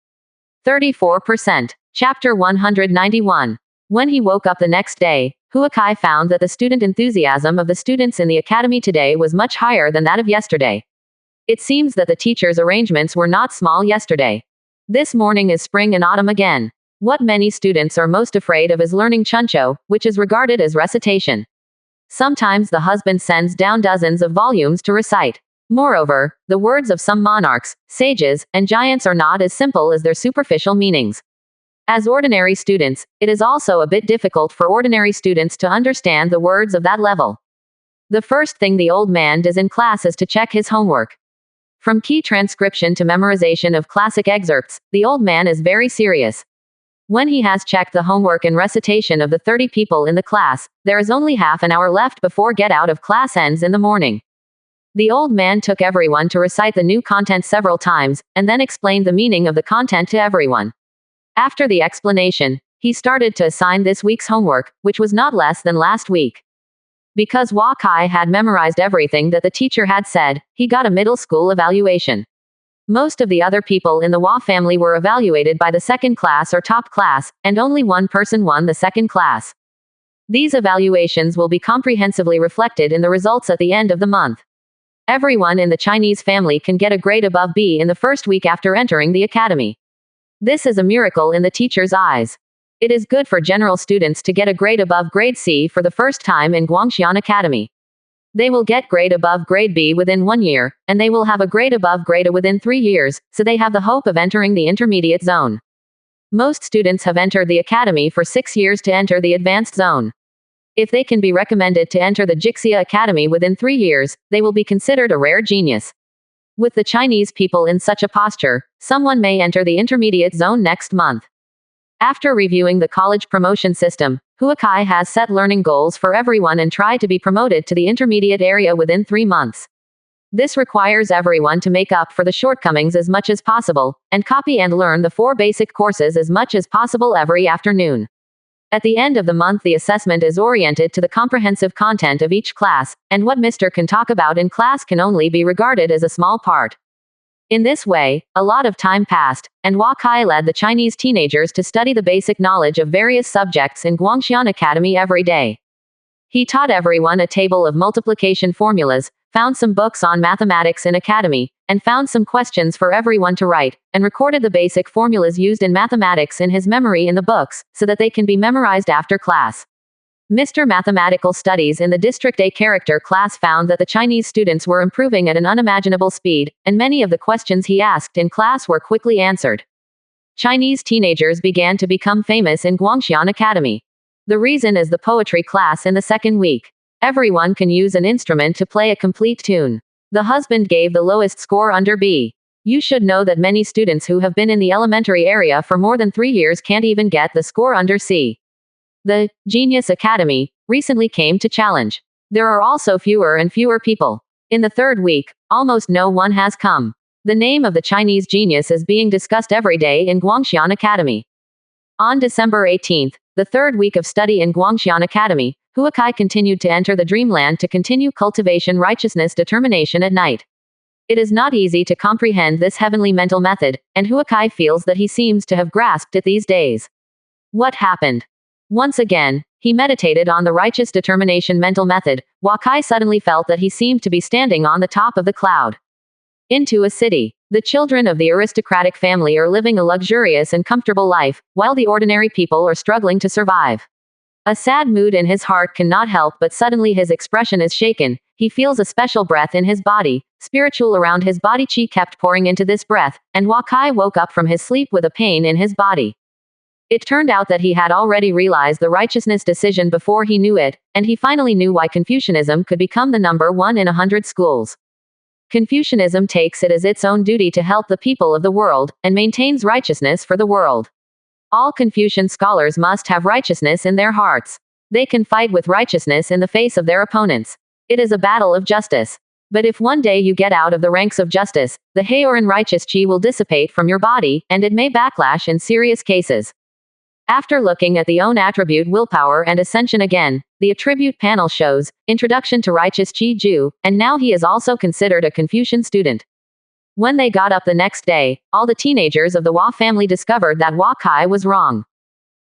34%. Chapter 191. When he woke up the next day, Hua Kai found that the student enthusiasm of the students in the academy today was much higher than that of yesterday. It seems that the teachers' arrangements were not small yesterday. This morning is spring and autumn again. What many students are most afraid of is learning chuncho, which is regarded as recitation. Sometimes the husband sends down dozens of volumes to recite. Moreover, the words of some monarchs, sages, and giants are not as simple as their superficial meanings. As ordinary students, it is also a bit difficult for ordinary students to understand the words of that level. The first thing the old man does in class is to check his homework. From key transcription to memorization of classic excerpts, the old man is very serious. When he has checked the homework and recitation of the 30 people in the class, there is only half an hour left before get out of class ends in the morning. The old man took everyone to recite the new content several times, and then explained the meaning of the content to everyone. After the explanation, he started to assign this week's homework, which was not less than last week. Because Hua Kai had memorized everything that the teacher had said, he got a middle school evaluation. Most of the other people in the Hua family were evaluated by the second class or top class, and only one person won the second class. These evaluations will be comprehensively reflected in the results at the end of the month. Everyone in the Chinese family can get a grade above B in the first week after entering the academy. This is a miracle in the teacher's eyes. It is good for general students to get a grade above grade C for the first time in Guangxian Academy. They will get grade above grade B within 1 year, and they will have a grade above grade A within 3 years, so they have the hope of entering the intermediate zone. Most students have entered the academy for 6 years to enter the advanced zone. If they can be recommended to enter the Jixia Academy within 3 years, they will be considered a rare genius. With the Chinese people in such a posture, someone may enter the intermediate zone next month. After reviewing the college promotion system, Hua Kai has set learning goals for everyone and try to be promoted to the intermediate area within 3 months. This requires everyone to make up for the shortcomings as much as possible, and copy and learn the 4 basic courses as much as possible every afternoon. At the end of the month, the assessment is oriented to the comprehensive content of each class, and what Mr. can talk about in class can only be regarded as a small part. In this way, a lot of time passed, and Hua Kai led the Chinese teenagers to study the basic knowledge of various subjects in Guangxian Academy every day. He taught everyone a table of multiplication formulas, found some books on mathematics in academy, and found some questions for everyone to write, and recorded the basic formulas used in mathematics in his memory in the books, so that they can be memorized after class. Mr. Mathematical Studies in the District A character class found that the Chinese students were improving at an unimaginable speed, and many of the questions he asked in class were quickly answered. Chinese teenagers began to become famous in Guangxian Academy. The reason is the poetry class in the second week. Everyone can use an instrument to play a complete tune. The husband gave the lowest score under B. You should know that many students who have been in the elementary area for more than 3 years can't even get the score under C. The Genius Academy recently came to challenge. There are also fewer and fewer people. In the third week, almost no one has come. The name of the Chinese genius is being discussed every day in Guangxian Academy. On December 18th, the third week of study in Guangxian Academy, Huakai continued to enter the dreamland to continue cultivation righteousness determination at night. It is not easy to comprehend this heavenly mental method, and Huakai feels that he seems to have grasped it these days. What happened? Once again, he meditated on the righteous determination mental method. Huakai suddenly felt that he seemed to be standing on the top of the cloud. Into a city. The children of the aristocratic family are living a luxurious and comfortable life, while the ordinary people are struggling to survive. A sad mood in his heart cannot help but suddenly his expression is shaken. He feels a special breath in his body. Spiritual around his body chi kept pouring into this breath, and Huakai woke up from his sleep with a pain in his body. It turned out that he had already realized the righteousness decision before he knew it, and he finally knew why Confucianism could become the number one in 100 schools. Confucianism takes it as its own duty to help the people of the world, and maintains righteousness for the world. All Confucian scholars must have righteousness in their hearts. They can fight with righteousness in the face of their opponents. It is a battle of justice. But if one day you get out of the ranks of justice, the Heoran righteous chi will dissipate from your body, and it may backlash in serious cases. After looking at the own attribute willpower and ascension again, the attribute panel shows, Introduction to Righteous Chi Ju, and now he is also considered a Confucian student. When they got up the next day, all the teenagers of the Hua family discovered that Huakai was wrong.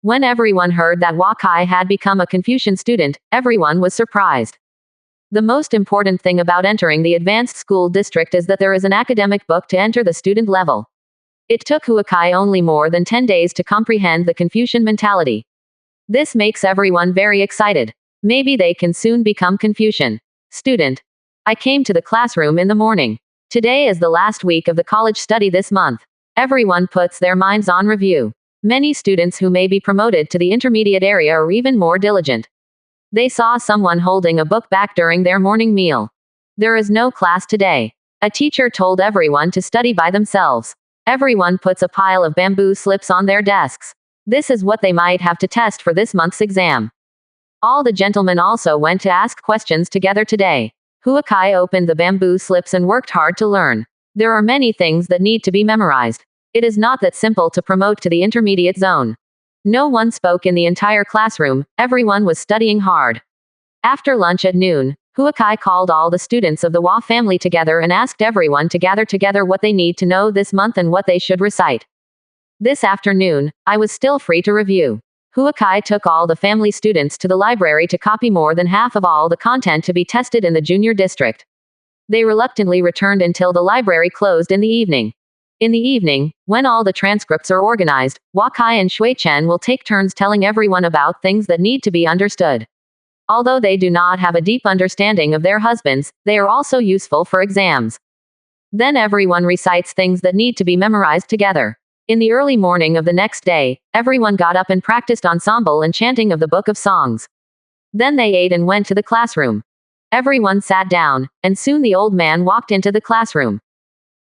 When everyone heard that Huakai had become a Confucian student, everyone was surprised. The most important thing about entering the advanced school district is that there is an academic book to enter the student level. It took Huakai only more than 10 days to comprehend the Confucian mentality. This makes everyone very excited. Maybe they can soon become Confucian. Student. I came to the classroom in the morning. Today is the last week of the college study this month. Everyone puts their minds on review. Many students who may be promoted to the intermediate area are even more diligent. They saw someone holding a book back during their morning meal. There is no class today. A teacher told everyone to study by themselves. Everyone puts a pile of bamboo slips on their desks. This is what they might have to test for this month's exam. All the gentlemen also went to ask questions together today. Huakai opened the bamboo slips and worked hard to learn. There are many things that need to be memorized. It is not that simple to promote to the intermediate zone. No one spoke in the entire classroom, everyone was studying hard. After lunch at noon, Huakai called all the students of the Hua family together and asked everyone to gather together what they need to know this month and what they should recite. This afternoon, I was still free to review. Huakai took all the family students to the library to copy more than half of all the content to be tested in the junior district. They reluctantly returned until the library closed in the evening. In the evening, when all the transcripts are organized, Huakai and Shui Chen will take turns telling everyone about things that need to be understood. Although they do not have a deep understanding of their husbands, they are also useful for exams. Then everyone recites things that need to be memorized together. In the early morning of the next day, everyone got up and practiced ensemble and chanting of the Book of Songs. Then they ate and went to the classroom. Everyone sat down, and soon the old man walked into the classroom.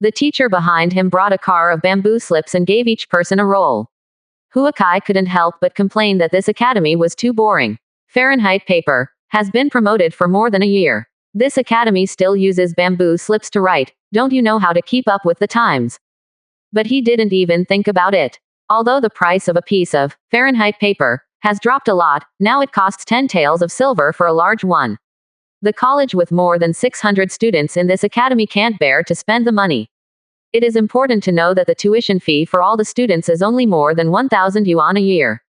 The teacher behind him brought a car of bamboo slips and gave each person a roll. Huakai couldn't help but complain that this academy was too boring. Fahrenheit paper has been promoted for more than a year. This academy still uses bamboo slips to write. Don't you know how to keep up with the times? But he didn't even think about it. Although the price of a piece of Fahrenheit paper has dropped a lot, now it costs 10 taels of silver for a large one. The college with more than 600 students in this academy can't bear to spend the money. It is important to know that the tuition fee for all the students is only more than 1,000 yuan a year.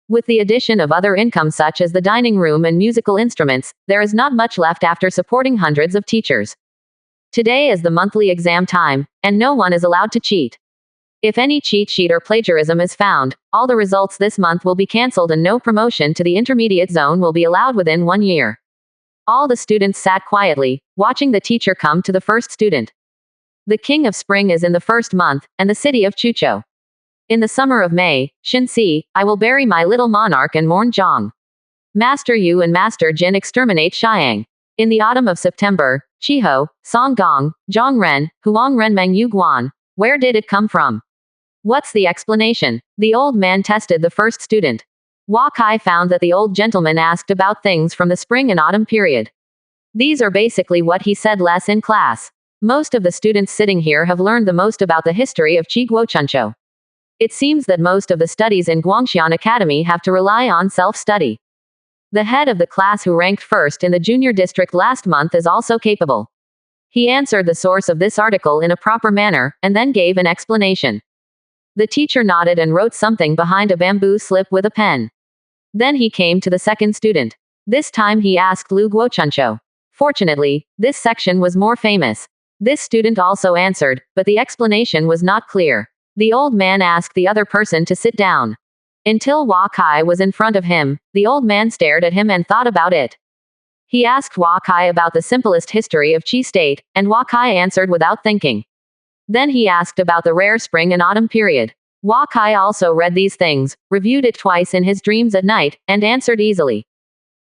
With the addition of other income such as the dining room and musical instruments, there is not much left after supporting hundreds of teachers. Today is the monthly exam time, and no one is allowed to cheat. If any cheat sheet or plagiarism is found, all the results this month will be cancelled and no promotion to the intermediate zone will be allowed within 1 year. All the students sat quietly, watching the teacher come to the first student. The king of spring is in the first month, and the city of Chuzhou. In the summer of May, Shinsi, I will bury my little monarch and mourn Zhang. Master Yu and Master Jin exterminate Xiang. In the autumn of September, Chiho, Song Gong, Zhang Ren, Huang Renmeng Yu Guan. Where did it come from? What's the explanation? The old man tested the first student. Huakai found that the old gentleman asked about things from the spring and autumn period. These are basically what he said less in class. Most of the students sitting here have learned the most about the history of Qi Guochunzhou. It seems that most of the studies in Guangxian Academy have to rely on self-study. The head of the class who ranked first in the junior district last month is also capable. He answered the source of this article in a proper manner, and then gave an explanation. The teacher nodded and wrote something behind a bamboo slip with a pen. Then he came to the second student. This time he asked Lu Guochunzhou. Fortunately, this section was more famous. This student also answered, but the explanation was not clear. The old man asked the other person to sit down. Until Hua Kai was in front of him, the old man stared at him and thought about it. He asked Hua Kai about the simplest history of Qi state, and Hua Kai answered without thinking. Then he asked about the rare spring and autumn period. Hua Kai also read these things, reviewed it twice in his dreams at night, and answered easily.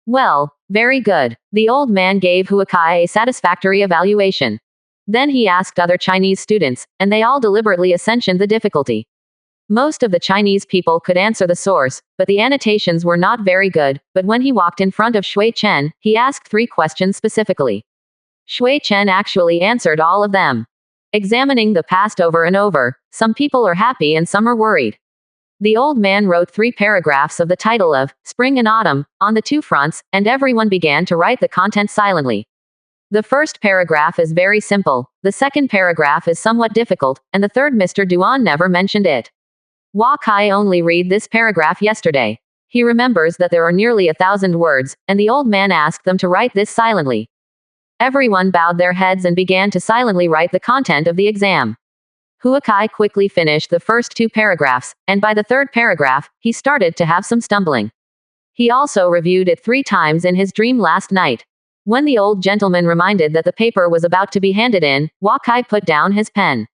Well, very good. The old man gave Hua Kai a satisfactory evaluation. Then he asked other Chinese students, and they all deliberately ascensioned the difficulty. Most of the Chinese people could answer the source, but the annotations were not very good. But when he walked in front of Shui Chen, he asked 3 questions specifically. Shui Chen actually answered all of them. Examining the past over and over, some people are happy and some are worried. The old man wrote 3 paragraphs of the title of Spring and Autumn on the 2 fronts, and everyone began to write the content silently. The first paragraph is very simple, the second paragraph is somewhat difficult, and the third Mr. Duan never mentioned it. Hua Kai only read this paragraph yesterday. He remembers that there are nearly 1,000 words, and the old man asked them to write this silently. Everyone bowed their heads and began to silently write the content of the exam. Hua Kai quickly finished the first 2 paragraphs, and by the third paragraph, he started to have some stumbling. He also reviewed it 3 times in his dream last night. When the old gentleman reminded that the paper was about to be handed in, Hua Kai put down his pen.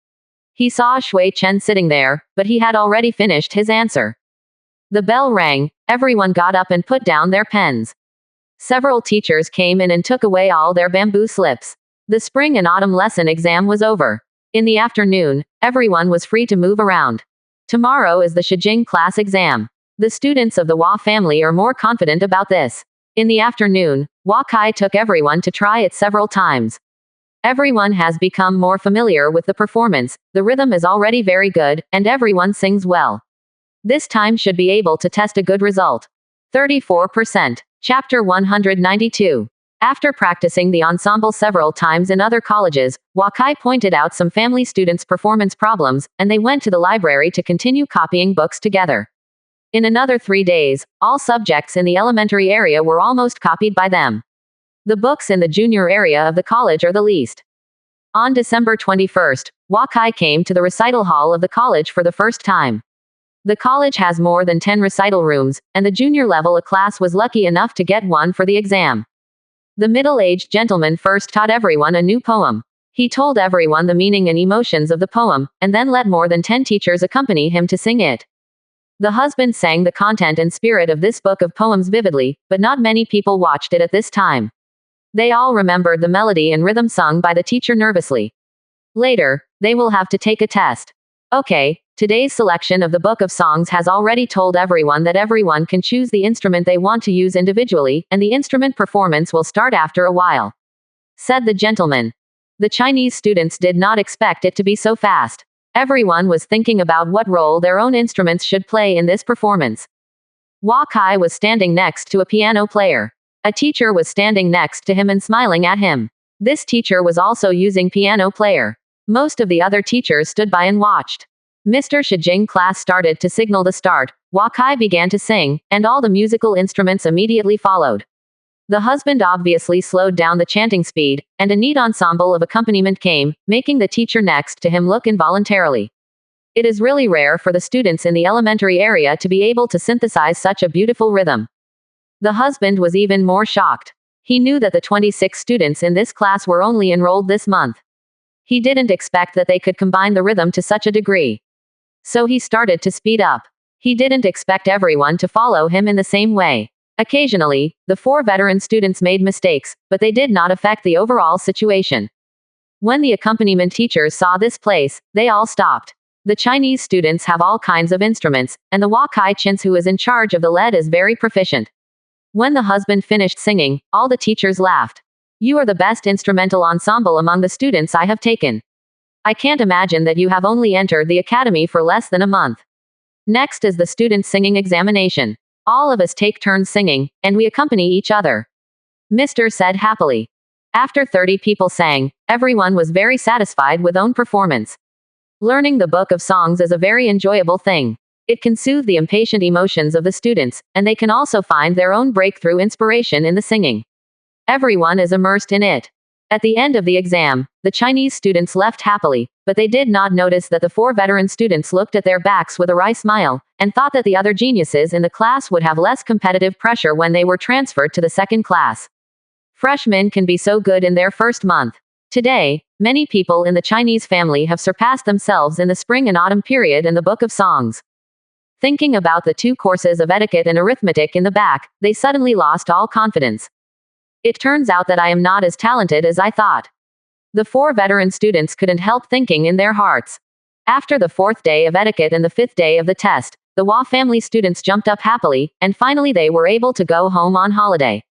He saw Shui Chen sitting there, but he had already finished his answer. The bell rang, everyone got up and put down their pens. Several teachers came in and took away all their bamboo slips. The spring and autumn lesson exam was over. In the afternoon, everyone was free to move around. Tomorrow is the Shijing class exam. The students of the Hua family are more confident about this. In the afternoon, Hua Kai took everyone to try it several times. Everyone has become more familiar with the performance, the rhythm is already very good, and everyone sings well. This time should be able to test a good result. 34%. Chapter 192. After practicing the ensemble several times in other colleges, Hua Kai pointed out some family students' performance problems, and they went to the library to continue copying books together. In another 3 days, all subjects in the elementary area were almost copied by them. The books in the junior area of the college are the least. On December 21st, Hua Kai came to the recital hall of the college for the first time. The college has more than 10 recital rooms, and the junior level class was lucky enough to get one for the exam. The middle-aged gentleman first taught everyone a new poem. He told everyone the meaning and emotions of the poem, and then let more than 10 teachers accompany him to sing it. The husband sang the content and spirit of this book of poems vividly, but not many people watched it at this time. They all remembered the melody and rhythm sung by the teacher nervously. Later, they will have to take a test. Okay, today's selection of the book of songs has already told everyone that everyone can choose the instrument they want to use individually, and the instrument performance will start after a while, said the gentleman. The Chinese students did not expect it to be so fast. Everyone was thinking about what role their own instruments should play in this performance. Hua Kai was standing next to a piano player. A teacher was standing next to him and smiling at him. This teacher was also using piano player. Most of the other teachers stood by and watched. Mr. Shijing class started to signal the start. Hua Kai began to sing, and all the musical instruments immediately followed. The husband obviously slowed down the chanting speed, and a neat ensemble of accompaniment came, making the teacher next to him look involuntarily. It is really rare for the students in the elementary area to be able to synthesize such a beautiful rhythm. The husband was even more shocked. He knew that the 26 students in this class were only enrolled this month. He didn't expect that they could combine the rhythm to such a degree. So he started to speed up. He didn't expect everyone to follow him in the same way. Occasionally, the 4 veteran students made mistakes, but they did not affect the overall situation. When the accompaniment teachers saw this place, they all stopped. The Chinese students have all kinds of instruments, and the Hua Kai Chins who is in charge of the lead is very proficient. When the husband finished singing, all the teachers laughed. You are the best instrumental ensemble among the students I have taken. I can't imagine that you have only entered the academy for less than a month. Next is the student singing examination. All of us take turns singing, and we accompany each other. Mr. said happily. After 30 people sang, everyone was very satisfied with own performance. Learning the book of songs is a very enjoyable thing. It can soothe the impatient emotions of the students, and they can also find their own breakthrough inspiration in the singing. Everyone is immersed in it. At the end of the exam, the Chinese students left happily, but they did not notice that the 4 veteran students looked at their backs with a wry smile, and thought that the other geniuses in the class would have less competitive pressure when they were transferred to the second class. Freshmen can be so good in their first month. Today, many people in the Chinese family have surpassed themselves in the spring and autumn period in the book of songs. Thinking about the 2 courses of etiquette and arithmetic in the back, they suddenly lost all confidence. It turns out that I am not as talented as I thought. The 4 veteran students couldn't help thinking in their hearts. After the 4th day of etiquette and the 5th day of the test, the Hua family students jumped up happily, and finally they were able to go home on holiday.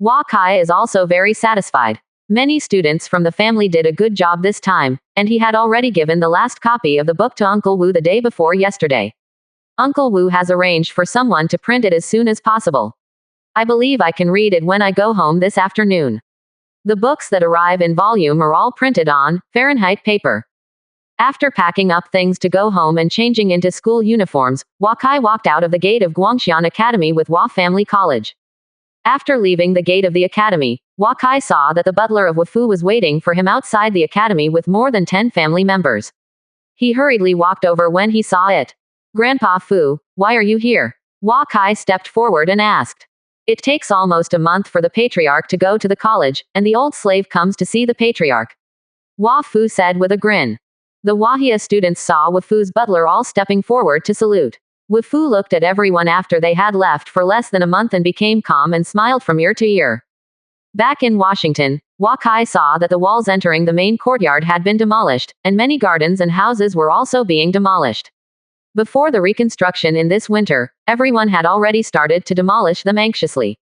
Hua Kai is also very satisfied. Many students from the family did a good job this time, and he had already given the last copy of the book to Uncle Wu the day before yesterday. Uncle Wu has arranged for someone to print it as soon as possible. I believe I can read it when I go home this afternoon. The books that arrive in volume are all printed on Fahrenheit paper. After packing up things to go home and changing into school uniforms, Hua Kai walked out of the gate of Guangxian Academy with Hua Family College. After leaving the gate of the academy, Hua Kai saw that the butler of Wafu was waiting for him outside the academy with more than 10 family members. He hurriedly walked over when he saw it. Grandpa Fu, why are you here? Hua Kai stepped forward and asked. It takes almost a month for the patriarch to go to the college, and the old slave comes to see the patriarch. Hua Fu said with a grin. The Wahia students saw Wafu's butler all stepping forward to salute. Wafu looked at everyone after they had left for less than a month and became calm and smiled from ear to ear. Back in Washington, Hua Kai saw that the walls entering the main courtyard had been demolished, and many gardens and houses were also being demolished. Before the reconstruction in this winter, everyone had already started to demolish them anxiously.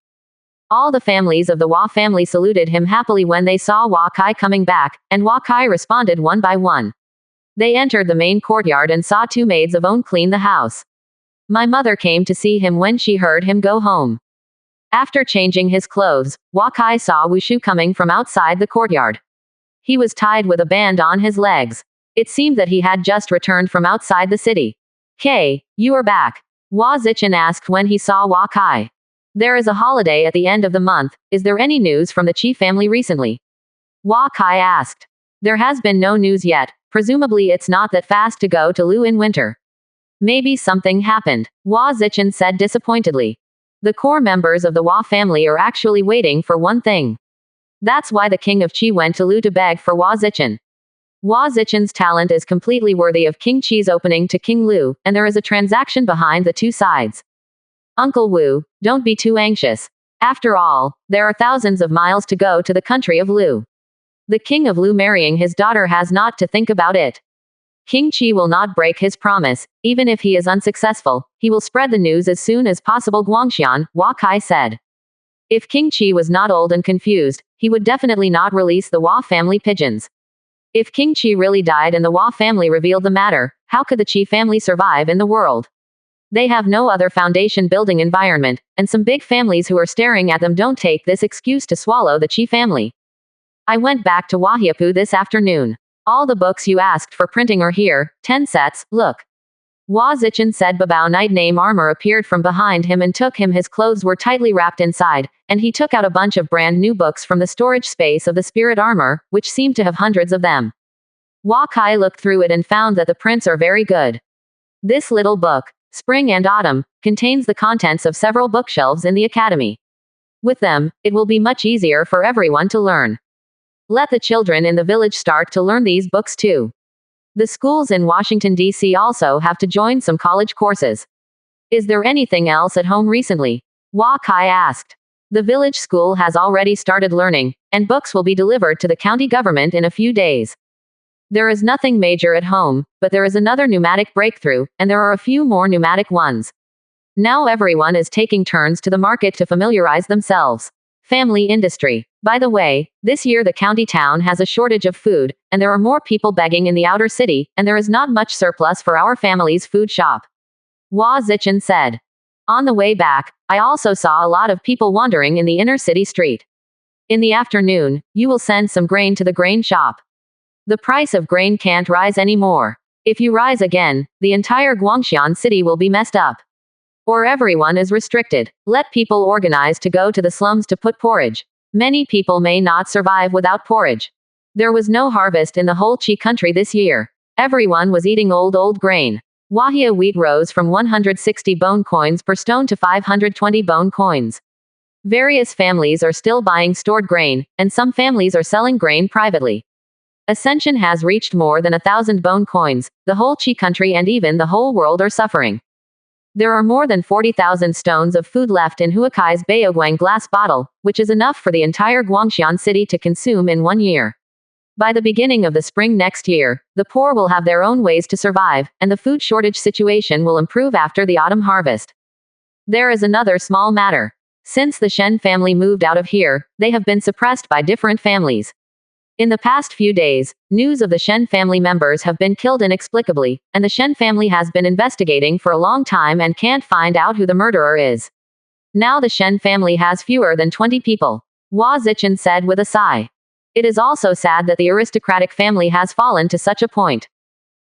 All the families of the Hua family saluted him happily when they saw Hua Kai coming back, and Hua Kai responded one by one. They entered the main courtyard and saw 2 maids of honor clean the house. My mother came to see him when she heard him go home. After changing his clothes, Hua Kai saw Wushu coming from outside the courtyard. He was tied with a band on his legs. It seemed that he had just returned from outside the city. Hey, you are back. Hua Zichen asked when he saw Hua Kai. There is a holiday at the end of the month. Is there any news from the Qi family recently? Hua Kai asked. There has been no news yet. Presumably it's not that fast to go to Lu in winter. Maybe something happened, Hua Zichen said disappointedly. The core members of the Hua family are actually waiting for one thing. That's why the king of Qi went to Lu to beg for Hua Zichen. Hua Zichen's talent is completely worthy of King Qi's opening to King Lu, and there is a transaction behind the 2 sides. Uncle Wu, don't be too anxious. After all, there are thousands of miles to go to the country of Lu. The king of Lu marrying his daughter has not to think about it. King Qi will not break his promise. Even if he is unsuccessful, he will spread the news as soon as possible. Guangxian, Hua Kai said. If King Qi was not old and confused, he would definitely not release the Hua family pigeons. If King Qi really died and the Hua family revealed the matter, how could the Qi family survive in the world? They have no other foundation building environment, and some big families who are staring at them don't take this excuse to swallow the Qi family. I went back to Wahiapu this afternoon. All the books you asked for printing are here, 10 sets, look. Hua Zichen said. Babao Night Name armor appeared from behind him and took him. His clothes were tightly wrapped inside, and he took out a bunch of brand new books from the storage space of the spirit armor, which seemed to have hundreds of them. Hua Kai looked through it and found that the prints are very good. This little book, Spring and Autumn, contains the contents of several bookshelves in the academy. With them, it will be much easier for everyone to learn. Let the children in the village start to learn these books too. The schools in Washington, D.C. also have to join some college courses. Is there anything else at home recently? Hua Kai asked. The village school has already started learning, and books will be delivered to the county government in a few days. There is nothing major at home, but there is another pneumatic breakthrough, and there are a few more pneumatic ones. Now everyone is taking turns to the market to familiarize themselves. Family industry. By the way, this year the county town has a shortage of food, and there are more people begging in the outer city, and there is not much surplus for our family's food shop. Hua Zichen said. On the way back, I also saw a lot of people wandering in the inner city street. In the afternoon, you will send some grain to the grain shop. The price of grain can't rise anymore. If you rise again, the entire Guangxian city will be messed up. Or everyone is restricted. Let people organize to go to the slums to put porridge. Many people may not survive without porridge. There was no harvest in the whole Qi country this year. Everyone was eating old grain. Wahia wheat rose from 160 bone coins per stone to 520 bone coins. Various families are still buying stored grain, and some families are selling grain privately. Ascension has reached more than 1,000 bone coins. The whole Qi country and even the whole world are suffering. There are more than 40,000 stones of food left in Huakai's Baoguang glass bottle, which is enough for the entire Guangxian city to consume in 1 year. By the beginning of the spring next year, the poor will have their own ways to survive, and the food shortage situation will improve after the autumn harvest. There is another small matter. Since the Shen family moved out of here, they have been suppressed by different families. In the past few days, news of the Shen family members have been killed inexplicably, and the Shen family has been investigating for a long time and can't find out who the murderer is. Now the Shen family has fewer than 20 people. Hua Zichen said with a sigh. It is also sad that the aristocratic family has fallen to such a point.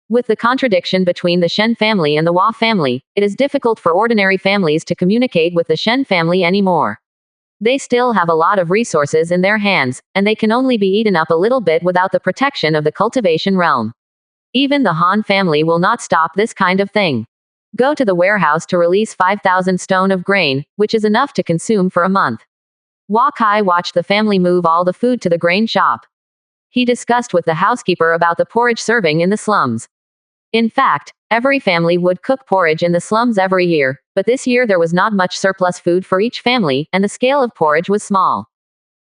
With the contradiction between the Shen family and the Hua family, it is difficult for ordinary families to communicate with the Shen family anymore. They still have a lot of resources in their hands, and they can only be eaten up a little bit without the protection of the cultivation realm. Even the Han family will not stop this kind of thing. Go to the warehouse to release 5,000 stone of grain, which is enough to consume for a month. Hua Kai watched the family move all the food to the grain shop. He discussed with the housekeeper about the porridge serving in the slums. In fact, every family would cook porridge in the slums every year, but this year there was not much surplus food for each family, and the scale of porridge was small.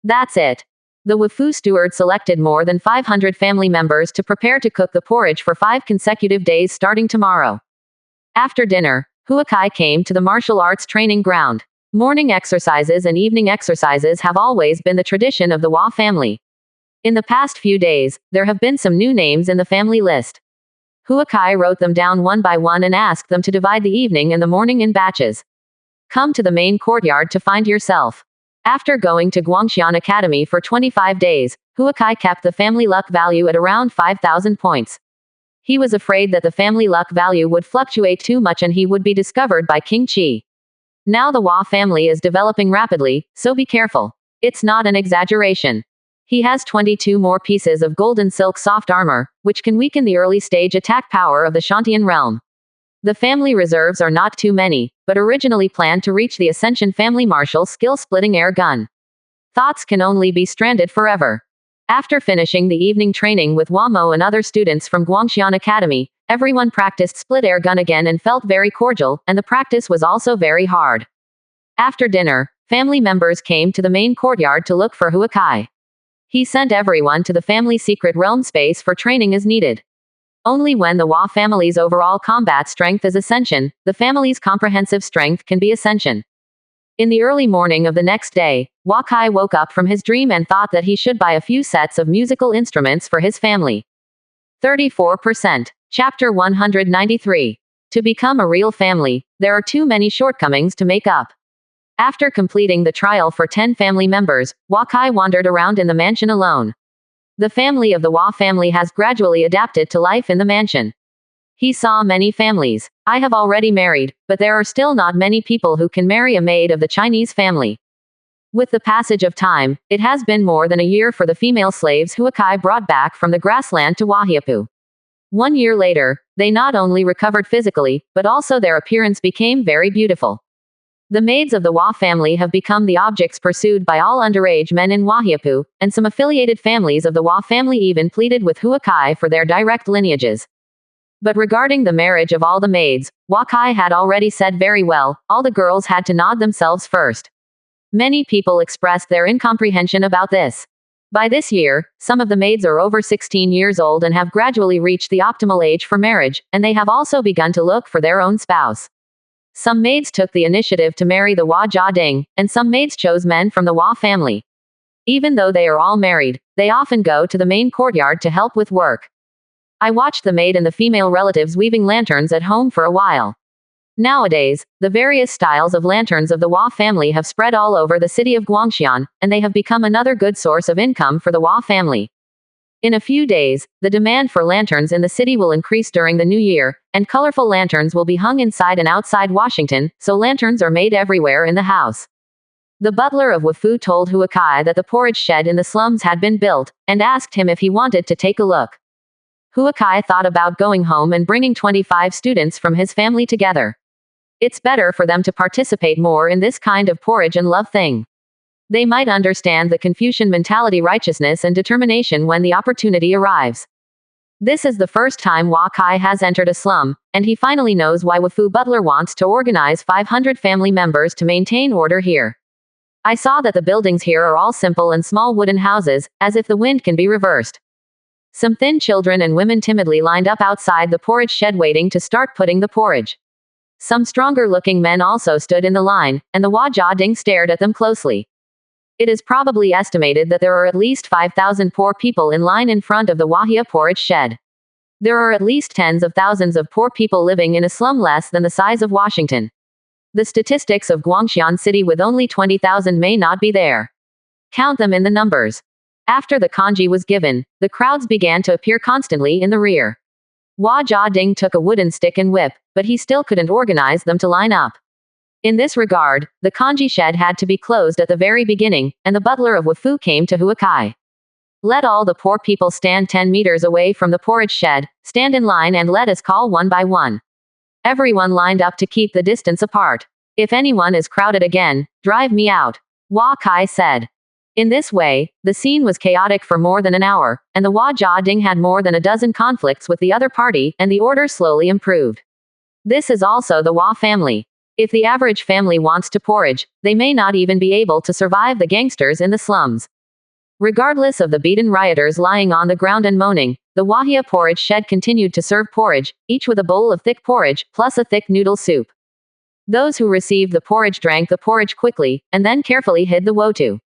That's it. The Wufu steward selected more than 500 family members to prepare to cook the porridge for 5 consecutive days starting tomorrow. After dinner, Huakai came to the martial arts training ground. Morning exercises and evening exercises have always been the tradition of the Hua family. In the past few days, there have been some new names in the family list. Huakai wrote them down one by one and asked them to divide the evening and the morning in batches. Come to the main courtyard to find yourself. After going to Guangxian Academy for 25 days, Huakai kept the family luck value at around 5,000 points. He was afraid that the family luck value would fluctuate too much and he would be discovered by King Qi. Now the Hua family is developing rapidly, so be careful. It's not an exaggeration. He has 22 more pieces of golden silk soft armor, which can weaken the early stage attack power of the Shantian realm. The family reserves are not too many, but originally planned to reach the Ascension family martial skill-splitting air gun. Thoughts can only be stranded forever. After finishing the evening training with Wamo and other students from Guangxian Academy, everyone practiced split air gun again and felt very cordial, and the practice was also very hard. After dinner, family members came to the main courtyard to look for Huakai. He sent everyone to the family secret realm space for training as needed. Only when the Hua family's overall combat strength is Ascension, the family's comprehensive strength can be Ascension. In the early morning of the next day, Hua Kai woke up from his dream and thought that he should buy a few sets of musical instruments for his family. 34%. Chapter 193. To become a real family, there are too many shortcomings to make up. After completing the trial for 10 family members, Hua Kai wandered around in the mansion alone. The family of the Hua family has gradually adapted to life in the mansion. He saw many families. I have already married, but there are still not many people who can marry a maid of the Chinese family. With the passage of time, it has been more than a year for the female slaves Huakai brought back from the grassland to Wahiapu. 1 year later, they not only recovered physically, but also their appearance became very beautiful. The maids of the Hua family have become the objects pursued by all underage men in Wahiapu, and some affiliated families of the Hua family even pleaded with Huakai for their direct lineages. But regarding the marriage of all the maids, Hua Kai had already said very well, all the girls had to nod themselves first. Many people expressed their incomprehension about this. By this year, some of the maids are over 16 years old and have gradually reached the optimal age for marriage, and they have also begun to look for their own spouse. Some maids took the initiative to marry the Hua Jia Ding, and some maids chose men from the Hua family. Even though they are all married, they often go to the main courtyard to help with work. I watched the maid and the female relatives weaving lanterns at home for a while. Nowadays, the various styles of lanterns of the Hua family have spread all over the city of Guangxian, and they have become another good source of income for the Hua family. In a few days, the demand for lanterns in the city will increase during the new year, and colorful lanterns will be hung inside and outside Washington, so lanterns are made everywhere in the house. The butler of Wufu told Huakai that the porridge shed in the slums had been built, and asked him if he wanted to take a look. Huakai thought about going home and bringing 25 students from his family together. It's better for them to participate more in this kind of porridge and love thing. They might understand the Confucian mentality, righteousness and determination when the opportunity arrives. This is the first time Huakai has entered a slum, and he finally knows why Wufu butler wants to organize 500 family members to maintain order here. I saw that the buildings here are all simple and small wooden houses, as if the wind can be reversed. Some thin children and women timidly lined up outside the porridge shed waiting to start putting the porridge. Some stronger-looking men also stood in the line, and the Wajia Ding stared at them closely. It is probably estimated that there are at least 5,000 poor people in line in front of the Wahia porridge shed. There are at least tens of thousands of poor people living in a slum less than the size of Washington. The statistics of Guangxian City with only 20,000 may not be there. Count them in the numbers. After the kanji was given, the crowds began to appear constantly in the rear. Hua Jiading took a wooden stick and whip, but he still couldn't organize them to line up. In this regard, the kanji shed had to be closed at the very beginning, and the butler of Wufu came to Huakai. Let all the poor people stand 10 meters away from the porridge shed, stand in line and let us call one by one. Everyone lined up to keep the distance apart. If anyone is crowded again, drive me out, Huakai said. In this way, the scene was chaotic for more than an hour, and the Hua Jiading had more than a dozen conflicts with the other party, and the order slowly improved. This is also the Hua family. If the average family wants to porridge, they may not even be able to survive the gangsters in the slums. Regardless of the beaten rioters lying on the ground and moaning, the Wahia porridge shed continued to serve porridge, each with a bowl of thick porridge, plus a thick noodle soup. Those who received the porridge drank the porridge quickly, and then carefully hid the wotu.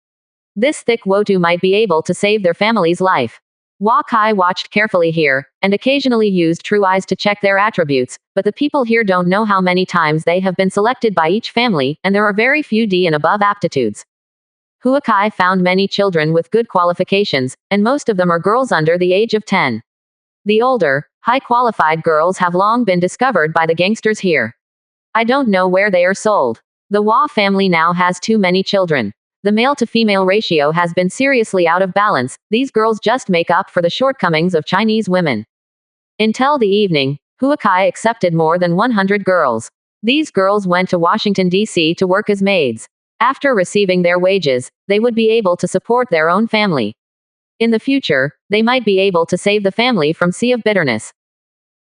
This thick wotu might be able to save their family's life. Huakai watched carefully here, and occasionally used true eyes to check their attributes, but the people here don't know how many times they have been selected by each family, and there are very few D and above aptitudes. Huakai found many children with good qualifications, and most of them are girls under the age of 10. The older, high-qualified girls have long been discovered by the gangsters here. I don't know where they are sold. The Hua family now has too many children. The male-to-female ratio has been seriously out of balance. These girls just make up for the shortcomings of Chinese women. Until the evening, Huakai accepted more than 100 girls. These girls went to Washington, D.C. to work as maids. After receiving their wages, they would be able to support their own family. In the future, they might be able to save the family from sea of bitterness.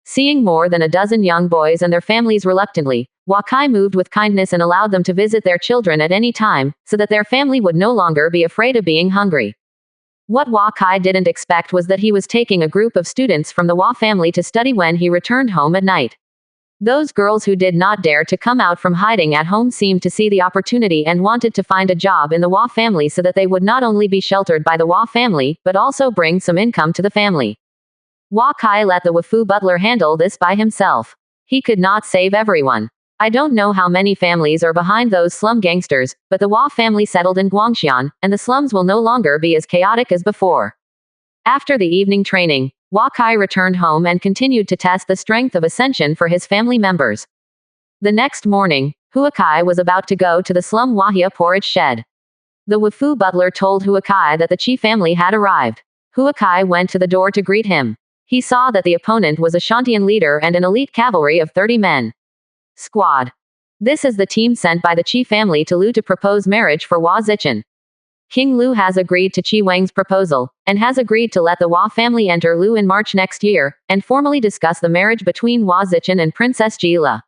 Seeing more than a dozen young boys and their families reluctantly, Huakai moved with kindness and allowed them to visit their children at any time, so that their family would no longer be afraid of being hungry. What Huakai didn't expect was that he was taking a group of students from the Hua family to study when he returned home at night. Those girls who did not dare to come out from hiding at home seemed to see the opportunity and wanted to find a job in the Hua family so that they would not only be sheltered by the Hua family, but also bring some income to the family. Huakai let the Wufu butler handle this by himself. He could not save everyone. I don't know how many families are behind those slum gangsters, but the Hua family settled in Guangxian, and the slums will no longer be as chaotic as before. After the evening training, Huakai returned home and continued to test the strength of ascension for his family members. The next morning, Huakai was about to go to the slum Wahia porridge shed. The Wufu butler told Huakai that the Chi family had arrived. Huakai went to the door to greet him. He saw that the opponent was a Shantian leader and an elite cavalry of 30 men. Squad. This is the team sent by the Qi family to Lu to propose marriage for Hua Zichen. King Lu has agreed to Qi Wang's proposal, and has agreed to let the Hua family enter Lu in March next year, and formally discuss the marriage between Hua Zichen and Princess Jila.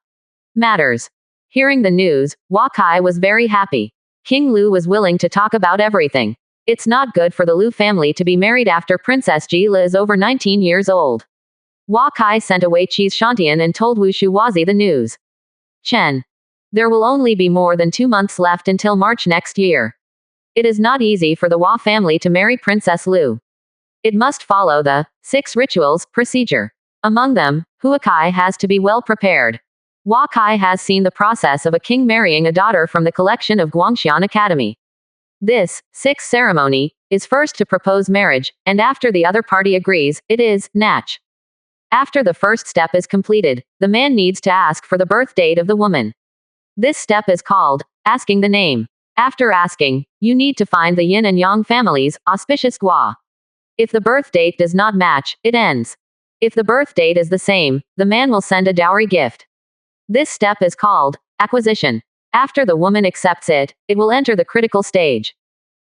Matters. Hearing the news, Huakai was very happy. King Lu was willing to talk about everything. It's not good for the Lu family to be married after Princess Jila is over 19 years old. Huakai sent away Qi's Shantian and told Wu Shuwazi the news. Chen. There will only be more than 2 months left until March next year. It is not easy for the Hua family to marry Princess Lu. It must follow the 6 rituals procedure. Among them, Huakai has to be well prepared. Hua Kai has seen the process of a king marrying a daughter from the collection of Guangxian Academy. This 6th ceremony is first to propose marriage, and after the other party agrees, it is natch. After the first step is completed, the man needs to ask for the birth date of the woman. This step is called asking the name. After asking, you need to find the yin and yang families, auspicious Gua. If the birth date does not match, it ends. If the birth date is the same, the man will send a dowry gift. This step is called acquisition. After the woman accepts it, it will enter the critical stage.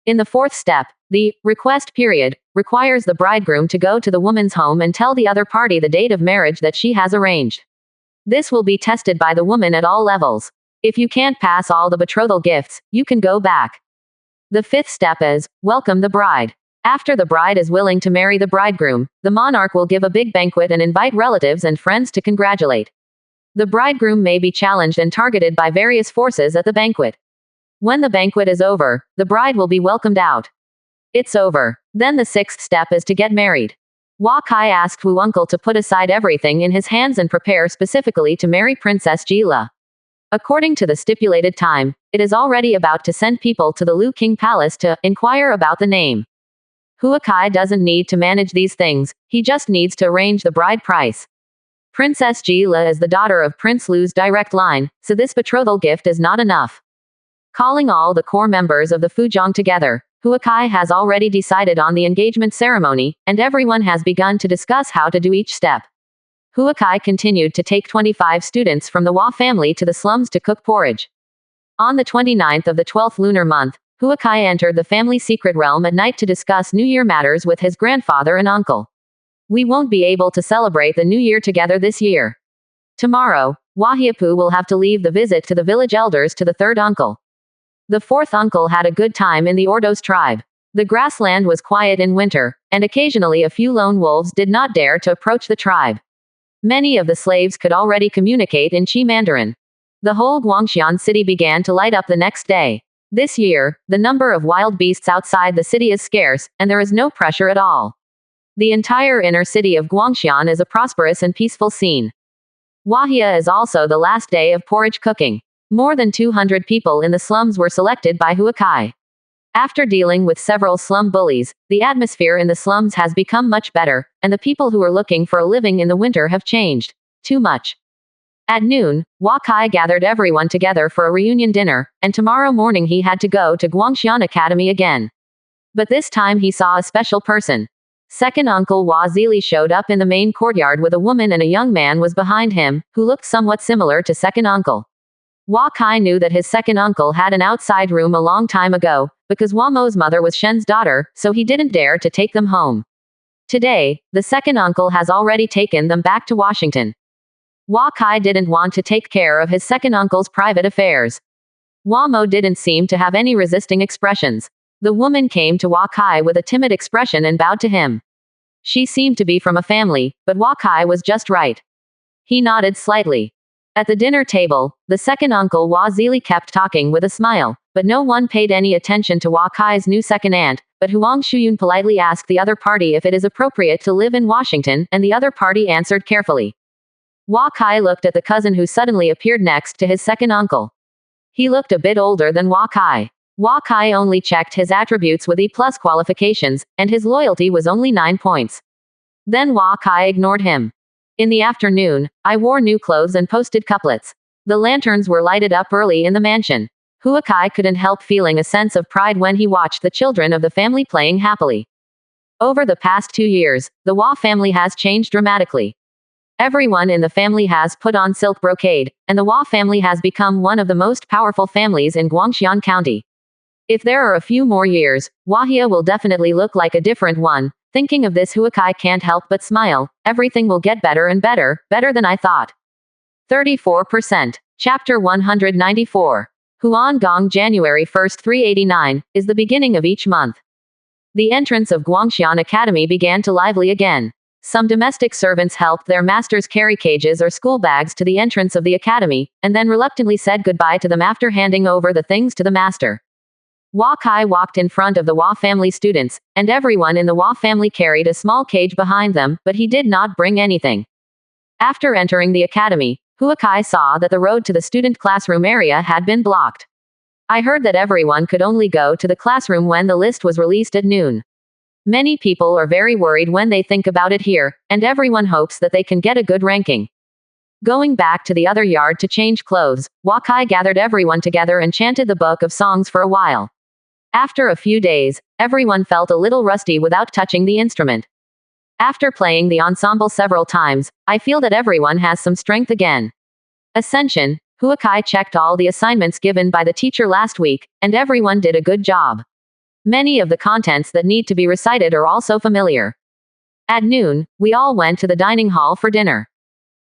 In the 4th step, the request period requires the bridegroom to go to the woman's home and tell the other party the date of marriage that she has arranged. This will be tested by the woman at all levels. If you can't pass all the betrothal gifts, you can go back. The 5th step is welcome the bride. After the bride is willing to marry the bridegroom, the monarch will give a big banquet and invite relatives and friends to congratulate. The bridegroom may be challenged and targeted by various forces at the banquet. When the banquet is over, the bride will be welcomed out. It's over. Then the 6th step is to get married. Hua Kai asked Wu uncle to put aside everything in his hands and prepare specifically to marry Princess Jila. According to the stipulated time, it is already about to send people to the Lu King Palace to inquire about the name. Hua Kai doesn't need to manage these things, he just needs to arrange the bride price. Princess Jila is the daughter of Prince Lu's direct line, so this betrothal gift is not enough. Calling all the core members of the Fuzhong together, Hua Kai has already decided on the engagement ceremony, and everyone has begun to discuss how to do each step. Hua Kai continued to take 25 students from the Hua family to the slums to cook porridge. On the 29th of the 12th lunar month, Hua Kai entered the family secret realm at night to discuss New Year matters with his grandfather and uncle. We won't be able to celebrate the New Year together this year. Tomorrow, Wahiapu will have to leave the visit to the village elders to the 3rd uncle. The 4th uncle had a good time in the Ordos tribe. The grassland was quiet in winter, and occasionally a few lone wolves did not dare to approach the tribe. Many of the slaves could already communicate in Chi Mandarin. The whole Guangxian city began to light up the next day. This year, the number of wild beasts outside the city is scarce, and there is no pressure at all. The entire inner city of Guangxian is a prosperous and peaceful scene. Wahia is also the last day of porridge cooking. More than 200 people in the slums were selected by Hua Kai. After dealing with several slum bullies, the atmosphere in the slums has become much better, and the people who are looking for a living in the winter have changed too much. At noon, Hua Kai gathered everyone together for a reunion dinner, and tomorrow morning he had to go to Guangxian Academy again. But this time he saw a special person. 2nd uncle Hua Zili showed up in the main courtyard with a woman, and a young man was behind him, who looked somewhat similar to 2nd uncle. Hua Kai knew that his 2nd uncle had an outside room a long time ago, because Hua Mo's mother was Shen's daughter, so he didn't dare to take them home. Today, the 2nd uncle has already taken them back to Washington. Hua Kai didn't want to take care of his 2nd uncle's private affairs. Hua Mo didn't seem to have any resisting expressions. The woman came to Hua Kai with a timid expression and bowed to him. She seemed to be from a family, but Hua Kai was just right. He nodded slightly. At the dinner table, the 2nd uncle Hua Zili kept talking with a smile, but no one paid any attention to Hua Kai's new 2nd aunt, but Huang Shuyun politely asked the other party if it is appropriate to live in Washington, and the other party answered carefully. Hua Kai looked at the cousin who suddenly appeared next to his 2nd uncle. He looked a bit older than Hua Kai. Hua Kai only checked his attributes with E+ qualifications, and his loyalty was only 9 points. Then Hua Kai ignored him. In the afternoon, I wore new clothes and posted couplets. The lanterns were lighted up early in the mansion. Hua Kai couldn't help feeling a sense of pride when he watched the children of the family playing happily. Over the past 2 years, the Hua family has changed dramatically. Everyone in the family has put on silk brocade, and the Hua family has become one of the most powerful families in Guangxian County. If there are a few more years, Wahia will definitely look like a different one. Thinking of this, Hua Kai can't help but smile. Everything will get better and better, better than I thought. 34%. Chapter 194. Huan Gong January 1st 389, is the beginning of each month. The entrance of Guangxian Academy began to lively again. Some domestic servants helped their masters carry cages or school bags to the entrance of the academy, and then reluctantly said goodbye to them after handing over the things to the master. Hua Kai walked in front of the Hua family students, and everyone in the Hua family carried a small cage behind them, but he did not bring anything. After entering the academy, Hua Kai saw that the road to the student classroom area had been blocked. I heard that everyone could only go to the classroom when the list was released at noon. Many people are very worried when they think about it here, and everyone hopes that they can get a good ranking. Going back to the other yard to change clothes, Hua Kai gathered everyone together and chanted the book of songs for a while. After a few days, everyone felt a little rusty without touching the instrument. After playing the ensemble several times, I feel that everyone has some strength again. Ascension, Hua Kai checked all the assignments given by the teacher last week, and everyone did a good job. Many of the contents that need to be recited are also familiar. At noon, we all went to the dining hall for dinner.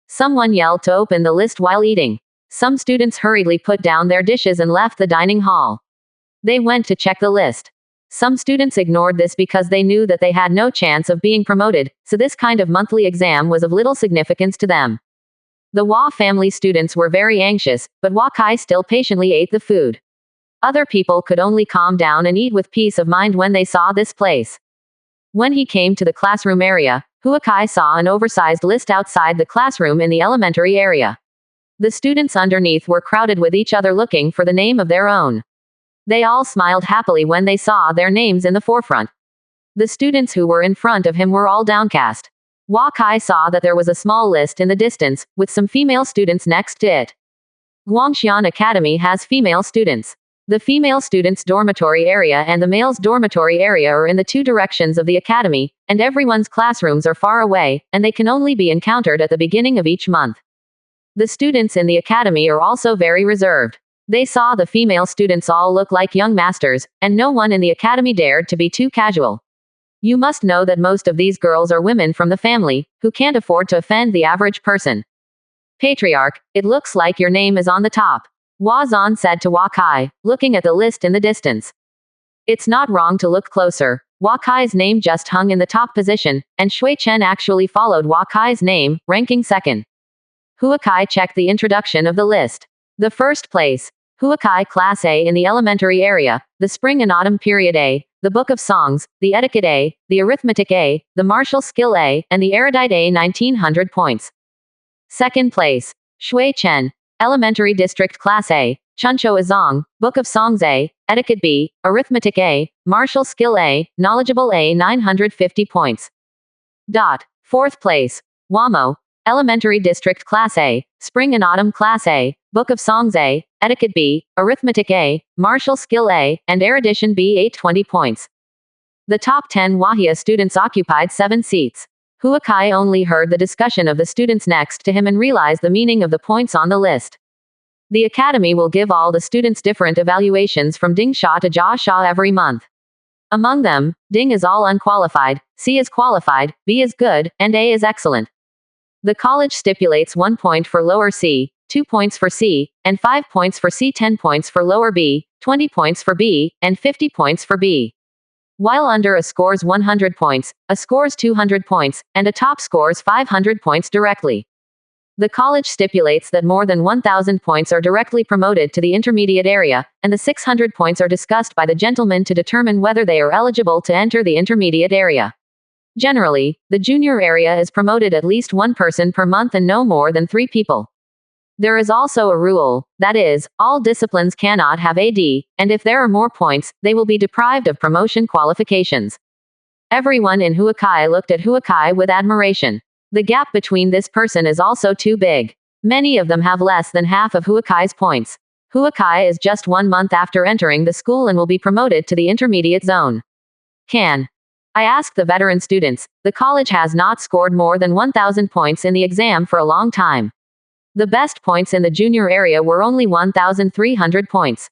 Someone yelled to open the list while eating. Some students hurriedly put down their dishes and left the dining hall. They went to check the list. Some students ignored this because they knew that they had no chance of being promoted, so this kind of monthly exam was of little significance to them. The Hua family students were very anxious, but Hua Kai still patiently ate the food. Other people could only calm down and eat with peace of mind when they saw this place. When he came to the classroom area, Hua Kai saw an oversized list outside the classroom in the elementary area. The students underneath were crowded with each other looking for the name of their own. They all smiled happily when they saw their names in the forefront. The students who were in front of him were all downcast. Hua Kai saw that there was a small list in the distance, with some female students next to it. Guangxian Academy has female students. The female students' dormitory area and the males' dormitory area are in the two directions of the academy, and everyone's classrooms are far away, and they can only be encountered at the beginning of each month. The students in the academy are also very reserved. They saw the female students all look like young masters, and no one in the academy dared to be too casual. You must know that most of these girls are women from the family, who can't afford to offend the average person. Patriarch, it looks like your name is on the top. Hua Zan said to Hua Kai, looking at the list in the distance. It's not wrong to look closer. Hua Kai's name just hung in the top position, and Shui Chen actually followed Hua Kai's name, ranking second. Hua Kai checked the introduction of the list. The first place. Hua Kai Class A in the elementary area, the Spring and Autumn Period A, the Book of Songs, the Etiquette A, the Arithmetic A, the Martial Skill A, and the Erudite A 1900 points. Second place. Shui Chen. Elementary District Class A, Chuncho Azong, Book of Songs A, Etiquette B, Arithmetic A, Martial Skill A, Knowledgeable A 950 points. Fourth place. Wamo. Elementary District Class A, Spring and Autumn Class A, Book of Songs A, Etiquette B, Arithmetic A, Martial Skill A, and Erudition B 820 points. The top 10 Wahia students occupied 7 seats. Hua Kai only heard the discussion of the students next to him and realized the meaning of the points on the list. The academy will give all the students different evaluations from Ding Sha to Jia Sha every month. Among them, Ding is all unqualified, C is qualified, B is good, and A is excellent. The college stipulates 1 point for lower C, 2 points for C, and 5 points for C, 10 points for lower B, 20 points for B, and 50 points for B. While under a scores 100 points, a scores 200 points, and a top scores 500 points directly. The college stipulates that more than 1,000 points are directly promoted to the intermediate area, and the 600 points are discussed by the gentlemen to determine whether they are eligible to enter the intermediate area. Generally, the junior area is promoted at least 1 person per month and no more than 3 people. There is also a rule, that is, all disciplines cannot have AD, and if there are more points, they will be deprived of promotion qualifications. Everyone in Hua Kai looked at Hua Kai with admiration. The gap between this person is also too big. Many of them have less than half of Hua Kai's points. Hua Kai is just 1 month after entering the school and will be promoted to the intermediate zone. I asked the veteran students. The college has not scored more than 1,000 points in the exam for a long time. The best points in the junior area were only 1,300 points.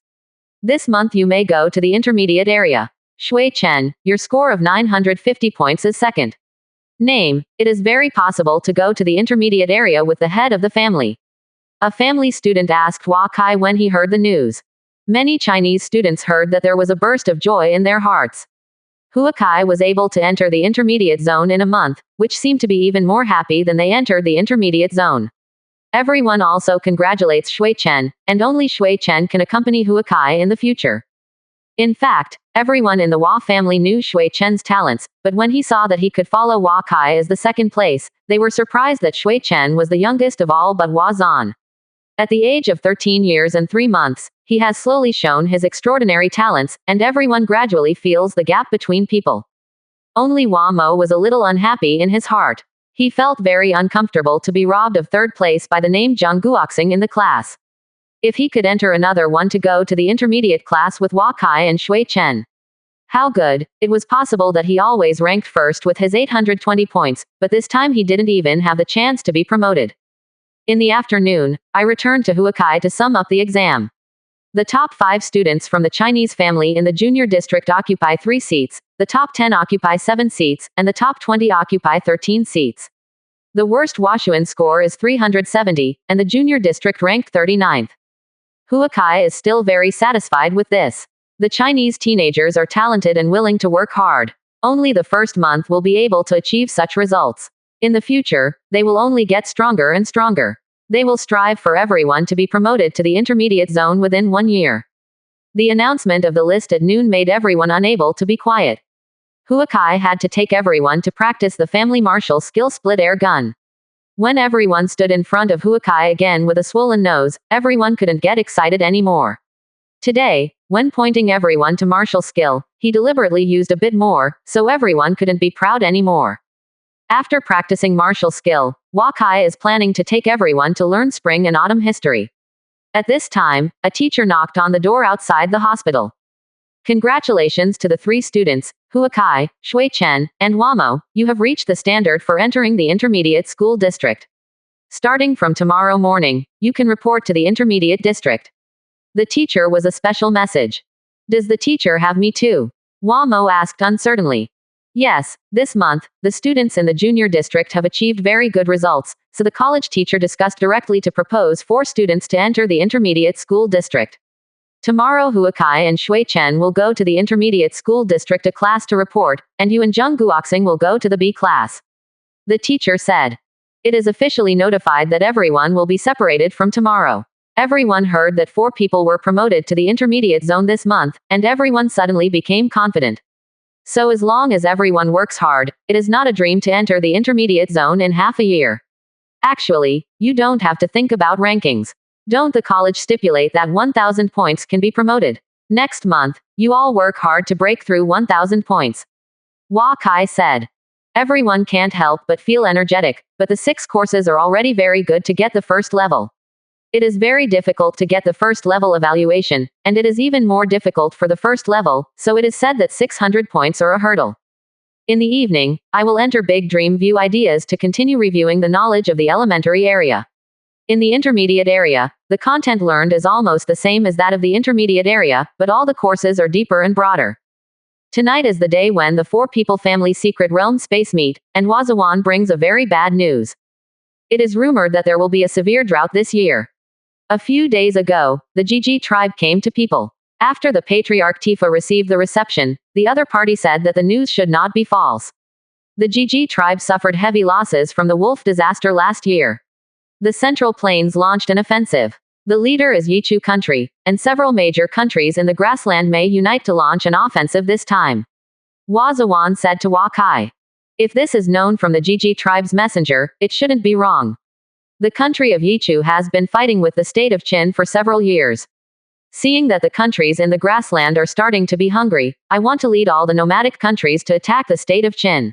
This month you may go to the intermediate area. Shui Chen, your score of 950 points is second. Name, it is very possible to go to the intermediate area with the head of the family. A family student asked Hua Kai when he heard the news. Many Chinese students heard that there was a burst of joy in their hearts. Hua Kai was able to enter the intermediate zone in a month, which seemed to be even more happy than they entered the intermediate zone. Everyone also congratulates Shui Chen, and only Shui Chen can accompany Hua Kai in the future. In fact, everyone in the Hua family knew Shui Chen's talents, but when he saw that he could follow Hua Kai as the second place, they were surprised that Shui Chen was the youngest of all but Hua Zan. At the age of 13 years and 3 months, he has slowly shown his extraordinary talents, and everyone gradually feels the gap between people. Only Hua Mo was a little unhappy in his heart. He felt very uncomfortable to be robbed of third place by the name Zhang Guoxing in the class. If he could enter another one to go to the intermediate class with Hua Kai and Shui Chen. How good, it was possible that he always ranked first with his 820 points, but this time he didn't even have the chance to be promoted. In the afternoon, I returned to Huakai to sum up the exam. The top 5 students from the Chinese family in the junior district occupy 3 seats, the top 10 occupy 7 seats, and the top 20 occupy 13 seats. The worst Huashuan score is 370, and the junior district ranked 39th. Huakai is still very satisfied with this. The Chinese teenagers are talented and willing to work hard. Only the first month will be able to achieve such results. In the future, they will only get stronger and stronger. They will strive for everyone to be promoted to the intermediate zone within 1 year. The announcement of the list at noon made everyone unable to be quiet. Huakai had to take everyone to practice the family martial skill split air gun. When everyone stood in front of Huakai again with a swollen nose, everyone couldn't get excited anymore. Today, when pointing everyone to martial skill, he deliberately used a bit more, so everyone couldn't be proud anymore. After practicing martial skill, Hua Kai is planning to take everyone to learn spring and autumn history. At this time, a teacher knocked on the door outside the hospital. Congratulations to the 3 students, Hua Kai, Shui Chen, and Hua Mo, you have reached the standard for entering the intermediate school district. Starting from tomorrow morning, you can report to the intermediate district. The teacher was a special message. Does the teacher have me too? Hua Mo asked uncertainly. Yes, this month, the students in the junior district have achieved very good results, so the college teacher discussed directly to propose 4 students to enter the intermediate school district. Tomorrow Huakai and Shui Chen will go to the intermediate school district a class to report, and you and Zheng Guoxing will go to the B class. The teacher said. It is officially notified that everyone will be separated from tomorrow. Everyone heard that 4 people were promoted to the intermediate zone this month, and everyone suddenly became confident. So as long as everyone works hard, it is not a dream to enter the intermediate zone in half a year. Actually, you don't have to think about rankings. Don't the college stipulate that 1,000 points can be promoted? Next month, you all work hard to break through 1,000 points. Hua Kai said. Everyone can't help but feel energetic, but the 6 courses are already very good to get the first level. It is very difficult to get the first level evaluation, and it is even more difficult for the first level, so it is said that 600 points are a hurdle. In the evening, I will enter Big Dream View Ideas to continue reviewing the knowledge of the elementary area. In the intermediate area, the content learned is almost the same as that of the intermediate area, but all the courses are deeper and broader. Tonight is the day when the 4 people family secret realm space meet, and Wazawan brings a very bad news. It is rumored that there will be a severe drought this year. A few days ago, the GG tribe came to people. After the Patriarch Tifa received the reception, the other party said that the news should not be false. The GG tribe suffered heavy losses from the wolf disaster last year. The Central Plains launched an offensive. The leader is Yichu country, and several major countries in the grassland may unite to launch an offensive this time. Wazawan said to Hua Kai. If this is known from the GG tribe's messenger, it shouldn't be wrong. The country of Yichu has been fighting with the state of Qin for several years. Seeing that the countries in the grassland are starting to be hungry, I want to lead all the nomadic countries to attack the state of Qin.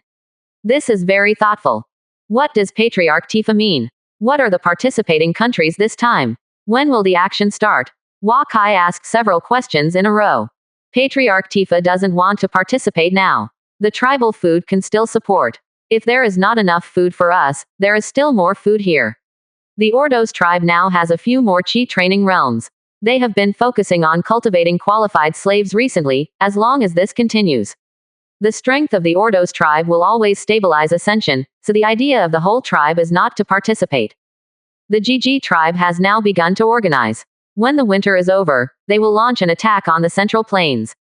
This is very thoughtful. What does Patriarch Tifa mean? What are the participating countries this time? When will the action start? Hua Kai asked several questions in a row. Patriarch Tifa doesn't want to participate now. The tribal food can still support. If there is not enough food for us, there is still more food here. The Ordos tribe now has a few more Qi training realms. They have been focusing on cultivating qualified slaves recently, as long as this continues. The strength of the Ordos tribe will always stabilize ascension, so the idea of the whole tribe is not to participate. The GG tribe has now begun to organize. When the winter is over, they will launch an attack on the Central Plains.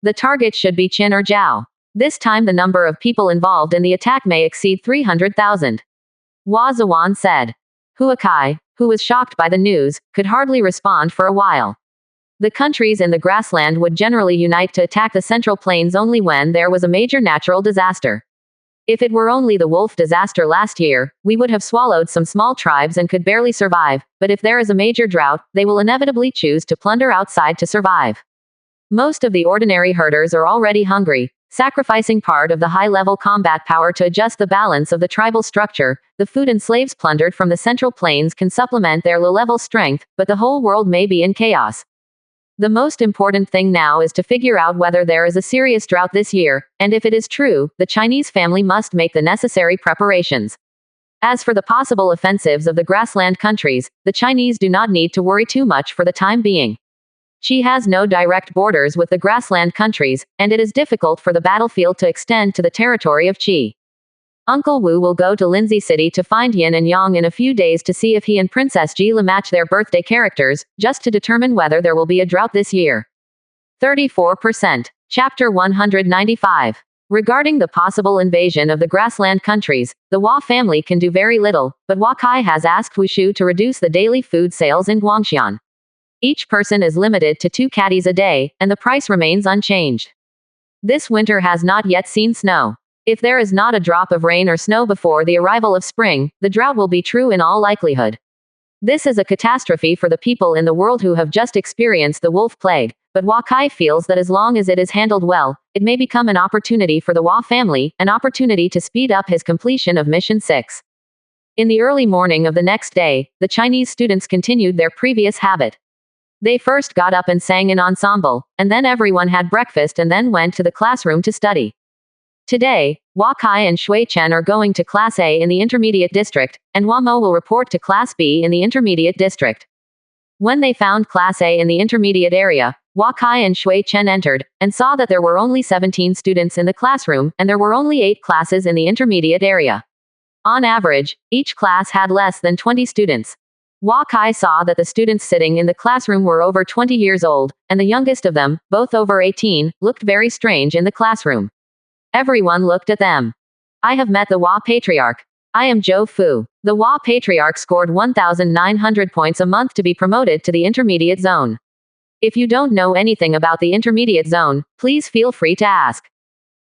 The target should be Qin or Zhao. This time the number of people involved in the attack may exceed 300,000. Wazawan said. Huakai, who was shocked by the news, could hardly respond for a while. The countries in the grassland would generally unite to attack the Central Plains only when there was a major natural disaster. If it were only the wolf disaster last year, we would have swallowed some small tribes and could barely survive, but if there is a major drought, they will inevitably choose to plunder outside to survive. Most of the ordinary herders are already hungry, sacrificing part of the high-level combat power to adjust the balance of the tribal structure. The food and slaves plundered from the Central Plains can supplement their low-level strength, but the whole world may be in chaos. The most important thing now is to figure out whether there is a serious drought this year, and if it is true, the Chinese family must make the necessary preparations. As for the possible offensives of the grassland countries, the Chinese do not need to worry too much for the time being. Xi has no direct borders with the grassland countries, and it is difficult for the battlefield to extend to the territory of Qi. Uncle Wu will go to Lindsay City to find Yin and Yang in a few days to see if he and Princess Jila match their birthday characters, just to determine whether there will be a drought this year. 34%. Chapter 195. Regarding the possible invasion of the grassland countries, the Hua family can do very little, but Hua Kai has asked Wushu to reduce the daily food sales in Guangxian. Each person is limited to 2 caddies a day, and the price remains unchanged. This winter has not yet seen snow. If there is not a drop of rain or snow before the arrival of spring, the drought will be true in all likelihood. This is a catastrophe for the people in the world who have just experienced the wolf plague, but Hua Kai feels that as long as it is handled well, it may become an opportunity for the Hua family, an opportunity to speed up his completion of Mission 6. In the early morning of the next day, the Chinese students continued their previous habit. They first got up and sang in ensemble, and then everyone had breakfast and then went to the classroom to study. Today, Hua Kai and Shui Chen are going to Class A in the Intermediate District, and Hua Mo will report to Class B in the Intermediate District. When they found Class A in the Intermediate area, Hua Kai and Shui Chen entered, and saw that there were only 17 students in the classroom, and there were only 8 classes in the Intermediate area. On average, each class had less than 20 students. Hua Kai saw that the students sitting in the classroom were over 20 years old, and the youngest of them, both over 18, looked very strange in the classroom. Everyone looked at them. I have met the Hua Patriarch. I am Zhou Fu. The Hua Patriarch scored 1,900 points a month to be promoted to the Intermediate Zone. If you don't know anything about the Intermediate Zone, please feel free to ask.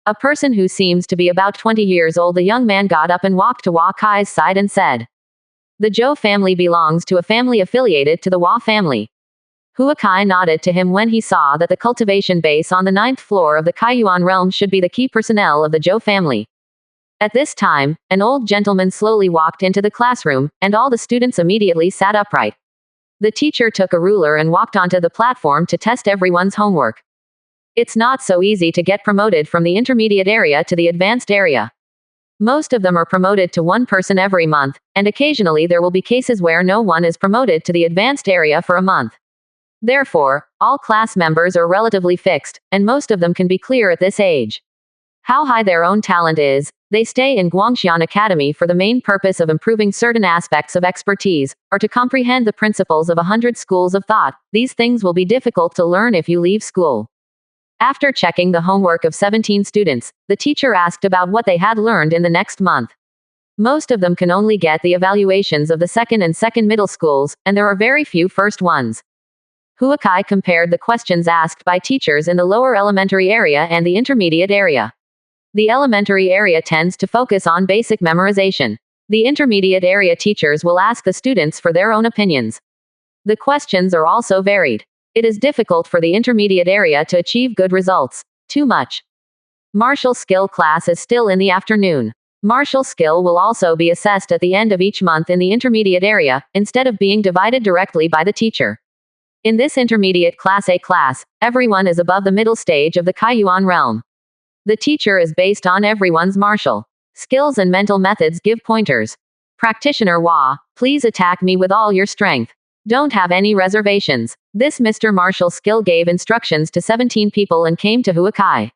A person who seems to be about 20 years old, the young man got up and walked to Hua Kai's side and said, "The Zhou family belongs to a family affiliated to the Hua family." Hua Kai nodded to him when he saw that the cultivation base on the 9th floor of the Kaiyuan realm should be the key personnel of the Zhou family. At this time, an old gentleman slowly walked into the classroom, and all the students immediately sat upright. The teacher took a ruler and walked onto the platform to test everyone's homework. It's not so easy to get promoted from the intermediate area to the advanced area. Most of them are promoted to one person every month, and occasionally there will be cases where no one is promoted to the advanced area for a month. Therefore, all class members are relatively fixed, and most of them can be clear at this age. How high their own talent is, they stay in Guangxian Academy for the main purpose of improving certain aspects of expertise, or to comprehend the principles of 100 schools of thought. These things will be difficult to learn if you leave school. After checking the homework of 17 students, the teacher asked about what they had learned in the next month. Most of them can only get the evaluations of the second and second middle schools, and there are very few first ones. Hua Kai compared the questions asked by teachers in the lower elementary area and the intermediate area. The elementary area tends to focus on basic memorization. The intermediate area teachers will ask the students for their own opinions. The questions are also varied. It is difficult for the intermediate area to achieve good results. Too much. Martial skill class is still in the afternoon. Martial skill will also be assessed at the end of each month in the intermediate area, instead of being divided directly by the teacher. In this intermediate Class A class, everyone is above the middle stage of the Kaiyuan realm. The teacher is based on everyone's martial skills and mental methods give pointers. Practitioner Hua, please attack me with all your strength. Don't have any reservations. This Mr. Martial skill gave instructions to 17 people and came to Hua Kai.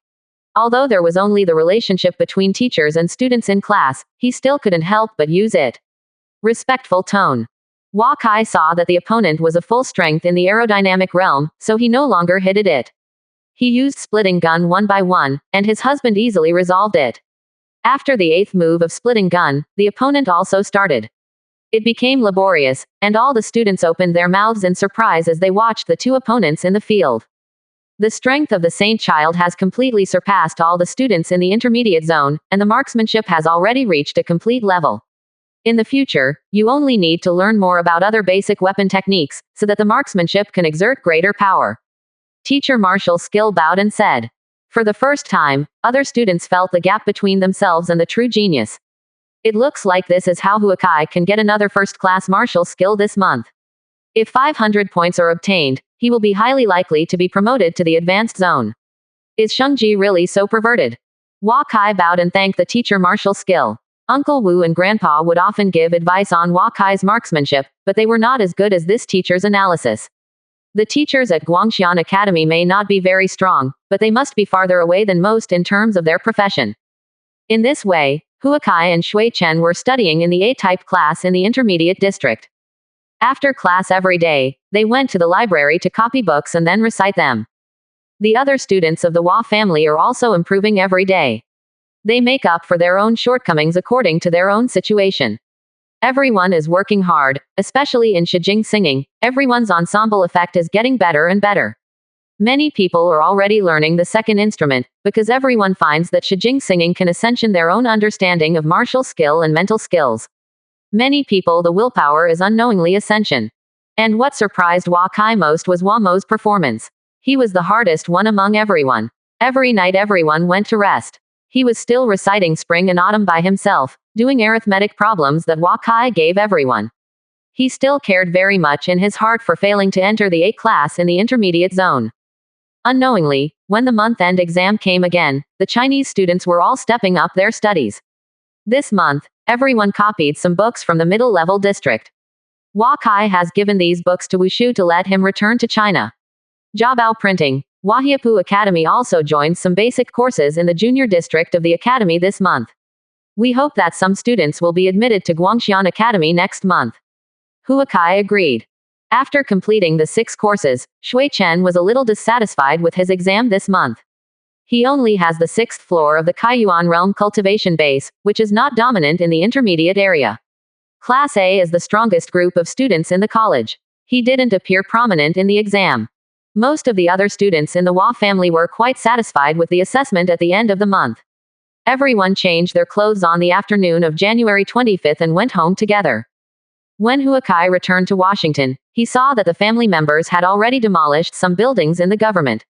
Although there was only the relationship between teachers and students in class, he still couldn't help but use it. Respectful tone. Hua Kai saw that the opponent was a full strength in the aerodynamic realm, so he no longer hit it. He used splitting gun one by one, and his husband easily resolved it. After the 8th move of splitting gun, the opponent also started. It became laborious, and all the students opened their mouths in surprise as they watched the two opponents in the field. The strength of the Saint Child has completely surpassed all the students in the intermediate zone, and the marksmanship has already reached a complete level. In the future, you only need to learn more about other basic weapon techniques, so that the marksmanship can exert greater power. Teacher Martial Skill bowed and said. For the first time, other students felt the gap between themselves and the true genius. It looks like this is how Huakai can get another first-class martial skill this month. If 500 points are obtained, he will be highly likely to be promoted to the advanced zone. Is Shengji really so perverted? Huakai bowed and thanked the teacher martial skill. Uncle Wu and Grandpa would often give advice on Huakai's marksmanship, but they were not as good as this teacher's analysis. The teachers at Guangxian Academy may not be very strong, but they must be farther away than most in terms of their profession. In this way, Huakai and Shui Chen were studying in the A-type class in the intermediate district. After class every day, they went to the library to copy books and then recite them. The other students of the Hua family are also improving every day. They make up for their own shortcomings according to their own situation. Everyone is working hard, especially in Shijing singing. Everyone's ensemble effect is getting better and better. Many people are already learning the second instrument, because everyone finds that Shijing singing can ascension their own understanding of martial skill and mental skills. Many people the willpower is unknowingly ascension. And what surprised Huakai most was Mo's performance. He was the hardest one among everyone. Every night everyone went to rest. He was still reciting Spring and Autumn by himself, doing arithmetic problems that Huakai gave everyone. He still cared very much in his heart for failing to enter the A class in the intermediate zone. Unknowingly, when the month-end exam came again, the Chinese students were all stepping up their studies. This month, everyone copied some books from the middle-level district. Huakai has given these books to Wushu to let him return to China. Jiabao Printing, Huahiapu Academy also joined some basic courses in the junior district of the academy this month. We hope that some students will be admitted to Guangxian Academy next month. Huakai agreed. After completing the 6 courses, Shui Chen was a little dissatisfied with his exam this month. He only has the 6th floor of the Kaiyuan realm cultivation base, which is not dominant in the intermediate area. Class A is the strongest group of students in the college. He didn't appear prominent in the exam. Most of the other students in the Hua family were quite satisfied with the assessment at the end of the month. Everyone changed their clothes on the afternoon of January 25th and went home together. When Huakai returned to Washington, he saw that the family members had already demolished some buildings in the government.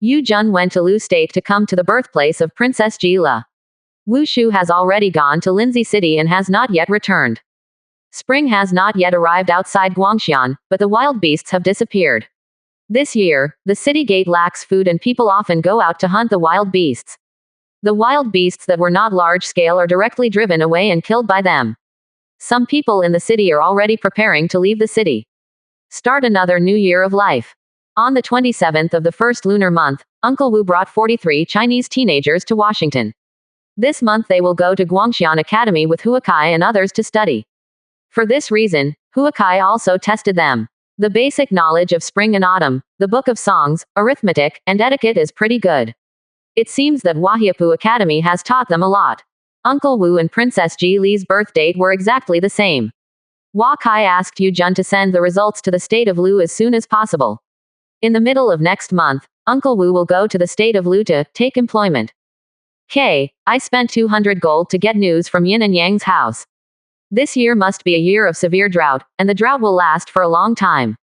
Yu Jun went to Lu State to come to the birthplace of Princess Ji La. Wu Shu has already gone to Lindsay City and has not yet returned. Spring has not yet arrived outside Guangxian, but the wild beasts have disappeared. This year, the city gate lacks food and people often go out to hunt the wild beasts. The wild beasts that were not large-scale are directly driven away and killed by them. Some people in the city are already preparing to leave the city. Start another new year of life. On the 27th of the first lunar month, Uncle Wu brought 43 Chinese teenagers to Washington. This month they will go to Guangxian Academy with Huakai and others to study. For this reason, Huakai also tested them. The basic knowledge of Spring and Autumn, the Book of Songs, arithmetic, and etiquette is pretty good. It seems that Huahiapu Academy has taught them a lot. Uncle Wu and Princess Ji Li's birth date were exactly the same. Huakai asked Yu Jun to send the results to the state of Lu as soon as possible. In the middle of next month, Uncle Wu will go to the state of Lu to take employment. I spent 200 gold to get news from Yin and Yang's house. This year must be a year of severe drought, and the drought will last for a long time.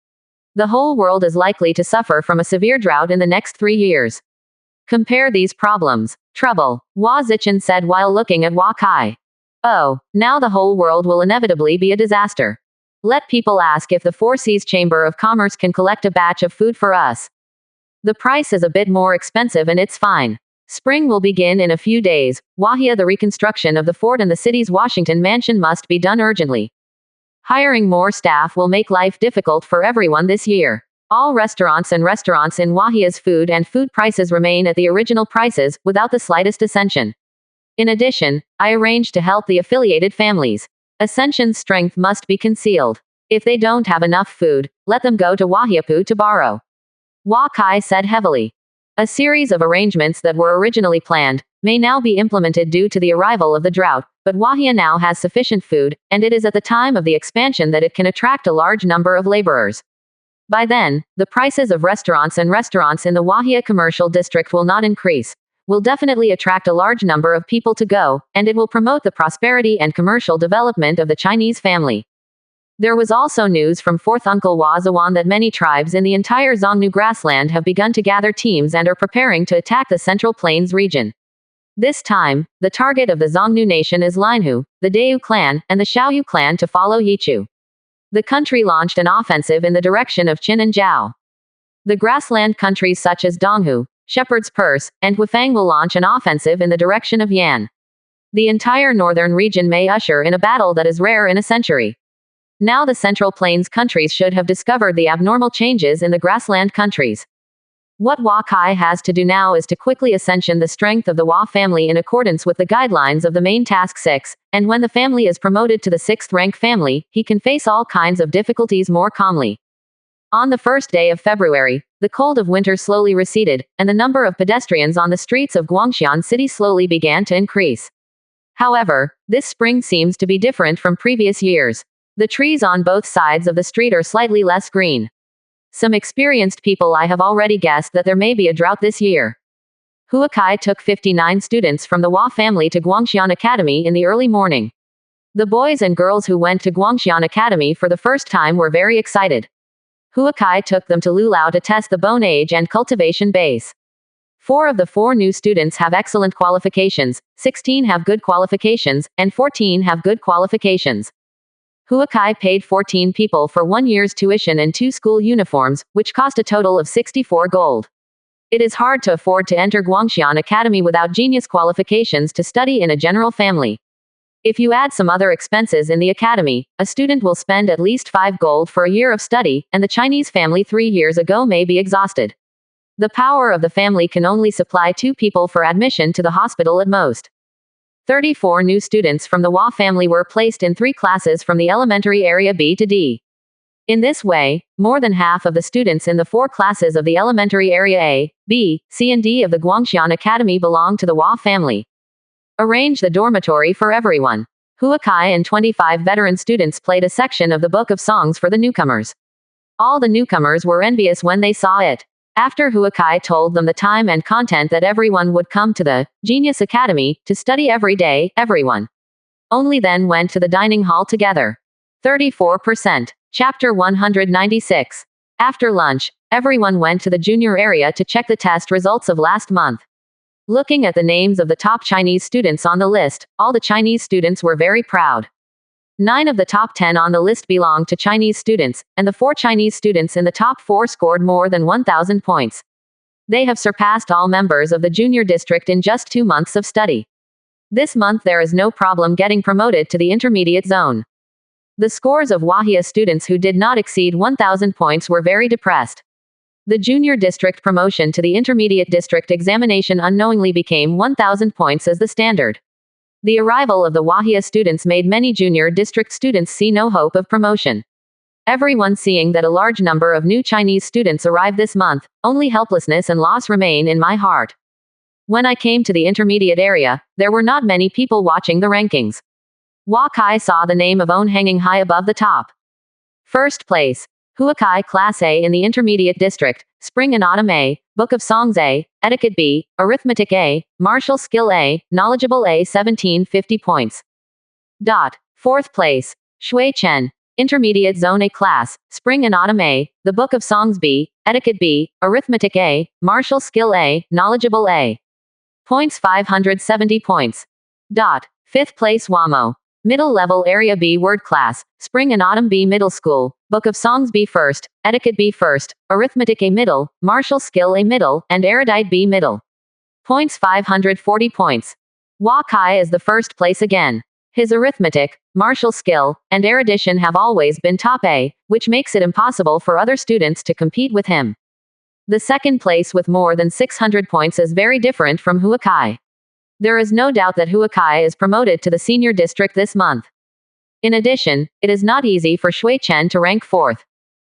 The whole world is likely to suffer from a severe drought in the next 3 years. Compare these problems. Trouble, Hua Zichen said while looking at Huakai. Oh, now the whole world will inevitably be a disaster. Let people ask if the Four Seas Chamber of Commerce can collect a batch of food for us. The price is a bit more expensive and it's fine. Spring will begin in a few days. Wahia, the reconstruction of the fort and the city's Washington mansion must be done urgently. Hiring more staff will make life difficult for everyone this year. All restaurants in Wahia's food and food prices remain at the original prices, without the slightest ascension. In addition, I arranged to help the affiliated families. Ascension's strength must be concealed. If they don't have enough food, let them go to Wahiapu to borrow. Huakai said heavily. A series of arrangements that were originally planned, may now be implemented due to the arrival of the drought, but Wahia now has sufficient food, and it is at the time of the expansion that it can attract a large number of laborers. By then, the prices of restaurants in the Wahia commercial district will not increase, will definitely attract a large number of people to go, and it will promote the prosperity and commercial development of the Chinese family. There was also news from 4th Uncle Wazawan that many tribes in the entire Xiongnu grassland have begun to gather teams and are preparing to attack the Central Plains region. This time, the target of the Xiongnu nation is Linhu, the Dayu clan, and the Xiaoyu clan to follow Yichu. The country launched an offensive in the direction of Qin and Zhao. The grassland countries such as Donghu, Shepherd's Purse, and Huifang will launch an offensive in the direction of Yan. The entire northern region may usher in a battle that is rare in a century. Now the Central Plains countries should have discovered the abnormal changes in the grassland countries. What Hua Kai has to do now is to quickly ascension the strength of the Hua family in accordance with the guidelines of the main task 6, and when the family is promoted to the 6th rank family, he can face all kinds of difficulties more calmly. On the first day of February, the cold of winter slowly receded, and the number of pedestrians on the streets of Guangxian City slowly began to increase. However, this spring seems to be different from previous years. The trees on both sides of the street are slightly less green. Some experienced people I have already guessed that there may be a drought this year. Hua Kai took 59 students from the Hua family to Guangxian Academy in the early morning. The boys and girls who went to Guangxian Academy for the first time were very excited. Hua Kai took them to Lulao to test the bone age and cultivation base. 4 of the 4 new students have excellent qualifications, 16 have good qualifications, and 14 have good qualifications. Hua Kai paid 14 people for 1 year's tuition and 2 school uniforms, which cost a total of 64 gold. It is hard to afford to enter Guangxian Academy without genius qualifications to study in a general family. If you add some other expenses in the academy, a student will spend at least 5 gold for a year of study, and the Chinese family 3 years ago may be exhausted. The power of the family can only supply 2 people for admission to the hospital at most. 34 new students from the Hua family were placed in 3 classes from the elementary area B to D. In this way, more than half of the students in the 4 classes of the elementary area A, B, C and D of the Guangxian Academy belong to the Hua family. Arrange the dormitory for everyone. Hua Kai and 25 veteran students played a section of the Book of Songs for the newcomers. All the newcomers were envious when they saw it. After Hua Kai told them the time and content that everyone would come to the Genius Academy to study every day, everyone only then went to the dining hall together. 34%. Chapter 196. After lunch, everyone went to the junior area to check the test results of last month. Looking at the names of the top Chinese students on the list, all the Chinese students were very proud. 9 of the top 10 on the list belonged to Chinese students, and the 4 Chinese students in the top 4 scored more than 1,000 points. They have surpassed all members of the junior district in just 2 months of study. This month there is no problem getting promoted to the intermediate zone. The scores of Wahia students who did not exceed 1,000 points were very depressed. The junior district promotion to the intermediate district examination unknowingly became 1,000 points as the standard. The arrival of the Wahia students made many junior district students see no hope of promotion. Everyone seeing that a large number of new Chinese students arrived this month, only helplessness and loss remain in my heart. When I came to the intermediate area, there were not many people watching the rankings. Hua Kai saw the name of Own hanging high above the top. First place. Hua Kai Class A in the intermediate district, Spring and Autumn A, Book of Songs A, Etiquette B, Arithmetic A, Martial Skill A, Knowledgeable A 1750 points. 4th place. Shui Chen. Intermediate Zone A Class, Spring and Autumn A, The Book of Songs B, Etiquette B, Arithmetic A, Martial Skill A, Knowledgeable A. Points 570 points. 5th place Wamo. Middle Level Area B Word Class, Spring and Autumn B Middle School, Book of Songs B First, Etiquette B First, Arithmetic A Middle, Martial Skill A Middle, and Erudite B Middle. Points 540 points. Hua Kai is the first place again. His arithmetic, martial skill, and erudition have always been top A, which makes it impossible for other students to compete with him. The second place with more than 600 points is very different from Hua Kai. There is no doubt that Hua Kai is promoted to the senior district this month. In addition, it is not easy for Shui Chen to rank 4th.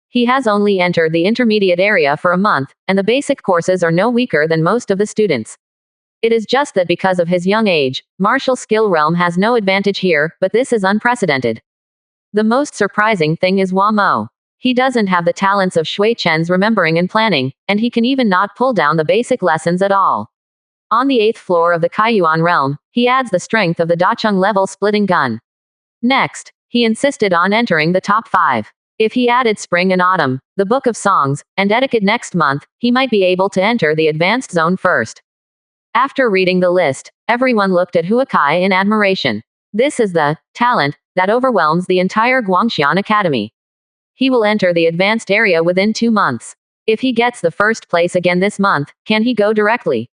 He has only entered the intermediate area for a month, and the basic courses are no weaker than most of the students. It is just that because of his young age, martial skill realm has no advantage here, but this is unprecedented. The most surprising thing is Hua Mo. He doesn't have the talents of Shui Chen's remembering and planning, and he can even not pull down the basic lessons at all. On the 8th floor of the Kaiyuan realm, he adds the strength of the Dacheng level splitting gun. Next, he insisted on entering the top 5. If he added Spring and Autumn, the Book of Songs, and Etiquette next month, he might be able to enter the advanced zone first. After reading the list, everyone looked at Huakai in admiration. This is the talent that overwhelms the entire Guangxian Academy. He will enter the advanced area within 2 months. If he gets the first place again this month, can he go directly?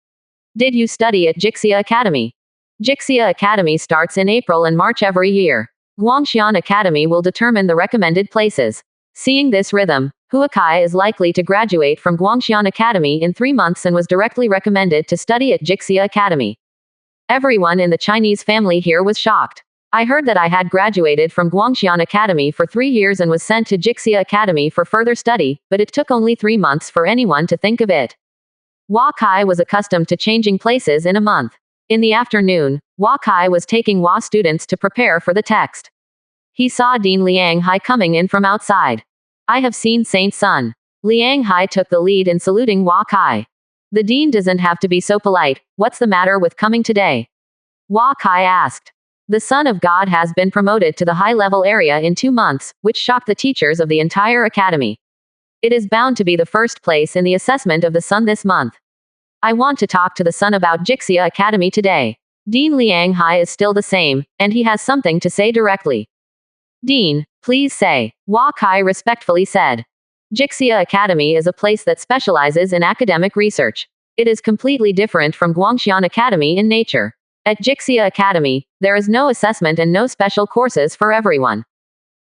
Did you study at Jixia Academy? Jixia Academy starts in April and March every year. Guangxian Academy will determine the recommended places. Seeing this rhythm, Huakai is likely to graduate from Guangxian Academy in 3 months and was directly recommended to study at Jixia Academy. Everyone in the Chinese family here was shocked. I heard that I had graduated from Guangxian Academy for 3 years and was sent to Jixia Academy for further study, but it took only 3 months for anyone to think of it. Hua Kai was accustomed to changing places in a month. In the afternoon, Hua Kai was taking Hua students to prepare for the text. He saw Dean Liang Hai coming in from outside. I have seen Saint Sun. Liang Hai took the lead in saluting Hua Kai. The dean doesn't have to be so polite. What's the matter with coming today? Hua Kai asked. The Son of God has been promoted to the high-level area in 2 months, which shocked the teachers of the entire academy. It is bound to be the first place in the assessment of the Sun this month. I want to talk to the Sun about Jixia Academy today. Dean Liang Hai is still the same, and he has something to say directly. Dean, please say, Hua Kai respectfully said. Jixia Academy is a place that specializes in academic research. It is completely different from Guangxian Academy in nature. At Jixia Academy, there is no assessment and no special courses for everyone.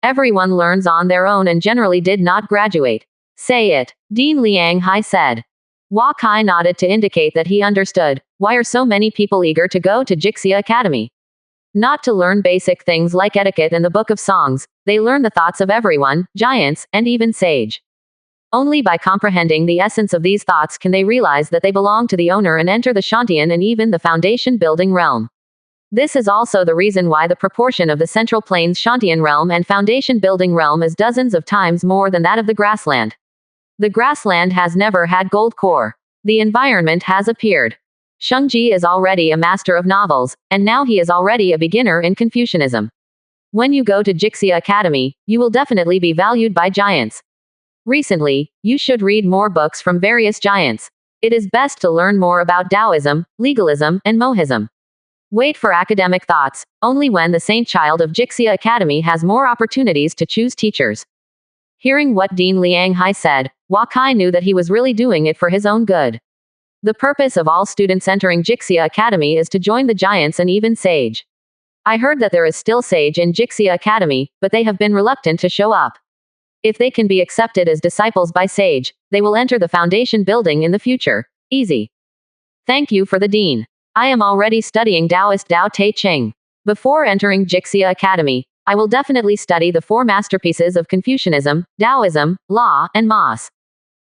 Everyone learns on their own and generally did not graduate. Say it, Dean Liang Hai said. Hua Kai nodded to indicate that he understood. Why are so many people eager to go to Jixia Academy? Not to learn basic things like etiquette and the Book of Songs, they learn the thoughts of everyone, giants, and even sage. Only by comprehending the essence of these thoughts can they realize that they belong to the owner and enter the Shantian and even the foundation building realm. This is also the reason why the proportion of the Central Plains Shantian realm and foundation building realm is dozens of times more than that of the grassland. The grassland has never had gold core. The environment has appeared. Shengji is already a master of novels, and now he is already a beginner in Confucianism. When you go to Jixia Academy, you will definitely be valued by giants. Recently, you should read more books from various giants. It is best to learn more about Taoism, legalism, and Mohism. Wait for academic thoughts, only when the Saint Child of Jixia Academy has more opportunities to choose teachers. Hearing what Dean Liang Hai said, Hua Kai knew that he was really doing it for his own good. The purpose of all students entering Jixia Academy is to join the giants and even sage. I heard that there is still sage in Jixia Academy, but they have been reluctant to show up. If they can be accepted as disciples by sage, they will enter the foundation building in the future. Easy. Thank you for the dean. I am already studying Taoist Tao Te Ching. Before entering Jixia Academy, I will definitely study the 4 masterpieces of Confucianism, Taoism, Law, and Mas.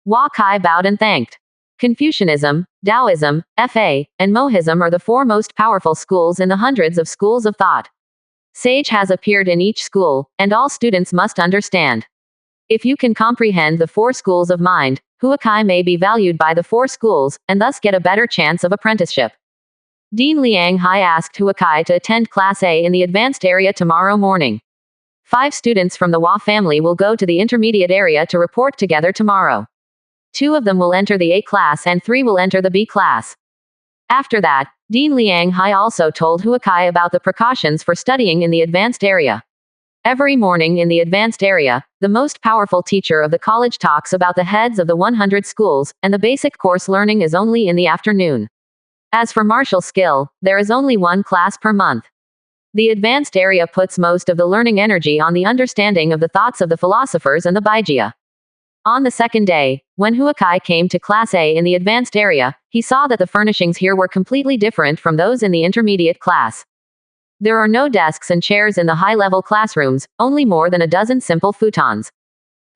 Hua Kai bowed and thanked. Confucianism, Taoism, Fa, and Mohism are the 4 most powerful schools in the hundreds of schools of thought. Sage has appeared in each school, and all students must understand. If you can comprehend the 4 schools of mind, Huakai may be valued by the 4 schools, and thus get a better chance of apprenticeship. Dean Liang Hai asked Huakai to attend Class A in the advanced area tomorrow morning. 5 students from the Hua family will go to the intermediate area to report together tomorrow. 2 of them will enter the A class and 3 will enter the B class. After that, Dean Liang Hai also told Huakai about the precautions for studying in the advanced area. Every morning in the advanced area, the most powerful teacher of the college talks about the heads of the 100 schools, and the basic course learning is only in the afternoon. As for martial skill, there is only 1 class per month. The advanced area puts most of the learning energy on the understanding of the thoughts of the philosophers and the Baijia. On the second day, when Huakai came to Class A in the advanced area, he saw that the furnishings here were completely different from those in the intermediate class. There are no desks and chairs in the high-level classrooms, only more than a dozen simple futons.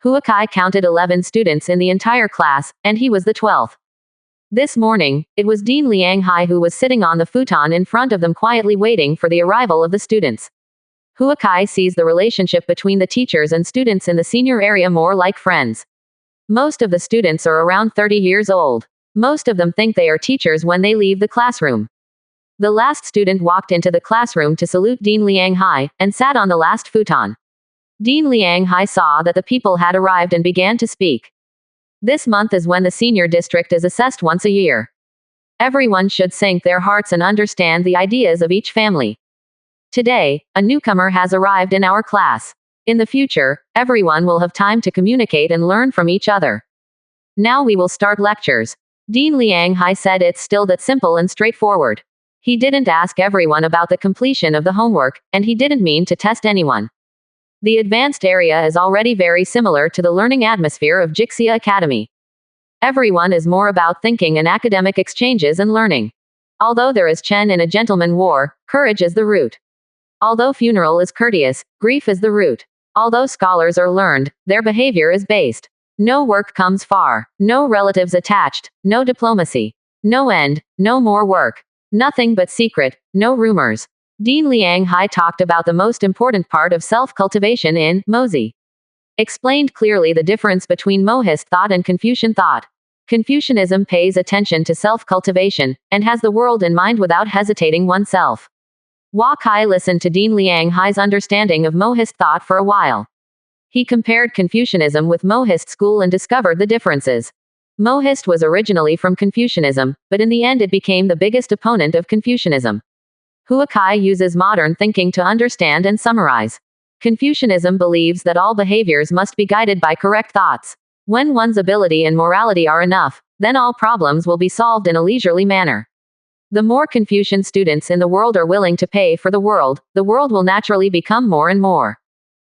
Huakai counted 11 students in the entire class, and he was the 12th. This morning, it was Dean Liang Hai who was sitting on the futon in front of them quietly waiting for the arrival of the students. Huakai sees the relationship between the teachers and students in the senior area more like friends. Most of the students are around 30 years old. Most of them think they are teachers when they leave the classroom. The last student walked into the classroom to salute Dean Liang Hai, and sat on the last futon. Dean Liang Hai saw that the people had arrived and began to speak. This month is when the senior district is assessed once a year. Everyone should sink their hearts and understand the ideas of each family. Today, a newcomer has arrived in our class. In the future, everyone will have time to communicate and learn from each other. Now we will start lectures. Dean Liang Hai said it's still that simple and straightforward. He didn't ask everyone about the completion of the homework, and he didn't mean to test anyone. The advanced area is already very similar to the learning atmosphere of Jixia Academy. Everyone is more about thinking and academic exchanges and learning. Although there is Chen in a gentleman war, courage is the root. Although funeral is courteous, grief is the root. Although scholars are learned, their behavior is based. No work comes far, no relatives attached, no diplomacy. No end, no more work. Nothing but secret, no rumors. Dean Liang Hai talked about the most important part of self-cultivation in Mozi. Explained clearly the difference between Mohist thought and Confucian thought. Confucianism pays attention to self-cultivation, and has the world in mind without hesitating oneself. Huakai listened to Dean Liang Hai's understanding of Mohist thought for a while. He compared Confucianism with Mohist school and discovered the differences. Mohist was originally from Confucianism, but in the end it became the biggest opponent of Confucianism. Huakai uses modern thinking to understand and summarize. Confucianism believes that all behaviors must be guided by correct thoughts. When one's ability and morality are enough, then all problems will be solved in a leisurely manner. The more Confucian students in the world are willing to pay for the world will naturally become more and more.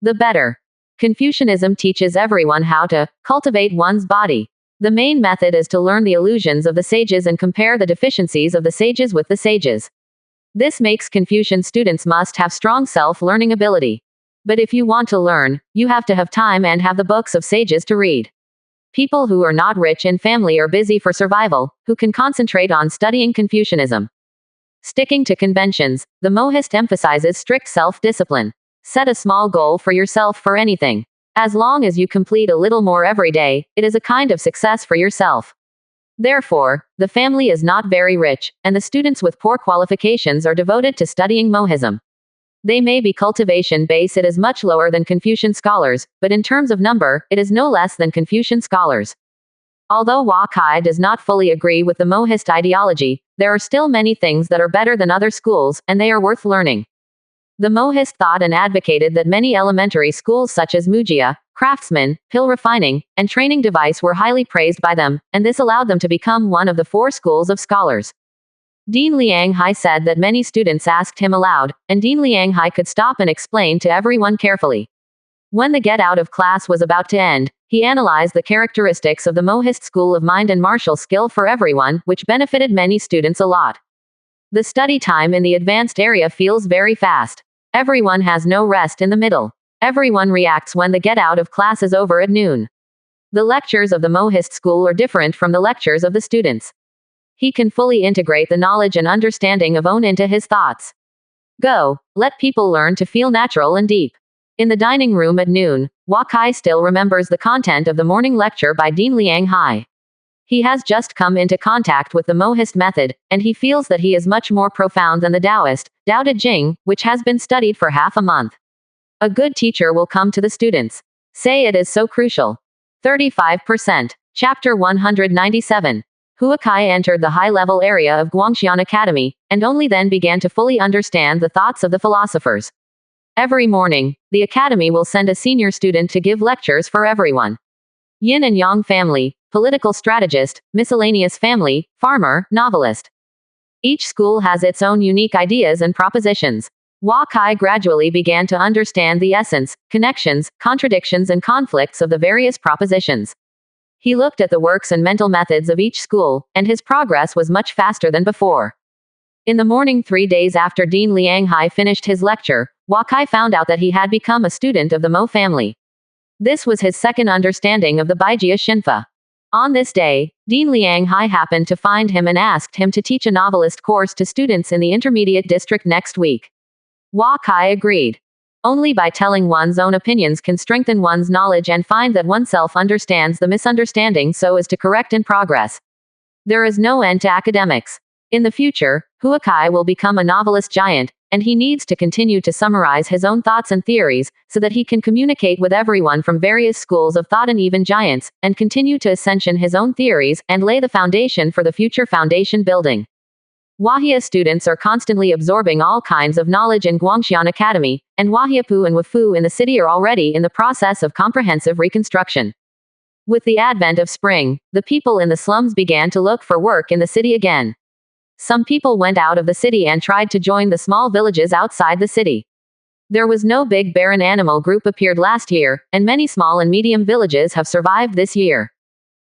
The better. Confucianism teaches everyone how to cultivate one's body. The main method is to learn the illusions of the sages and compare the deficiencies of the sages with the sages. This makes Confucian students must have strong self-learning ability. But if you want to learn, you have to have time and have the books of sages to read. People who are not rich in family or busy for survival, who can concentrate on studying Confucianism. Sticking to conventions, the Mohist emphasizes strict self-discipline. Set a small goal for yourself for anything. As long as you complete a little more every day, it is a kind of success for yourself. Therefore, the family is not very rich, and the students with poor qualifications are devoted to studying Mohism. They may be cultivation base, it is much lower than Confucian scholars, but in terms of number, it is no less than Confucian scholars. Although Huakai does not fully agree with the Mohist ideology, there are still many things that are better than other schools, and they are worth learning. The Mohist thought and advocated that many elementary schools such as Mujia, Craftsman, Pill Refining, and Training Device were highly praised by them, and this allowed them to become one of the 4 schools of scholars. Dean Liang Hai said that many students asked him aloud, and Dean Liang Hai could stop and explain to everyone carefully. When the get out of class was about to end, he analyzed the characteristics of the Mohist school of mind and martial skill for everyone, which benefited many students a lot. The study time in the advanced area feels very fast. Everyone has no rest in the middle. Everyone reacts when the get out of class is over at noon. The lectures of the Mohist school are different from the lectures of the students. He can fully integrate the knowledge and understanding of own into his thoughts. Go, let people learn to feel natural and deep. In the dining room at noon, Huakai still remembers the content of the morning lecture by Dean Liang Hai. He has just come into contact with the Mohist method, and he feels that he is much more profound than the Taoist, Tao Te Ching, which has been studied for half a month. A good teacher will come to the students. Say it is so crucial. 35%. Chapter 197. Huakai entered the high-level area of Guangxian Academy, and only then began to fully understand the thoughts of the philosophers. Every morning, the academy will send a senior student to give lectures for everyone. Yin and Yang family, political strategist, miscellaneous family, farmer, novelist. Each school has its own unique ideas and propositions. Huakai gradually began to understand the essence, connections, contradictions and conflicts of the various propositions. He looked at the works and mental methods of each school, and his progress was much faster than before. In the morning 3 days after Dean Liang Hai finished his lecture, Huakai found out that he had become a student of the Mo family. This was his second understanding of the Baijia Shinfa. On this day, Dean Liang Hai happened to find him and asked him to teach a novelist course to students in the intermediate district next week. Hua Kai agreed. Only by telling one's own opinions can strengthen one's knowledge and find that oneself understands the misunderstanding so as to correct and progress. There is no end to academics. In the future, Hua Kai will become a novelist giant, and he needs to continue to summarize his own thoughts and theories, so that he can communicate with everyone from various schools of thought and even giants, and continue to ascension his own theories, and lay the foundation for the future foundation building. Wahia students are constantly absorbing all kinds of knowledge in Guangxian Academy, and Wahiapu and Wafu in the city are already in the process of comprehensive reconstruction. With the advent of spring, the people in the slums began to look for work in the city again. Some people went out of the city and tried to join the small villages outside the city. There was no big barren animal group appeared last year, and many small and medium villages have survived this year.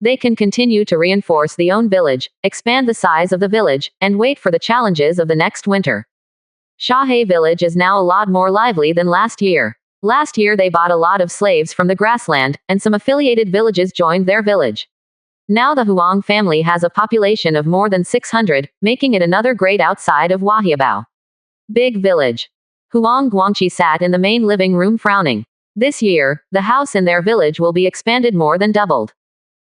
They can continue to reinforce the own village, expand the size of the village, and wait for the challenges of the next winter. Shahe village is now a lot more lively than last year. Last year they bought a lot of slaves from the grassland, and some affiliated villages joined their village. Now the Huang family has a population of more than 600, making it another great outside of Wahiabao. Big village. Huang Guangqi sat in the main living room frowning. This year, the house in their village will be expanded more than doubled.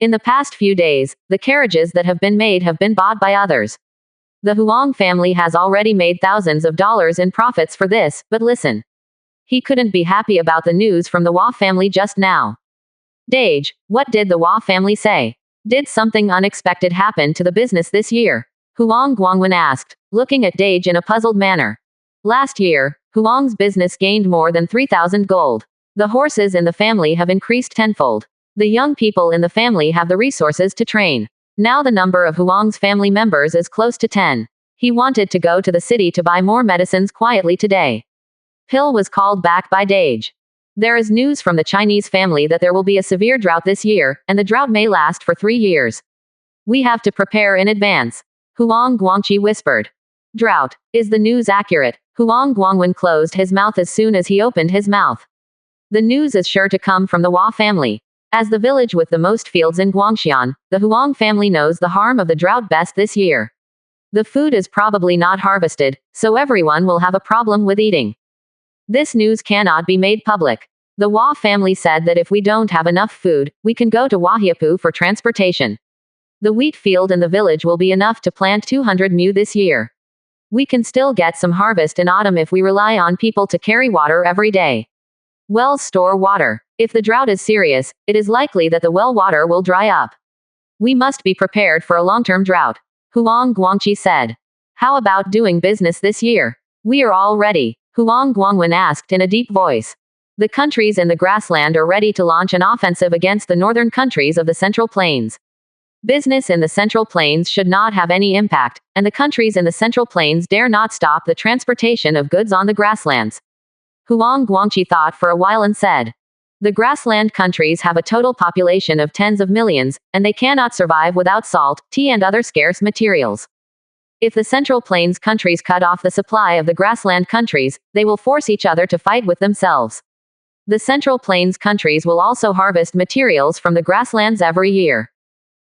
In the past few days, the carriages that have been bought by others. The Huang family has already made thousands of dollars in profits for this, but listen. He couldn't be happy about the news from the Hua family just now. Dage, what did the Hua family say? Did something unexpected happen to the business this year? Huang Guangwen asked, looking at Dage in a puzzled manner. Last year, Huang's business gained more than 3,000 gold. The horses in the family have increased tenfold. The young people in the family have the resources to train. Now the number of Huang's family members is close to 10. He wanted to go to the city to buy more medicines quietly today. Pill was called back by Dage. There is news from the Chinese family that there will be a severe drought this year, and the drought may last for 3 years. We have to prepare in advance. Huang Guangqi whispered. Drought. Is the news accurate? Huang Guangwen closed his mouth as soon as he opened his mouth. The news is sure to come from the Hua family. As the village with the most fields in Guangxian, the Huang family knows the harm of the drought best this year. The food is probably not harvested, so everyone will have a problem with eating. This news cannot be made public. The Hua family said that if we don't have enough food, we can go to Wahiapu for transportation. The wheat field in the village will be enough to plant 200 mu this year. We can still get some harvest in autumn if we rely on people to carry water every day. Wells store water. If the drought is serious, it is likely that the well water will dry up. We must be prepared for a long-term drought. Huang Guangqi said. How about doing business this year? We are all ready. Huang Guangwen asked in a deep voice. The countries in the grassland are ready to launch an offensive against the northern countries of the Central Plains. Business in the Central Plains should not have any impact, and the countries in the Central Plains dare not stop the transportation of goods on the grasslands. Huang Guangqi thought for a while and said. The grassland countries have a total population of tens of millions, and they cannot survive without salt, tea and other scarce materials. If the Central Plains countries cut off the supply of the grassland countries, they will force each other to fight with themselves. The Central Plains countries will also harvest materials from the grasslands every year.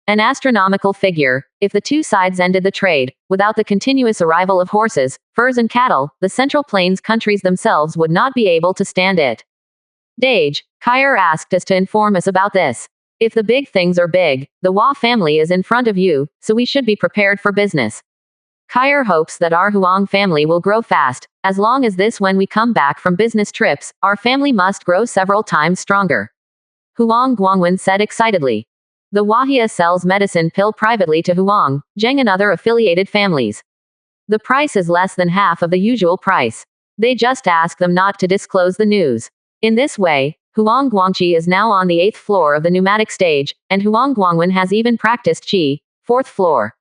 An astronomical figure. If the two sides ended the trade, without the continuous arrival of horses, furs and cattle, the Central Plains countries themselves would not be able to stand it. Dage, Kyer asked us to inform us about this. If the big things are big, the Hua family is in front of you, so we should be prepared for business. Kyer hopes that our Huang family will grow fast. As long as this, when we come back from business trips, our family must grow several times stronger. Huang Guangwen said excitedly. The Wahia sells medicine pill privately to Huang, Zheng and other affiliated families. The price is less than half of the usual price. They just ask them not to disclose the news. In this way, Huang Guangqi is now on the 8th floor of the pneumatic stage, and Huang Guangwen has even practiced qi, 4th floor.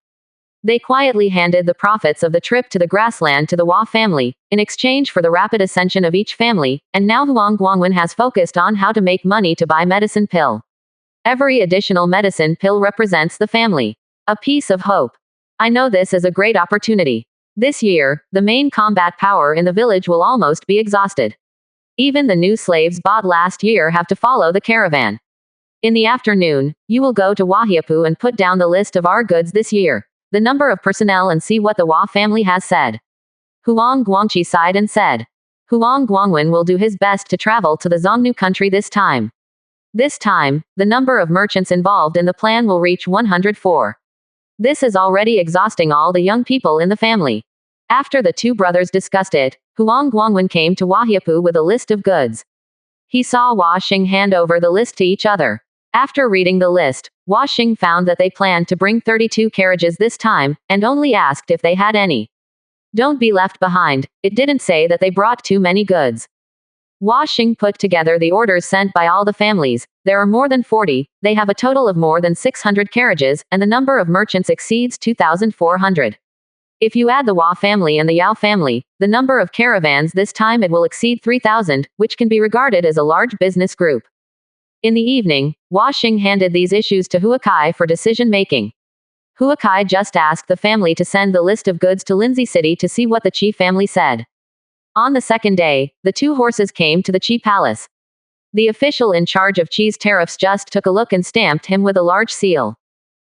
They quietly handed the profits of the trip to the grassland to the Hua family, in exchange for the rapid ascension of each family, and now Huang Guangwen has focused on how to make money to buy medicine pill. Every additional medicine pill represents the family. A piece of hope. I know this is a great opportunity. This year, the main combat power in the village will almost be exhausted. Even the new slaves bought last year have to follow the caravan. In the afternoon, you will go to Wahiapu and put down the list of our goods this year, the number of personnel, and see what the Hua family has said. Huang Guangqi sighed and said, Huang Guangwen will do his best to travel to the Zhongnu country this time. This time, the number of merchants involved in the plan will reach 104. This is already exhausting all the young people in the family. After the two brothers discussed it, Huang Guangwen came to Wahiapu with a list of goods. He saw Hua Xing hand over the list to each other. After reading the list, Hua Xing found that they planned to bring 32 carriages this time, and only asked if they had any. Don't be left behind, it didn't say that they brought too many goods. Hua Xing put together the orders sent by all the families. There are more than 40, they have a total of more than 600 carriages, and the number of merchants exceeds 2,400. If you add the Hua family and the Yao family, the number of caravans this time it will exceed 3,000, which can be regarded as a large business group. In the evening, Hua Xing handed these issues to Huakai for decision-making. Huakai just asked the family to send the list of goods to Lindsay City to see what the Qi family said. On the second day, the two horses came to the Qi palace. The official in charge of Qi's tariffs just took a look and stamped him with a large seal.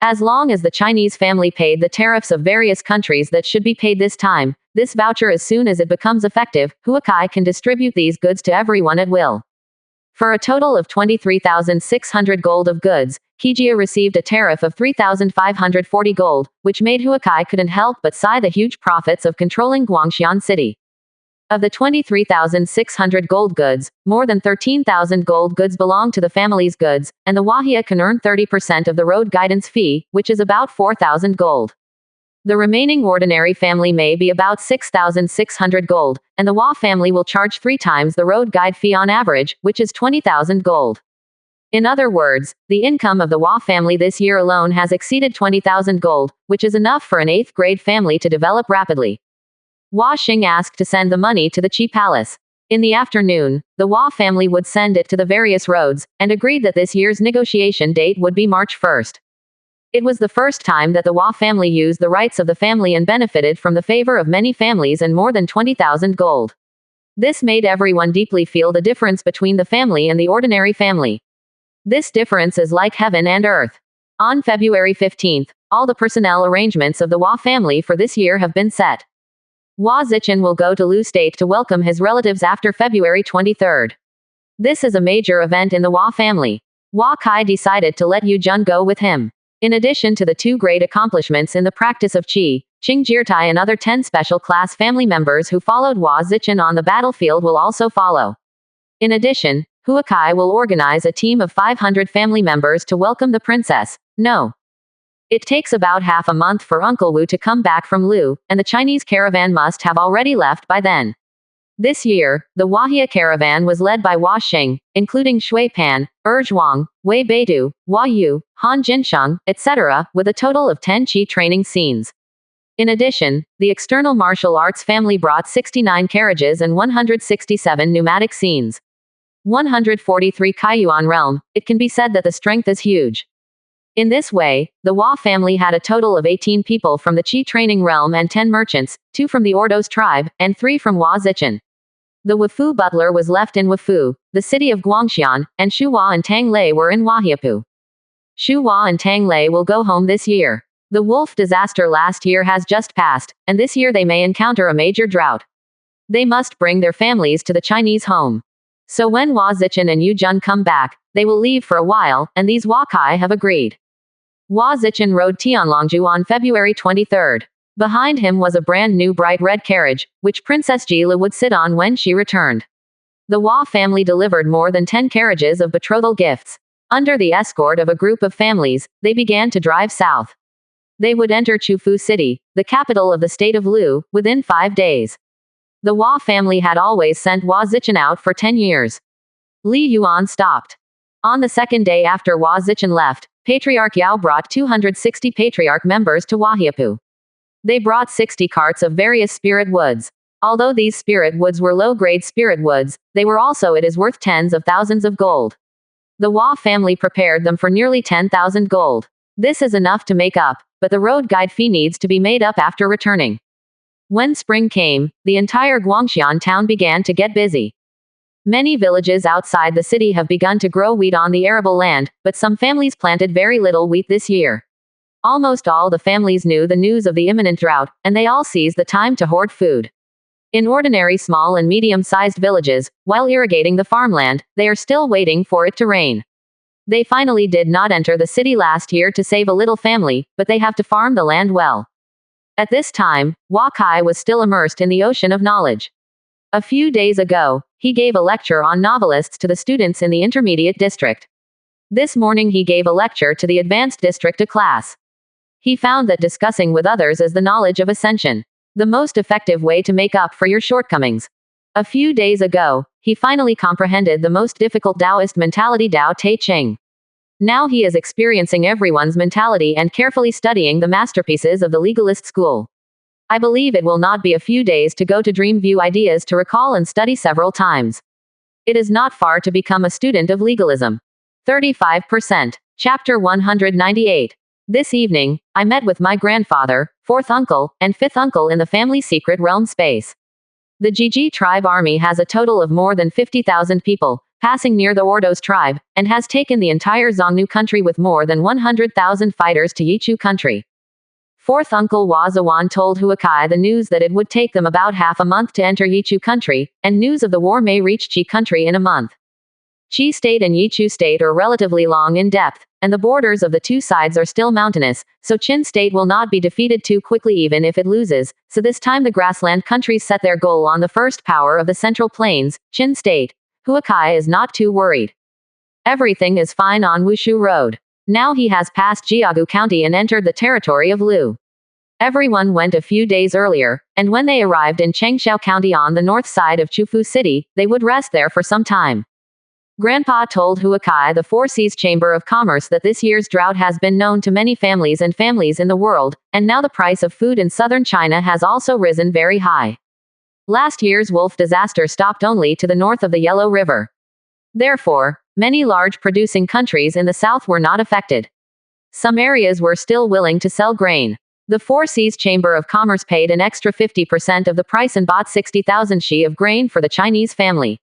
As long as the Chinese family paid the tariffs of various countries that should be paid this time, this voucher as soon as it becomes effective, Huakai can distribute these goods to everyone at will. For a total of 23,600 gold of goods, Kijia received a tariff of 3,540 gold, which made Huakai couldn't help but sigh the huge profits of controlling Guangxian City. Of the 23,600 gold goods, more than 13,000 gold goods belong to the family's goods, and the Wahia can earn 30% of the road guidance fee, which is about 4,000 gold. The remaining ordinary family may be about 6,600 gold, and the Hua family will charge 3 times the road guide fee on average, which is 20,000 gold. In other words, the income of the Hua family this year alone has exceeded 20,000 gold, which is enough for an 8th grade family to develop rapidly. Hua Xing asked to send the money to the Qi palace. In the afternoon, the Hua family would send it to the various roads, and agreed that this year's negotiation date would be March 1st. It was the first time that the Hua family used the rights of the family and benefited from the favor of many families and more than 20,000 gold. This made everyone deeply feel the difference between the family and the ordinary family. This difference is like heaven and earth. On February 15th, all the personnel arrangements of the Hua family for this year have been set. Hua Zichen will go to Lu State to welcome his relatives after February 23rd. This is a major event in the Hua family. Hua Kai decided to let Yu Jun go with him. In addition to the 2 great accomplishments in the practice of Qi, Qing Jirtai and other 10 special class family members who followed Hua Zichen on the battlefield will also follow. In addition, Huakai will organize a team of 500 family members to welcome the princess. No. It takes about half a month for Uncle Wu to come back from Lu, and the Chinese caravan must have already left by then. This year, the Wahia caravan was led by Hua Xing, including Shui Pan, Zhuang, Wei Beidu, Hua Yu, Han Jinsheng, etc., with a total of 10 Qi training scenes. In addition, the external martial arts family brought 69 carriages and 167 pneumatic scenes. 143 Kaiyuan realm, it can be said that the strength is huge. In this way, the Hua family had a total of 18 people from the Qi training realm and 10 merchants, 2 from the Ordos tribe, and 3 from Hua Zichen. The Wufu butler was left in Wufu, the city of Guangxian, and Shu Hua and Tang Lei were in Wahiapu. Shu Hua and Tang Lei will go home this year. The wolf disaster last year has just passed, and this year they may encounter a major drought. They must bring their families to the Chinese home. So when Hua Zichen and Yu Jun come back, they will leave for a while, and these Hua Kai have agreed. Hua Zichen rode Tianlongju on February 23rd. Behind him was a brand new bright red carriage, which Princess Jila would sit on when she returned. The Hua family delivered more than 10 carriages of betrothal gifts. Under the escort of a group of families, they began to drive south. They would enter Chufu City, the capital of the state of Lu, within 5 days. The Hua family had always sent Hua Zichen out for 10 years. Li Yuan stopped. On the second day after Hua Zichen left, Patriarch Yao brought 260 Patriarch members to Wahiapu. They brought 60 carts of various spirit woods. Although these spirit woods were low-grade spirit woods, they were also it is worth tens of thousands of gold. The Hua family prepared them for nearly 10,000 gold. This is enough to make up, but the road guide fee needs to be made up after returning. When spring came, the entire Guangxian town began to get busy. Many villages outside the city have begun to grow wheat on the arable land, but some families planted very little wheat this year. Almost all the families knew the news of the imminent drought, and they all seized the time to hoard food. In ordinary small and medium-sized villages, while irrigating the farmland, they are still waiting for it to rain. They finally did not enter the city last year to save a little family, but they have to farm the land well. At this time, Wakai was still immersed in the ocean of knowledge. A few days ago, he gave a lecture on novelists to the students in the intermediate district. This morning he gave a lecture to the advanced district class. He found that discussing with others is the knowledge of ascension, the most effective way to make up for your shortcomings. A few days ago, he finally comprehended the most difficult Taoist mentality, Tao Te Ching. Now he is experiencing everyone's mentality and carefully studying the masterpieces of the legalist school. I believe it will not be a few days to go to dream view ideas to recall and study several times. It is not far to become a student of legalism. 35%. Chapter 198. This evening, I met with my grandfather, fourth uncle, and fifth uncle in the family secret realm space. The Gigi tribe army has a total of more than 50,000 people, passing near the Ordos tribe, and has taken the entire Xiongnu country with more than 100,000 fighters to Yichu country. Fourth uncle Wazawan told Huakai the news that it would take them about half a month to enter Yichu country, and news of the war may reach Qi country in a month. Qi state and Yichu state are relatively long in depth, and the borders of the two sides are still mountainous, so Qin state will not be defeated too quickly even if it loses, so this time the grassland countries set their goal on the first power of the central plains, Qin state. Huakai is not too worried. Everything is fine on Wushu Road. Now he has passed Jiagu County and entered the territory of Lu. Everyone went a few days earlier, and when they arrived in Chengxiao County on the north side of Chufu City, they would rest there for some time. Grandpa told Huakai the Four Seas Chamber of Commerce that this year's drought has been known to many families in the world, and now the price of food in southern China has also risen very high. Last year's wolf disaster stopped only to the north of the Yellow River. Therefore, many large producing countries in the south were not affected. Some areas were still willing to sell grain. The Four Seas Chamber of Commerce paid an extra 50% of the price and bought 60,000 shi of grain for the Chinese family.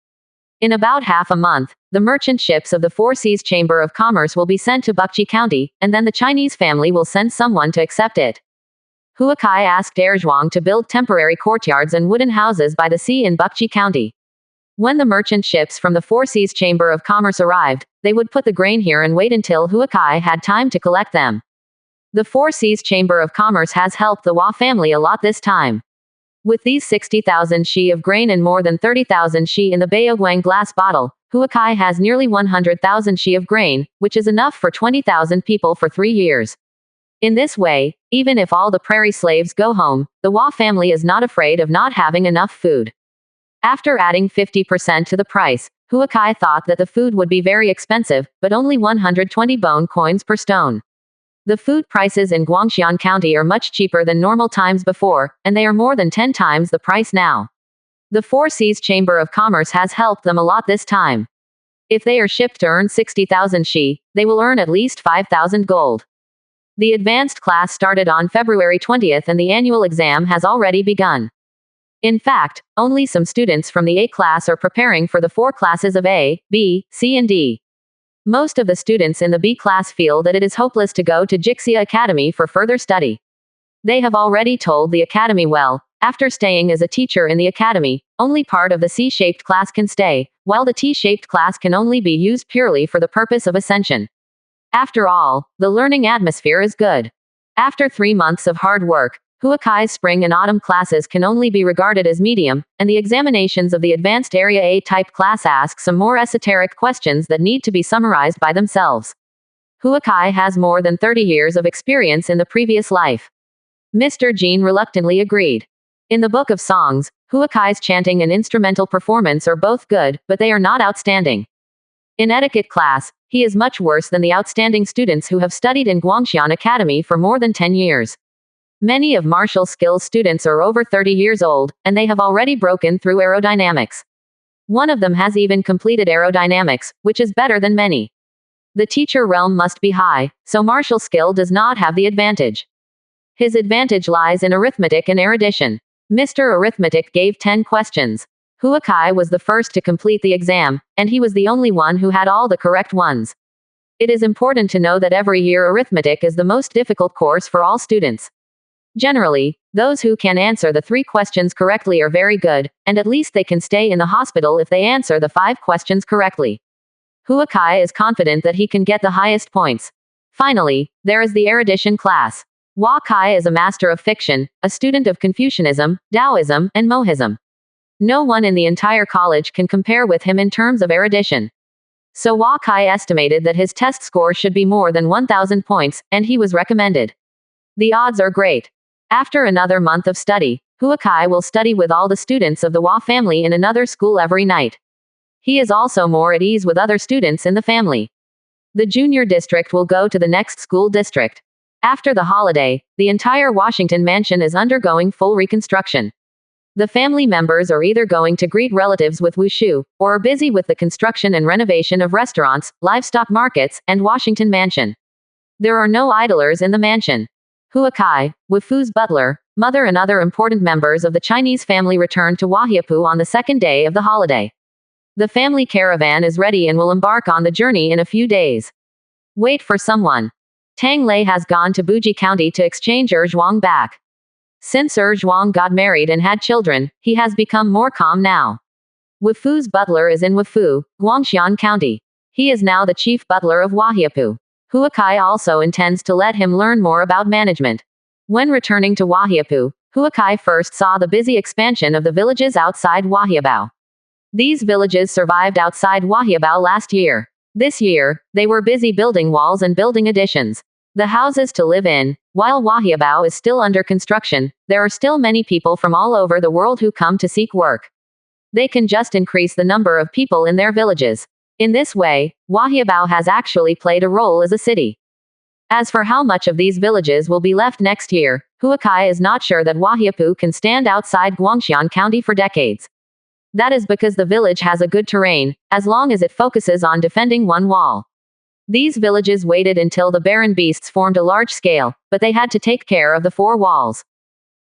In about half a month, the merchant ships of the Four Seas Chamber of Commerce will be sent to Bukji County, and then the Chinese family will send someone to accept it. Huakai asked Erzhuang to build temporary courtyards and wooden houses by the sea in Bukji County. When the merchant ships from the Four Seas Chamber of Commerce arrived, they would put the grain here and wait until Huakai had time to collect them. The Four Seas Chamber of Commerce has helped the Hua family a lot this time. With these 60,000 shi of grain and more than 30,000 shi in the Baoguang glass bottle, Huakai has nearly 100,000 shi of grain, which is enough for 20,000 people for 3 years. In this way, even if all the prairie slaves go home, the Hua family is not afraid of not having enough food. After adding 50% to the price, Huakai thought that the food would be very expensive, but only 120 bone coins per stone. The food prices in Guangxian County are much cheaper than normal times before, and they are more than 10 times the price now. The Four Seas Chamber of Commerce has helped them a lot this time. If they are shipped to earn 60,000 shi, they will earn at least 5,000 gold. The advanced class started on February 20th and the annual exam has already begun. In fact, only some students from the A class are preparing for the 4 classes of A, B, C and D. Most of the students in the B class feel that it is hopeless to go to Jixia Academy for further study. They have already told the academy well, after staying as a teacher in the academy, only part of the C-shaped class can stay, while the T-shaped class can only be used purely for the purpose of ascension. After all, the learning atmosphere is good. After 3 months of hard work, Huakai's spring and autumn classes can only be regarded as medium, and the examinations of the advanced Area A-type class ask some more esoteric questions that need to be summarized by themselves. Huakai has more than 30 years of experience in the previous life. Mr. Jean reluctantly agreed. In the Book of Songs, Huakai's chanting and instrumental performance are both good, but they are not outstanding. In etiquette class, he is much worse than the outstanding students who have studied in Guangxian Academy for more than 10 years. Many of martial skills students are over 30 years old, and they have already broken through aerodynamics. One of them has even completed aerodynamics, which is better than many. The teacher realm must be high, so martial skill does not have the advantage. His advantage lies in arithmetic and erudition. Mr. Arithmetic gave 10 questions. Huakai was the first to complete the exam, and he was the only one who had all the correct ones. It is important to know that every year arithmetic is the most difficult course for all students. Generally, those who can answer the 3 questions correctly are very good, and at least they can stay in the hospital if they answer the 5 questions correctly. Huakai is confident that he can get the highest points. Finally, there is the erudition class. Hua Kai is a master of fiction, a student of Confucianism, Taoism, and Mohism. No one in the entire college can compare with him in terms of erudition. So Hua Kai estimated that his test score should be more than 1,000 points, and he was recommended. The odds are great. After another month of study, Hua Kai will study with all the students of the Hua family in another school every night. He is also more at ease with other students in the family. The junior district will go to the next school district. After the holiday, the entire Washington mansion is undergoing full reconstruction. The family members are either going to greet relatives with wushu, or are busy with the construction and renovation of restaurants, livestock markets, and Washington mansion. There are no idlers in the mansion. Huakai, Wufu's butler, mother and other important members of the Chinese family return to Wahiapu on the second day of the holiday. The family caravan is ready and will embark on the journey in a few days. Wait for someone. Tang Lei has gone to Buji County to exchange Zhuang back. Since Zhuang got married and had children, he has become more calm now. Wufu's butler is in Wufu, Guangxian County. He is now the chief butler of Wahiapu. Huakai also intends to let him learn more about management. When returning to Wahiapu, Huakai first saw the busy expansion of the villages outside Wahiabao. These villages survived outside Wahiabao last year. This year, they were busy building walls and building additions. The houses to live in. While Wahiabao is still under construction, there are still many people from all over the world who come to seek work. They can just increase the number of people in their villages. In this way, Wahiabao has actually played a role as a city. As for how much of these villages will be left next year, Huakai is not sure that Wahiapu can stand outside Guangxian County for decades. That is because the village has a good terrain, as long as it focuses on defending one wall. These villages waited until the barren beasts formed a large scale, but they had to take care of the 4 walls.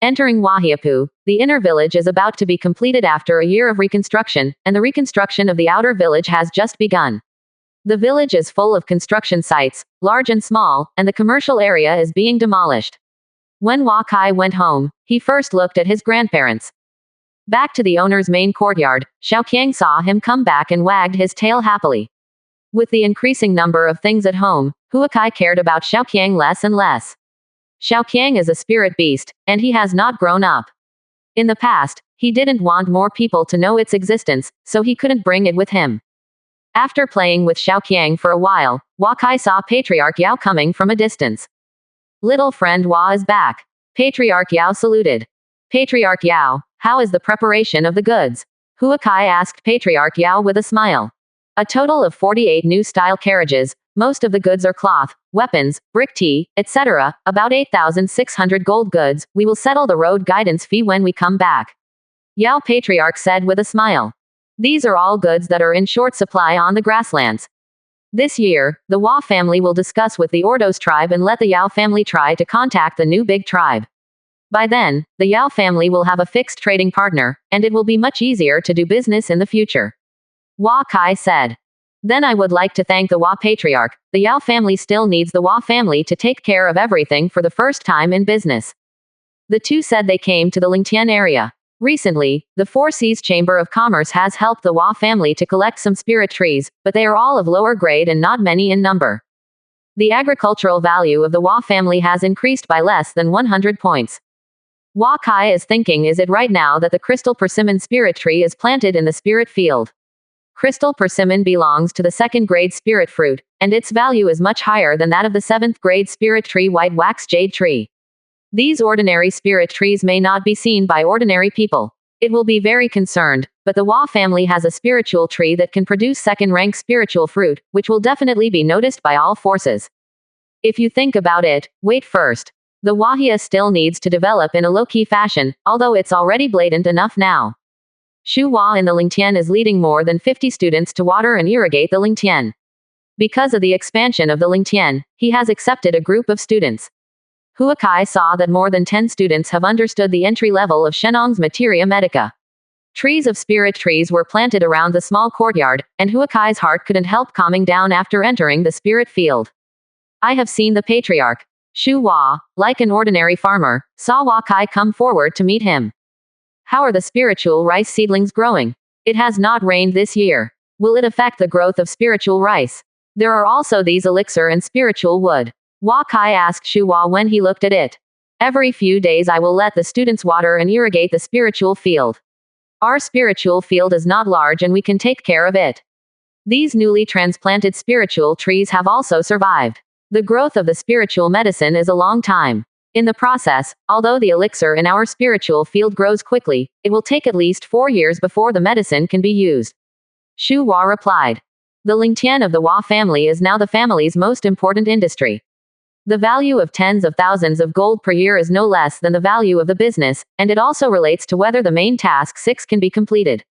Entering Wahiapu, the inner village is about to be completed after a year of reconstruction, and the reconstruction of the outer village has just begun. The village is full of construction sites, large and small, and the commercial area is being demolished. When Huakai went home, he first looked at his grandparents. Back to the owner's main courtyard, Xiaoqiang saw him come back and wagged his tail happily. With the increasing number of things at home, Huakai cared about Xiaoqiang less and less. Xiaoqiang is a spirit beast, and he has not grown up. In the past, he didn't want more people to know its existence, so he couldn't bring it with him. After playing with Xiaoqiang for a while, Huakai saw Patriarch Yao coming from a distance. Little friend Hua is back. Patriarch Yao saluted. Patriarch Yao, how is the preparation of the goods? Huakai asked Patriarch Yao with a smile. A total of 48 new style carriages, most of the goods are cloth, weapons, brick tea, etc., about 8,600 gold goods. We will settle the road guidance fee when we come back. Yao Patriarch said with a smile. These are all goods that are in short supply on the grasslands. This year, the Hua family will discuss with the Ordos tribe and let the Yao family try to contact the new big tribe. By then, the Yao family will have a fixed trading partner, and it will be much easier to do business in the future. Hua Kai said. Then I would like to thank the Hua Patriarch. The Yao family still needs the Hua family to take care of everything for the first time in business. The two said they came to the Lingtian area. Recently, the Four Seas Chamber of Commerce has helped the Hua family to collect some spirit trees, but they are all of lower grade and not many in number. The agricultural value of the Hua family has increased by less than 100 points. Hua Kai is thinking, is it right now that the crystal persimmon spirit tree is planted in the spirit field? Crystal persimmon belongs to the 2nd grade spirit fruit, and its value is much higher than that of the 7th grade spirit tree white wax jade tree. These ordinary spirit trees may not be seen by ordinary people. It will be very concerned, but the Hua family has a spiritual tree that can produce 2nd rank spiritual fruit, which will definitely be noticed by all forces. If you think about it, wait first. The Wahia still needs to develop in a low-key fashion, although it's already blatant enough now. Xu Hua in the Lingtian is leading more than 50 students to water and irrigate the Lingtian. Because of the expansion of the Lingtian, he has accepted a group of students. Huakai saw that more than 10 students have understood the entry level of Shenong's Materia Medica. Trees of spirit trees were planted around the small courtyard, and Huakai's heart couldn't help calming down after entering the spirit field. I have seen the patriarch. Shu Hua, like an ordinary farmer, saw Huakai come forward to meet him. How are the spiritual rice seedlings growing? It has not rained this year. Will it affect the growth of spiritual rice? There are also these elixir and spiritual wood. Huakai asked Shu Hua when he looked at it. Every few days I will let the students water and irrigate the spiritual field. Our spiritual field is not large and we can take care of it. These newly transplanted spiritual trees have also survived. The growth of the spiritual medicine is a long time. In the process, although the elixir in our spiritual field grows quickly, it will take at least 4 years before the medicine can be used. Shu Hua replied. The Lingtian of the Hua family is now the family's most important industry. The value of tens of thousands of gold per year is no less than the value of the business, and it also relates to whether the main task 6 can be completed.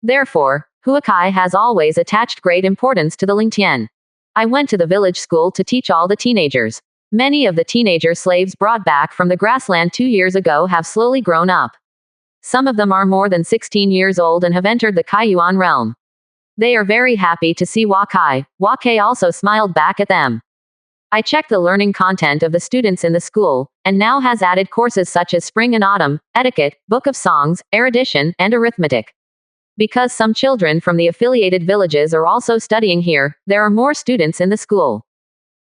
Therefore, Huakai has always attached great importance to the Lingtian. I went to the village school to teach all the teenagers. Many of the teenager slaves brought back from the grassland 2 years ago have slowly grown up. Some of them are more than 16 years old and have entered the Kaiyuan realm. They are very happy to see Huakai. Huakai also smiled back at them. I checked the learning content of the students in the school, and now has added courses such as Spring and Autumn, Etiquette, Book of Songs, Erudition, and Arithmetic. Because some children from the affiliated villages are also studying here, there are more students in the school.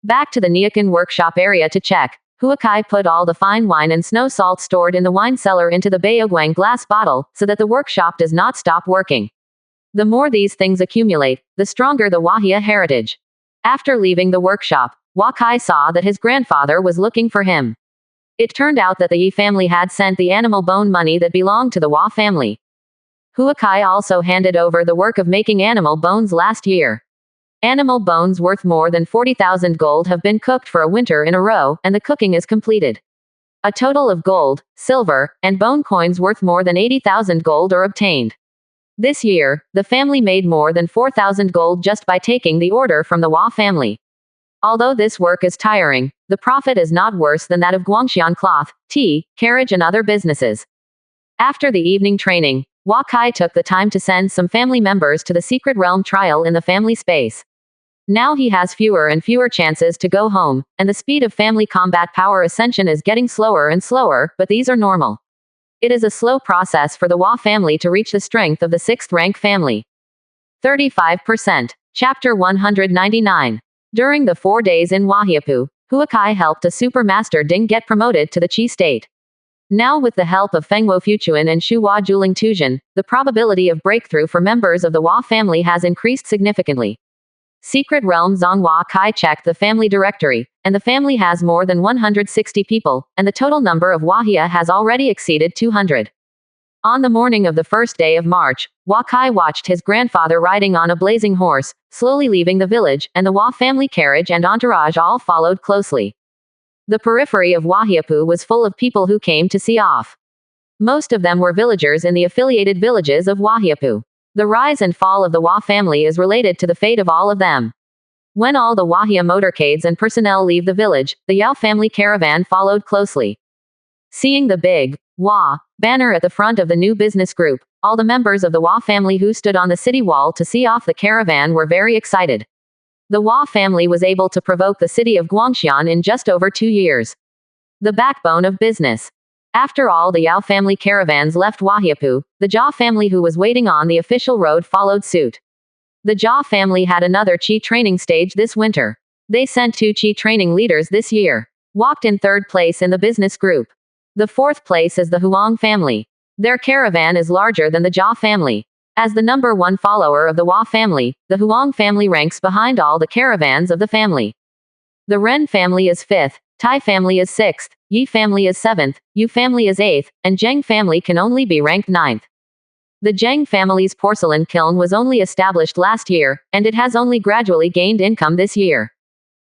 Back to the Neokan workshop area to check. Huakai put all the fine wine and snow salt stored in the wine cellar into the Baoguang glass bottle, so that the workshop does not stop working. The more these things accumulate, the stronger the Wahia heritage. After leaving the workshop, Huakai saw that his grandfather was looking for him. It turned out that the Yi family had sent the animal bone money that belonged to the Hua family. Huakai also handed over the work of making animal bones last year. Animal bones worth more than 40,000 gold have been cooked for a winter in a row, and the cooking is completed. A total of gold, silver, and bone coins worth more than 80,000 gold are obtained. This year, the family made more than 4,000 gold just by taking the order from the Hua family. Although this work is tiring, the profit is not worse than that of Guangxian cloth, tea, carriage and other businesses. After the evening training, Huakai took the time to send some family members to the secret realm trial in the family space. Now he has fewer and fewer chances to go home, and the speed of family combat power ascension is getting slower and slower, but these are normal. It is a slow process for the Hua family to reach the strength of the 6th rank family. 35%. Chapter 199. During the 4 days in Wahiapu, Huakai helped a super master Ding get promoted to the Qi state. Now with the help of Fengwo Fuchuan and Shu Hua Juling Tuzhen, the probability of breakthrough for members of the Hua family has increased significantly. Secret Realm Zonghua Kai checked the family directory, and the family has more than 160 people, and the total number of Wahia has already exceeded 200. On the morning of the first day of March, Huakai watched his grandfather riding on a blazing horse, slowly leaving the village, and the Hua family carriage and entourage all followed closely. The periphery of Wahiapu was full of people who came to see off. Most of them were villagers in the affiliated villages of Wahiapu. The rise and fall of the Hua family is related to the fate of all of them. When all the Wahia motorcades and personnel leave the village, the Yao family caravan followed closely. Seeing the big Hua banner at the front of the new business group, all the members of the Hua family who stood on the city wall to see off the caravan were very excited. The Hua family was able to provoke the city of Guangxian in just over 2 years. The backbone of business. After all the Yao family caravans left Wahiapu, the Jia family who was waiting on the official road followed suit. The Jia family had another Qi training stage this winter. They sent 2 Qi training leaders this year. Walked in 3rd place in the business group. The 4th place is the Huang family. Their caravan is larger than the Jia family. As the number 1 follower of the Hua family, the Huang family ranks behind all the caravans of the family. The Ren family is 5th, Tai family is 6th, Yi family is 7th, Yu family is 8th, and Zheng family can only be ranked 9th. The Zheng family's porcelain kiln was only established last year, and it has only gradually gained income this year.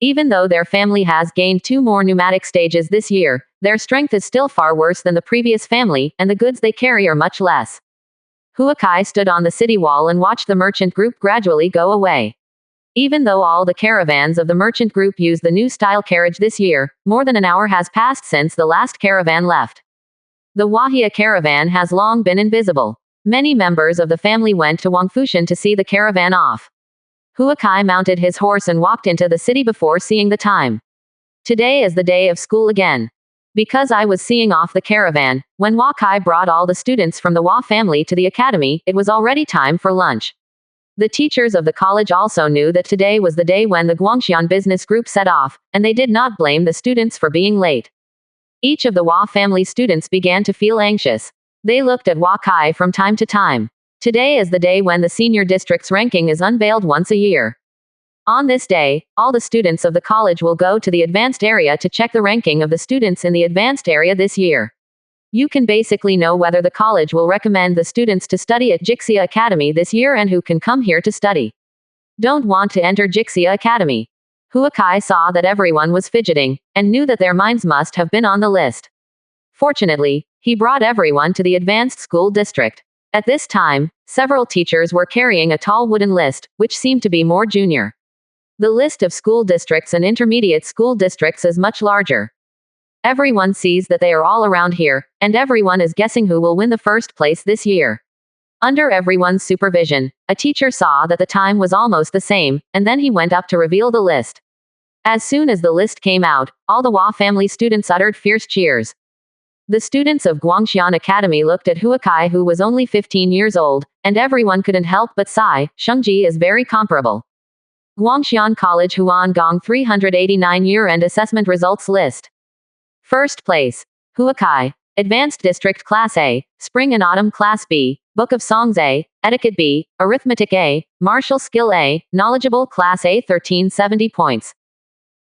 Even though their family has gained 2 more pneumatic stages this year, their strength is still far worse than the previous family, and the goods they carry are much less. Huakai stood on the city wall and watched the merchant group gradually go away. Even though all the caravans of the merchant group use the new style carriage this year, more than an hour has passed since the last caravan left. The Wahia caravan has long been invisible. Many members of the family went to Wangfushan to see the caravan off. Huakai mounted his horse and walked into the city before seeing the time. Today is the day of school again. Because I was seeing off the caravan, when Huakai brought all the students from the Hua family to the academy, it was already time for lunch. The teachers of the college also knew that today was the day when the Guangxian business group set off, and they did not blame the students for being late. Each of the Hua family students began to feel anxious. They looked at Huakai from time to time. Today is the day when the senior district's ranking is unveiled once a year. On this day, all the students of the college will go to the advanced area to check the ranking of the students in the advanced area this year. You can basically know whether the college will recommend the students to study at Jixia Academy this year and who can come here to study. Don't want to enter Jixia Academy. Huakai saw that everyone was fidgeting, and knew that their minds must have been on the list. Fortunately, he brought everyone to the advanced school district. At this time, several teachers were carrying a tall wooden list, which seemed to be more junior. The list of school districts and intermediate school districts is much larger. Everyone sees that they are all around here, and everyone is guessing who will win the first place this year. Under everyone's supervision, a teacher saw that the time was almost the same, and then he went up to reveal the list. As soon as the list came out, all the Hua family students uttered fierce cheers. The students of Guangxian Academy looked at Huakai, who was only 15 years old, and everyone couldn't help but sigh. Shengji is very comparable. Guangxian College Huanggang 389 Year-End Assessment Results List. First place. Huakai. Advanced District Class A, Spring and Autumn Class B, Book of Songs A, Etiquette B, Arithmetic A, Martial Skill A, Knowledgeable Class A 1370 points.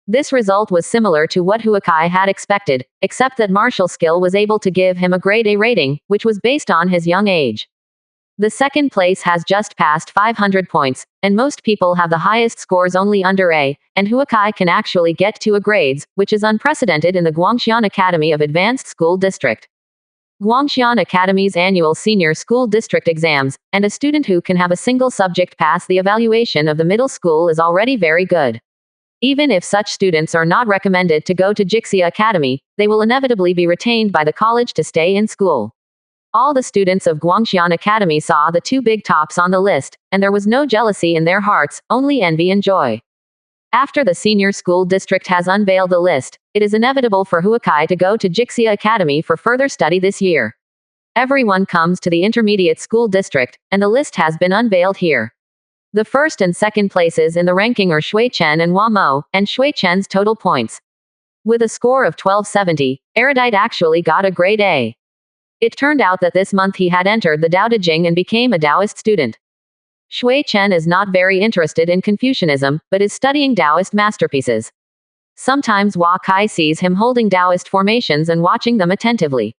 This result was similar to what Huakai had expected, except that martial skill was able to give him a grade A rating, which was based on his young age. The second place has just passed 500 points, and most people have the highest scores only under A, and Huakai can actually get to A grades, which is unprecedented in the Guangxian Academy of Advanced School District. Guangxian Academy's annual senior school district exams, and a student who can have a single subject pass the evaluation of the middle school is already very good. Even if such students are not recommended to go to Jixia Academy, they will inevitably be retained by the college to stay in school. All the students of Guangxian Academy saw the two big tops on the list, and there was no jealousy in their hearts, only envy and joy. After the senior school district has unveiled the list, it is inevitable for Huakai to go to Jixia Academy for further study this year. Everyone comes to the intermediate school district, and the list has been unveiled here. The first and second places in the ranking are Shui Chen and Hua Mo, and Shui Chen's total points. With a score of 1270, Erudite actually got a grade A. It turned out that this month he had entered the Dao De Jing and became a Taoist student. Shui Chen is not very interested in Confucianism, but is studying Taoist masterpieces. Sometimes Huakai sees him holding Taoist formations and watching them attentively.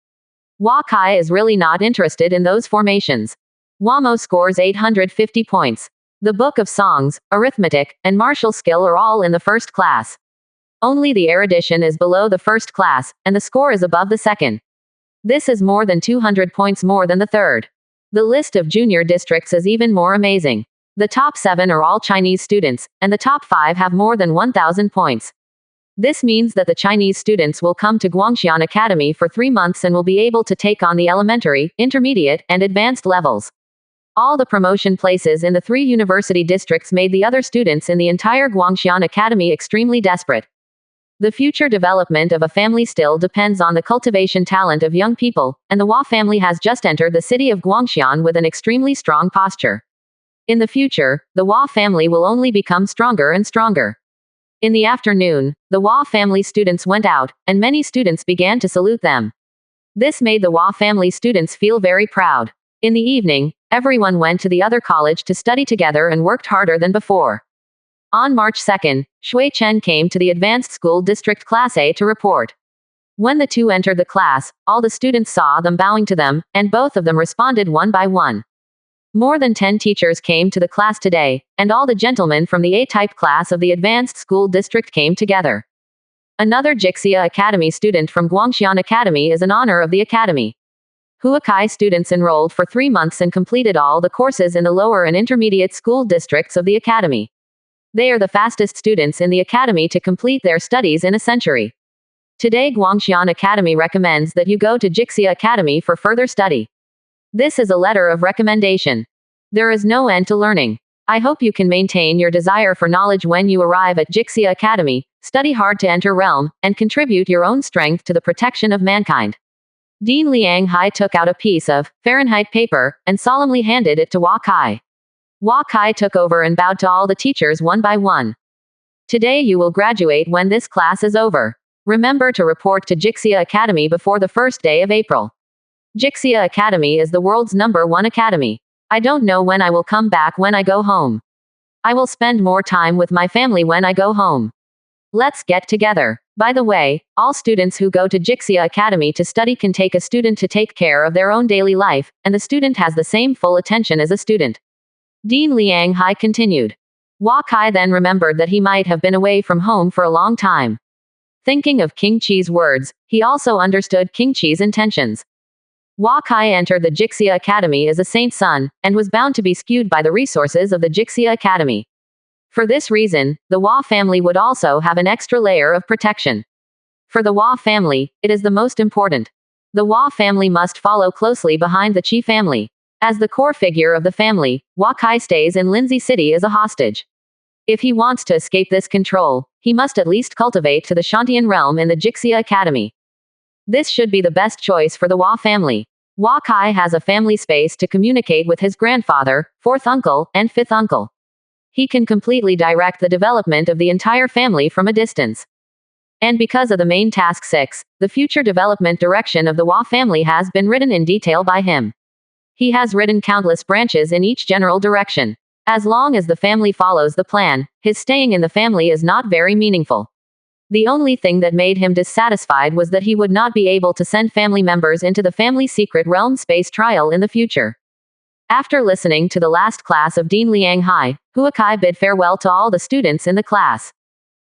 Huakai is really not interested in those formations. Hua Mo scores 850 points. The Book of Songs, Arithmetic, and Martial Skill are all in the first class. Only the erudition is below the first class, and the score is above the second. This is more than 200 points more than the third. The list of junior districts is even more amazing. The top 7 are all Chinese students, and the top 5 have more than 1,000 points. This means that the Chinese students will come to Guangxian Academy for 3 months and will be able to take on the elementary, intermediate, and advanced levels. All the promotion places in the 3 university districts made the other students in the entire Guangxian Academy extremely desperate. The future development of a family still depends on the cultivation talent of young people, and the Hua family has just entered the city of Guangxian with an extremely strong posture. In the future, the Hua family will only become stronger and stronger. In the afternoon, the Hua family students went out, and many students began to salute them. This made the Hua family students feel very proud. In the evening, everyone went to the other college to study together and worked harder than before. On March 2nd, Shui Chen came to the Advanced School District Class A to report. When the two entered the class, all the students saw them bowing to them, and both of them responded one by one. More than 10 teachers came to the class today, and all the gentlemen from the A-type class of the Advanced School District came together. Another Jixia Academy student from Guangxian Academy is in honor of the academy. Huakai students enrolled for 3 months and completed all the courses in the lower and intermediate school districts of the academy. They are the fastest students in the academy to complete their studies in a century. Today Guangxian Academy recommends that you go to Jixia Academy for further study. This is a letter of recommendation. There is no end to learning. I hope you can maintain your desire for knowledge when you arrive at Jixia Academy, study hard to enter realm, and contribute your own strength to the protection of mankind. Dean Liang Hai took out a piece of Fahrenheit paper and solemnly handed it to Hua Kai. Hua Kai took over and bowed to all the teachers one by one. Today you will graduate when this class is over. Remember to report to Jixia Academy before the first day of April. Jixia Academy is the world's #1 academy. I don't know when I will come back when I go home. I will spend more time with my family when I go home. Let's get together. By the way, all students who go to Jixia Academy to study can take a student to take care of their own daily life, and the student has the same full attention as a student. Dean Liang Hai continued. Hua Kai then remembered that he might have been away from home for a long time. Thinking of King Qi's words, he also understood King Qi's intentions. Hua Kai entered the Jixia Academy as a saint's son, and was bound to be skewed by the resources of the Jixia Academy. For this reason, the Hua family would also have an extra layer of protection. For the Hua family, it is the most important. The Hua family must follow closely behind the Qi family. As the core figure of the family, Hua Kai stays in Linzi City as a hostage. If he wants to escape this control, he must at least cultivate to the Shantian realm in the Jixia Academy. This should be the best choice for the Hua family. Hua Kai has a family space to communicate with his grandfather, fourth uncle, and fifth uncle. He can completely direct the development of the entire family from a distance. And because of the main task 6, the future development direction of the Hua family has been written in detail by him. He has written countless branches in each general direction. As long as the family follows the plan, his staying in the family is not very meaningful. The only thing that made him dissatisfied was that he would not be able to send family members into the family secret realm space trial in the future. After listening to the last class of Dean Liang Hai, Hua Kai bid farewell to all the students in the class.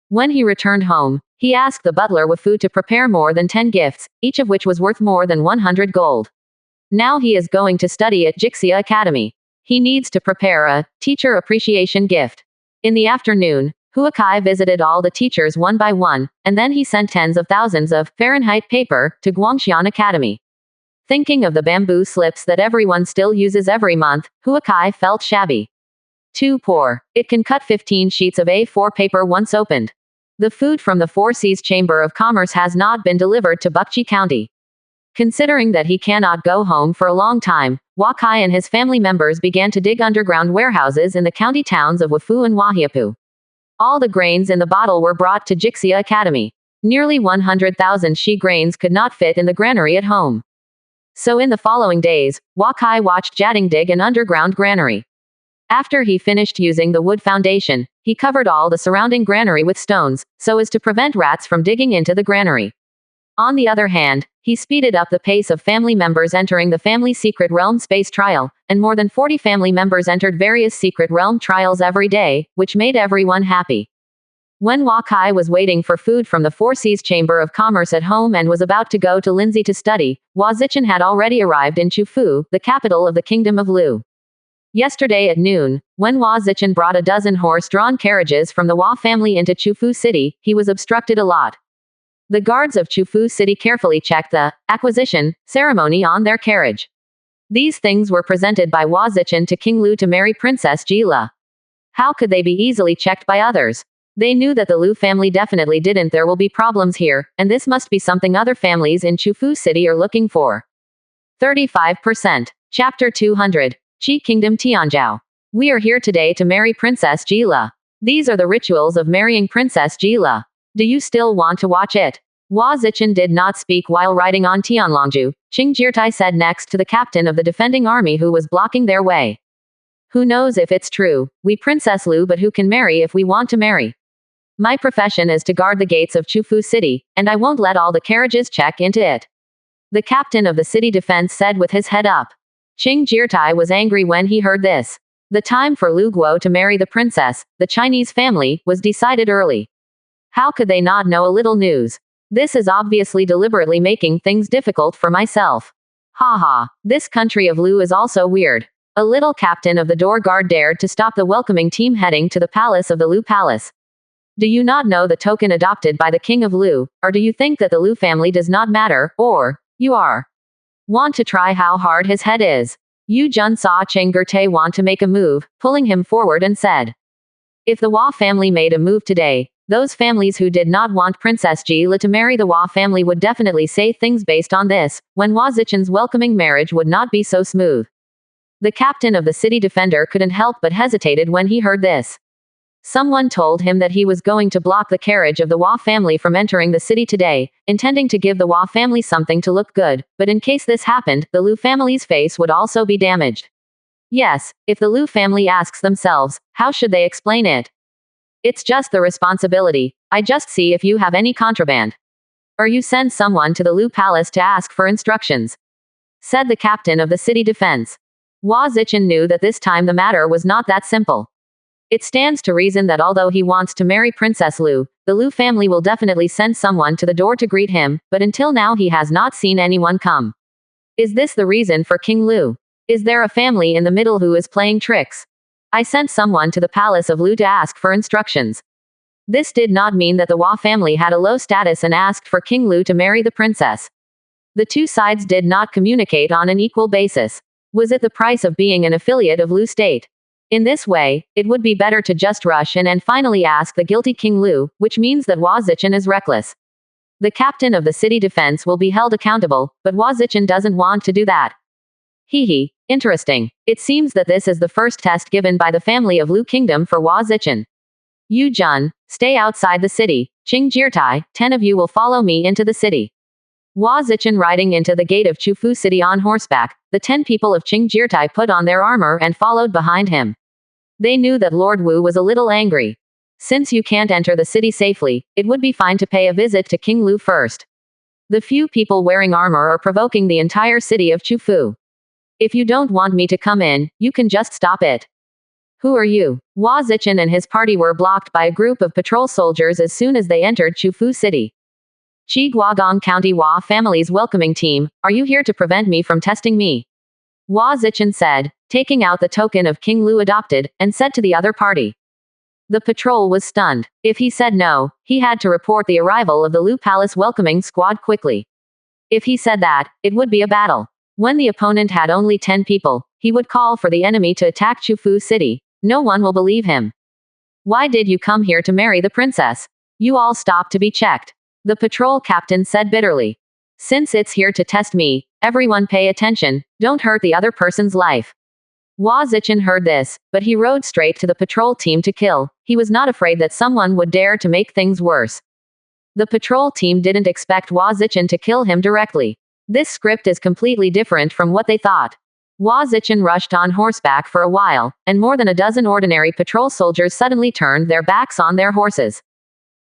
When he returned home, he asked the butler Wafu to prepare more than 10 gifts, each of which was worth more than 100 gold. Now he is going to study at Jixia Academy. He needs to prepare a teacher appreciation gift. In the afternoon, Hua Kai visited all the teachers one by one, and then he sent tens of thousands of Fahrenheit paper to Guangxian Academy. Thinking of the bamboo slips that everyone still uses every month, Hua Kai felt shabby. Too poor. It can cut 15 sheets of A4 paper once opened. The food from the Four Seas Chamber of Commerce has not been delivered to Bukchi County. Considering that he cannot go home for a long time, Hua Kai and his family members began to dig underground warehouses in the county towns of Wafu and Wahiapu. All the grains in the bottle were brought to Jixia Academy. Nearly 100,000 she grains could not fit in the granary at home. So in the following days, Hua Kai watched Jading dig an underground granary. After he finished using the wood foundation, he covered all the surrounding granary with stones, so as to prevent rats from digging into the granary. On the other hand, he speeded up the pace of family members entering the family secret realm space trial, and more than 40 family members entered various secret realm trials every day, which made everyone happy. When Hua Kai was waiting for food from the Four Seas Chamber of Commerce at home and was about to go to Linzi to study, Hua Zichen had already arrived in Chufu, the capital of the Kingdom of Lu. Yesterday at noon, when Hua Zichen brought a dozen horse-drawn carriages from the Hua family into Chufu City, he was obstructed a lot. The guards of Chufu City carefully checked the acquisition ceremony on their carriage. These things were presented by Hua Zichen to King Lu to marry Princess Jila. How could they be easily checked by others? They knew that the Lu family definitely didn't. There will be problems here, and this must be something other families in Chufu City are looking for. 35%. Chapter 200. Qi Kingdom Tianzhou. We are here today to marry Princess Jila. These are the rituals of marrying Princess Jila. Do you still want to watch it? Hua Zichen did not speak while riding on Tianlongju, Qing Jirtai said next to the captain of the defending army who was blocking their way. Who knows if it's true, we Princess Lu, but who can marry if we want to marry? My profession is to guard the gates of Chufu City, and I won't let all the carriages check into it. The captain of the city defense said with his head up. Qing Jirtai was angry when he heard this. The time for Lu Guo to marry the princess, the Chinese family, was decided early. How could they not know a little news? This is obviously deliberately making things difficult for myself. Ha ha, this country of Lu is also weird. A little captain of the door guard dared to stop the welcoming team heading to the palace of the Lu Palace. Do you not know the token adopted by the king of Lu, or do you think that the Lu family does not matter, or, you are? Want to try how hard his head is? Yu Jun saw Cheng Gertai want to make a move, pulling him forward and said, if the Hua family made a move today, those families who did not want Princess Jila to marry the Hua family would definitely say things based on this, when Hua Zichen's welcoming marriage would not be so smooth. The captain of the city defender couldn't help but hesitated when he heard this. Someone told him that he was going to block the carriage of the Hua family from entering the city today, intending to give the Hua family something to look good, but in case this happened, the Lu family's face would also be damaged. Yes, if the Lu family asks themselves, how should they explain it? It's just the responsibility. I just see if you have any contraband. Or you send someone to the Lu palace to ask for instructions, said the captain of the city defense. Hua Zichen knew that this time the matter was not that simple. It stands to reason that although he wants to marry Princess Lu, the Lu family will definitely send someone to the door to greet him, but until now he has not seen anyone come. Is this the reason for King Lu? Is there a family in the middle who is playing tricks? I sent someone to the palace of Lu to ask for instructions. This did not mean that the Hua family had a low status and asked for King Lu to marry the princess. The two sides did not communicate on an equal basis. Was it the price of being an affiliate of Lu state? In this way, it would be better to just rush in and finally ask the guilty King Lu, which means that Hua Zichen is reckless. The captain of the city defense will be held accountable, but Hua Zichen doesn't want to do that. Interesting. It seems that this is the first test given by the family of Lu Kingdom for Hua Zichen. Yu Jun, stay outside the city. Qing Jirtai, 10 of you will follow me into the city. Hua Zichen riding into the gate of Chufu city on horseback, the 10 people of Qing Jirtai put on their armor and followed behind him. They knew that Lord Wu was a little angry. Since you can't enter the city safely, it would be fine to pay a visit to King Lu first. The few people wearing armor are provoking the entire city of Chufu. If you don't want me to come in, you can just stop it. Who are you? Hua Zichen and his party were blocked by a group of patrol soldiers as soon as they entered Chufu city. Qi Guagong County Hua family's welcoming team, are you here to prevent me from testing me? Hua Zichen said, taking out the token of King Lu adopted, and said to the other party. The patrol was stunned. If he said no, he had to report the arrival of the Lu Palace welcoming squad quickly. If he said that, it would be a battle. When the opponent had only 10 people, he would call for the enemy to attack Chufu city. No one will believe him. Why did you come here to marry the princess? You all stop to be checked. The patrol captain said bitterly. Since it's here to test me, everyone pay attention, don't hurt the other person's life. Hua Zichen heard this, but he rode straight to the patrol team to kill. He was not afraid that someone would dare to make things worse. The patrol team didn't expect Hua Zichen to kill him directly. This script is completely different from what they thought. Hua Zichen rushed on horseback for a while, and more than a dozen ordinary patrol soldiers suddenly turned their backs on their horses.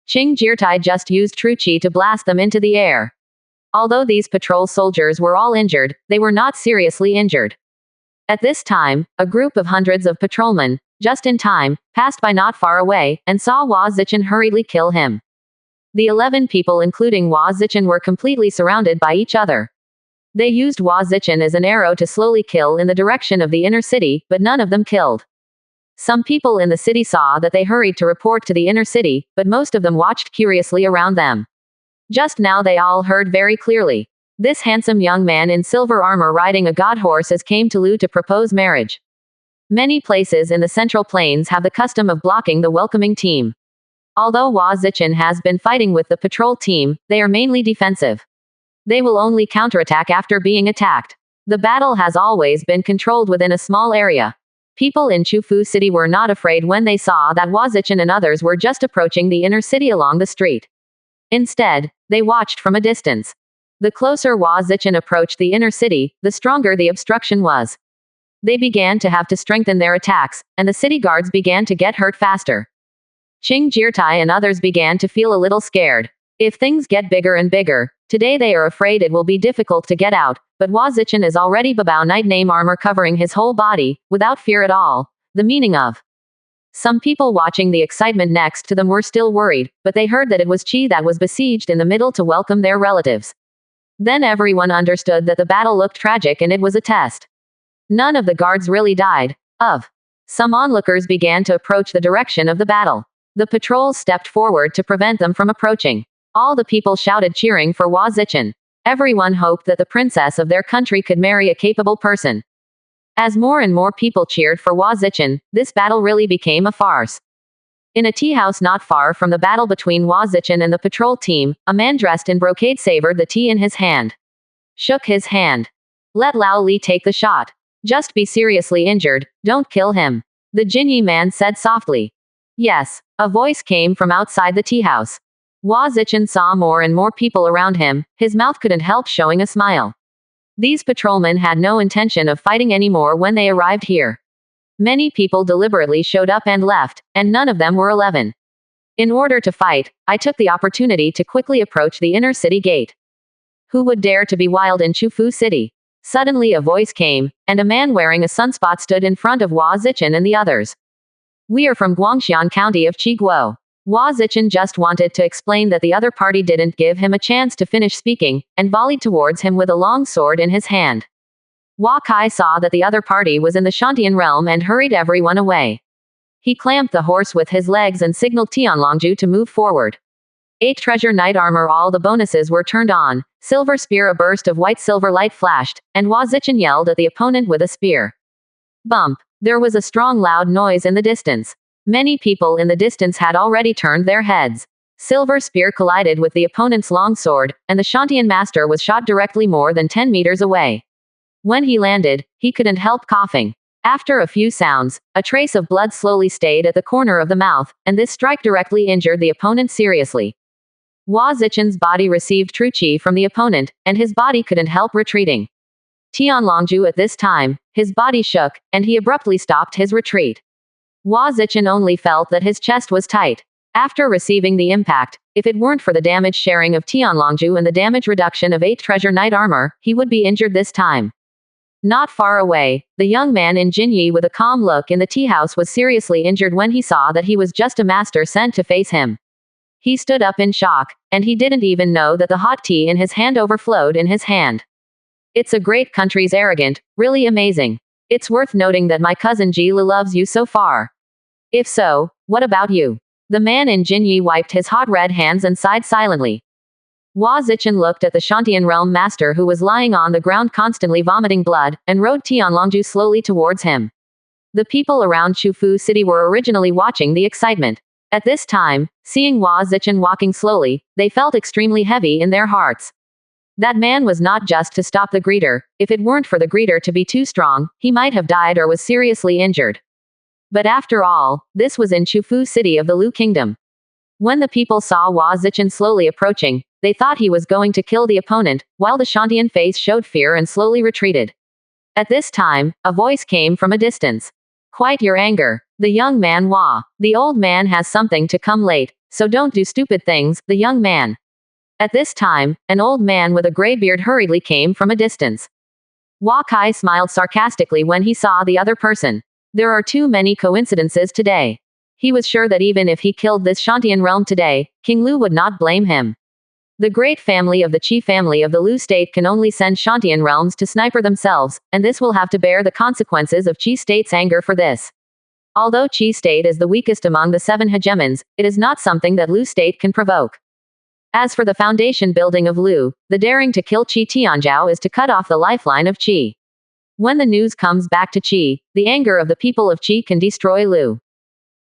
Qing Jirtai just used True Qi to blast them into the air. Although these patrol soldiers were all injured, they were not seriously injured. At this time, a group of hundreds of patrolmen, just in time, passed by not far away, and saw Hua Zichen hurriedly kill him. The 11 people including Hua Zichen were completely surrounded by each other. They used Hua Zichen as an arrow to slowly kill in the direction of the inner city, but none of them killed. Some people in the city saw that they hurried to report to the inner city, but most of them watched curiously around them. Just now they all heard very clearly. This handsome young man in silver armor riding a god horse has came to Lu to propose marriage. Many places in the Central Plains have the custom of blocking the welcoming team. Although Hua Zichen has been fighting with the patrol team, they are mainly defensive. They will only counterattack after being attacked. The battle has always been controlled within a small area. People in Chufu city were not afraid when they saw that Hua Zichen and others were just approaching the inner city along the street. Instead, they watched from a distance. The closer Hua Zichen approached the inner city, the stronger the obstruction was. They began to have to strengthen their attacks, and the city guards began to get hurt faster. Qing Jirtai and others began to feel a little scared. If things get bigger and bigger, today they are afraid it will be difficult to get out, but Hua Zichen is already Babao Night Name armor covering his whole body, without fear at all. The meaning of. Some people watching the excitement next to them were still worried, but they heard that it was Qi that was besieged in the middle to welcome their relatives. Then everyone understood that the battle looked tragic and it was a test. None of the guards really died. Some onlookers began to approach the direction of the battle. The patrols stepped forward to prevent them from approaching. All the people shouted cheering for Hua Zichen. Everyone hoped that the princess of their country could marry a capable person. As more and more people cheered for Hua Zichen, this battle really became a farce. In a tea house not far from the battle between Hua Zichen and the patrol team, a man dressed in brocade savored the tea in his hand. Shook his hand. Let Lao Li take the shot. Just be seriously injured, don't kill him. The Jinyi man said softly. Yes, a voice came from outside the tea house. Hua Zichen saw more and more people around him, his mouth couldn't help showing a smile. These patrolmen had no intention of fighting anymore when they arrived here. Many people deliberately showed up and left, and none of them were 11. In order to fight, I took the opportunity to quickly approach the inner city gate. Who would dare to be wild in Chufu City? Suddenly a voice came, and a man wearing a sunspot stood in front of Hua Zichen and the others. We are from Guangxian County of Qiguo. Hua Zichen just wanted to explain that the other party didn't give him a chance to finish speaking, and volleyed towards him with a long sword in his hand. Hua Kai saw that the other party was in the Shantian realm and hurried everyone away. He clamped the horse with his legs and signaled Tianlongju to move forward. 8 treasure knight armor. All the bonuses were turned on, silver spear. A burst of white silver light flashed, and Hua Zichen yelled at the opponent with a spear. Bump. There was a strong loud noise in the distance. Many people in the distance had already turned their heads. Silver spear collided with the opponent's long sword, and the Shantian master was shot directly more than 10 meters away. When he landed, he couldn't help coughing. After a few sounds, a trace of blood slowly stayed at the corner of the mouth, and this strike directly injured the opponent seriously. Hua Zichen's body received true qi from the opponent, and his body couldn't help retreating. Tianlongju at this time, his body shook, and he abruptly stopped his retreat. Hua Zichen only felt that his chest was tight. After receiving the impact, if it weren't for the damage sharing of Tianlongju and the damage reduction of 8 treasure knight armor, he would be injured this time. Not far away, the young man in Jinyi with a calm look in the tea house was seriously injured when he saw that he was just a master sent to face him. He stood up in shock, and he didn't even know that the hot tea in his hand overflowed in his hand. It's a great country's arrogant, really amazing. It's worth noting that my cousin Ji Li loves you so far. If so, what about you? The man in Jinyi wiped his hot red hands and sighed silently. Hua Zichen looked at the Shantian realm master who was lying on the ground constantly vomiting blood, and rode Tianlongju slowly towards him. The people around Chufu City were originally watching the excitement. At this time, seeing Hua Zichen walking slowly, they felt extremely heavy in their hearts. That man was not just to stop the greeter. If it weren't for the greeter to be too strong, he might have died or was seriously injured. But after all, this was in Chufu City of the Lu Kingdom. When the people saw Hua Zichen slowly approaching, they thought he was going to kill the opponent, while the Shantian face showed fear and slowly retreated. At this time, a voice came from a distance. Quiet your anger. The young man Hua. The old man has something to come late, so don't do stupid things, the young man. At this time, an old man with a gray beard hurriedly came from a distance. Hua Kai smiled sarcastically when he saw the other person. There are too many coincidences today. He was sure that even if he killed this Shantian realm today, King Lu would not blame him. The great family of the Qi family of the Lu state can only send Shantian realms to sniper themselves, and this will have to bear the consequences of Qi state's anger for this. Although Qi state is the weakest among the 7 hegemons, it is not something that Lu state can provoke. As for the foundation building of Lu, the daring to kill Qi Tianzhao is to cut off the lifeline of Qi. When the news comes back to Qi, the anger of the people of Qi can destroy Lu.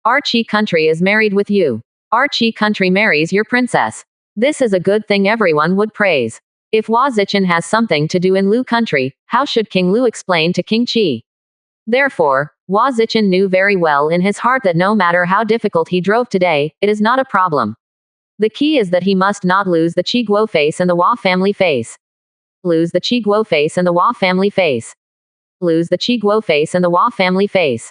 Our Qi country is married with you. Our Qi country marries your princess. This is a good thing everyone would praise. If Hua Zichen has something to do in Lu country, how should King Lu explain to King Qi? Therefore, Hua Zichen knew very well in his heart that no matter how difficult he drove today, it is not a problem. The key is that he must not lose the Qi Guo face and the Hua family face. Lose the Qi Guo face and the Hua family face. Lose the Qi Guo face and the Hua family face.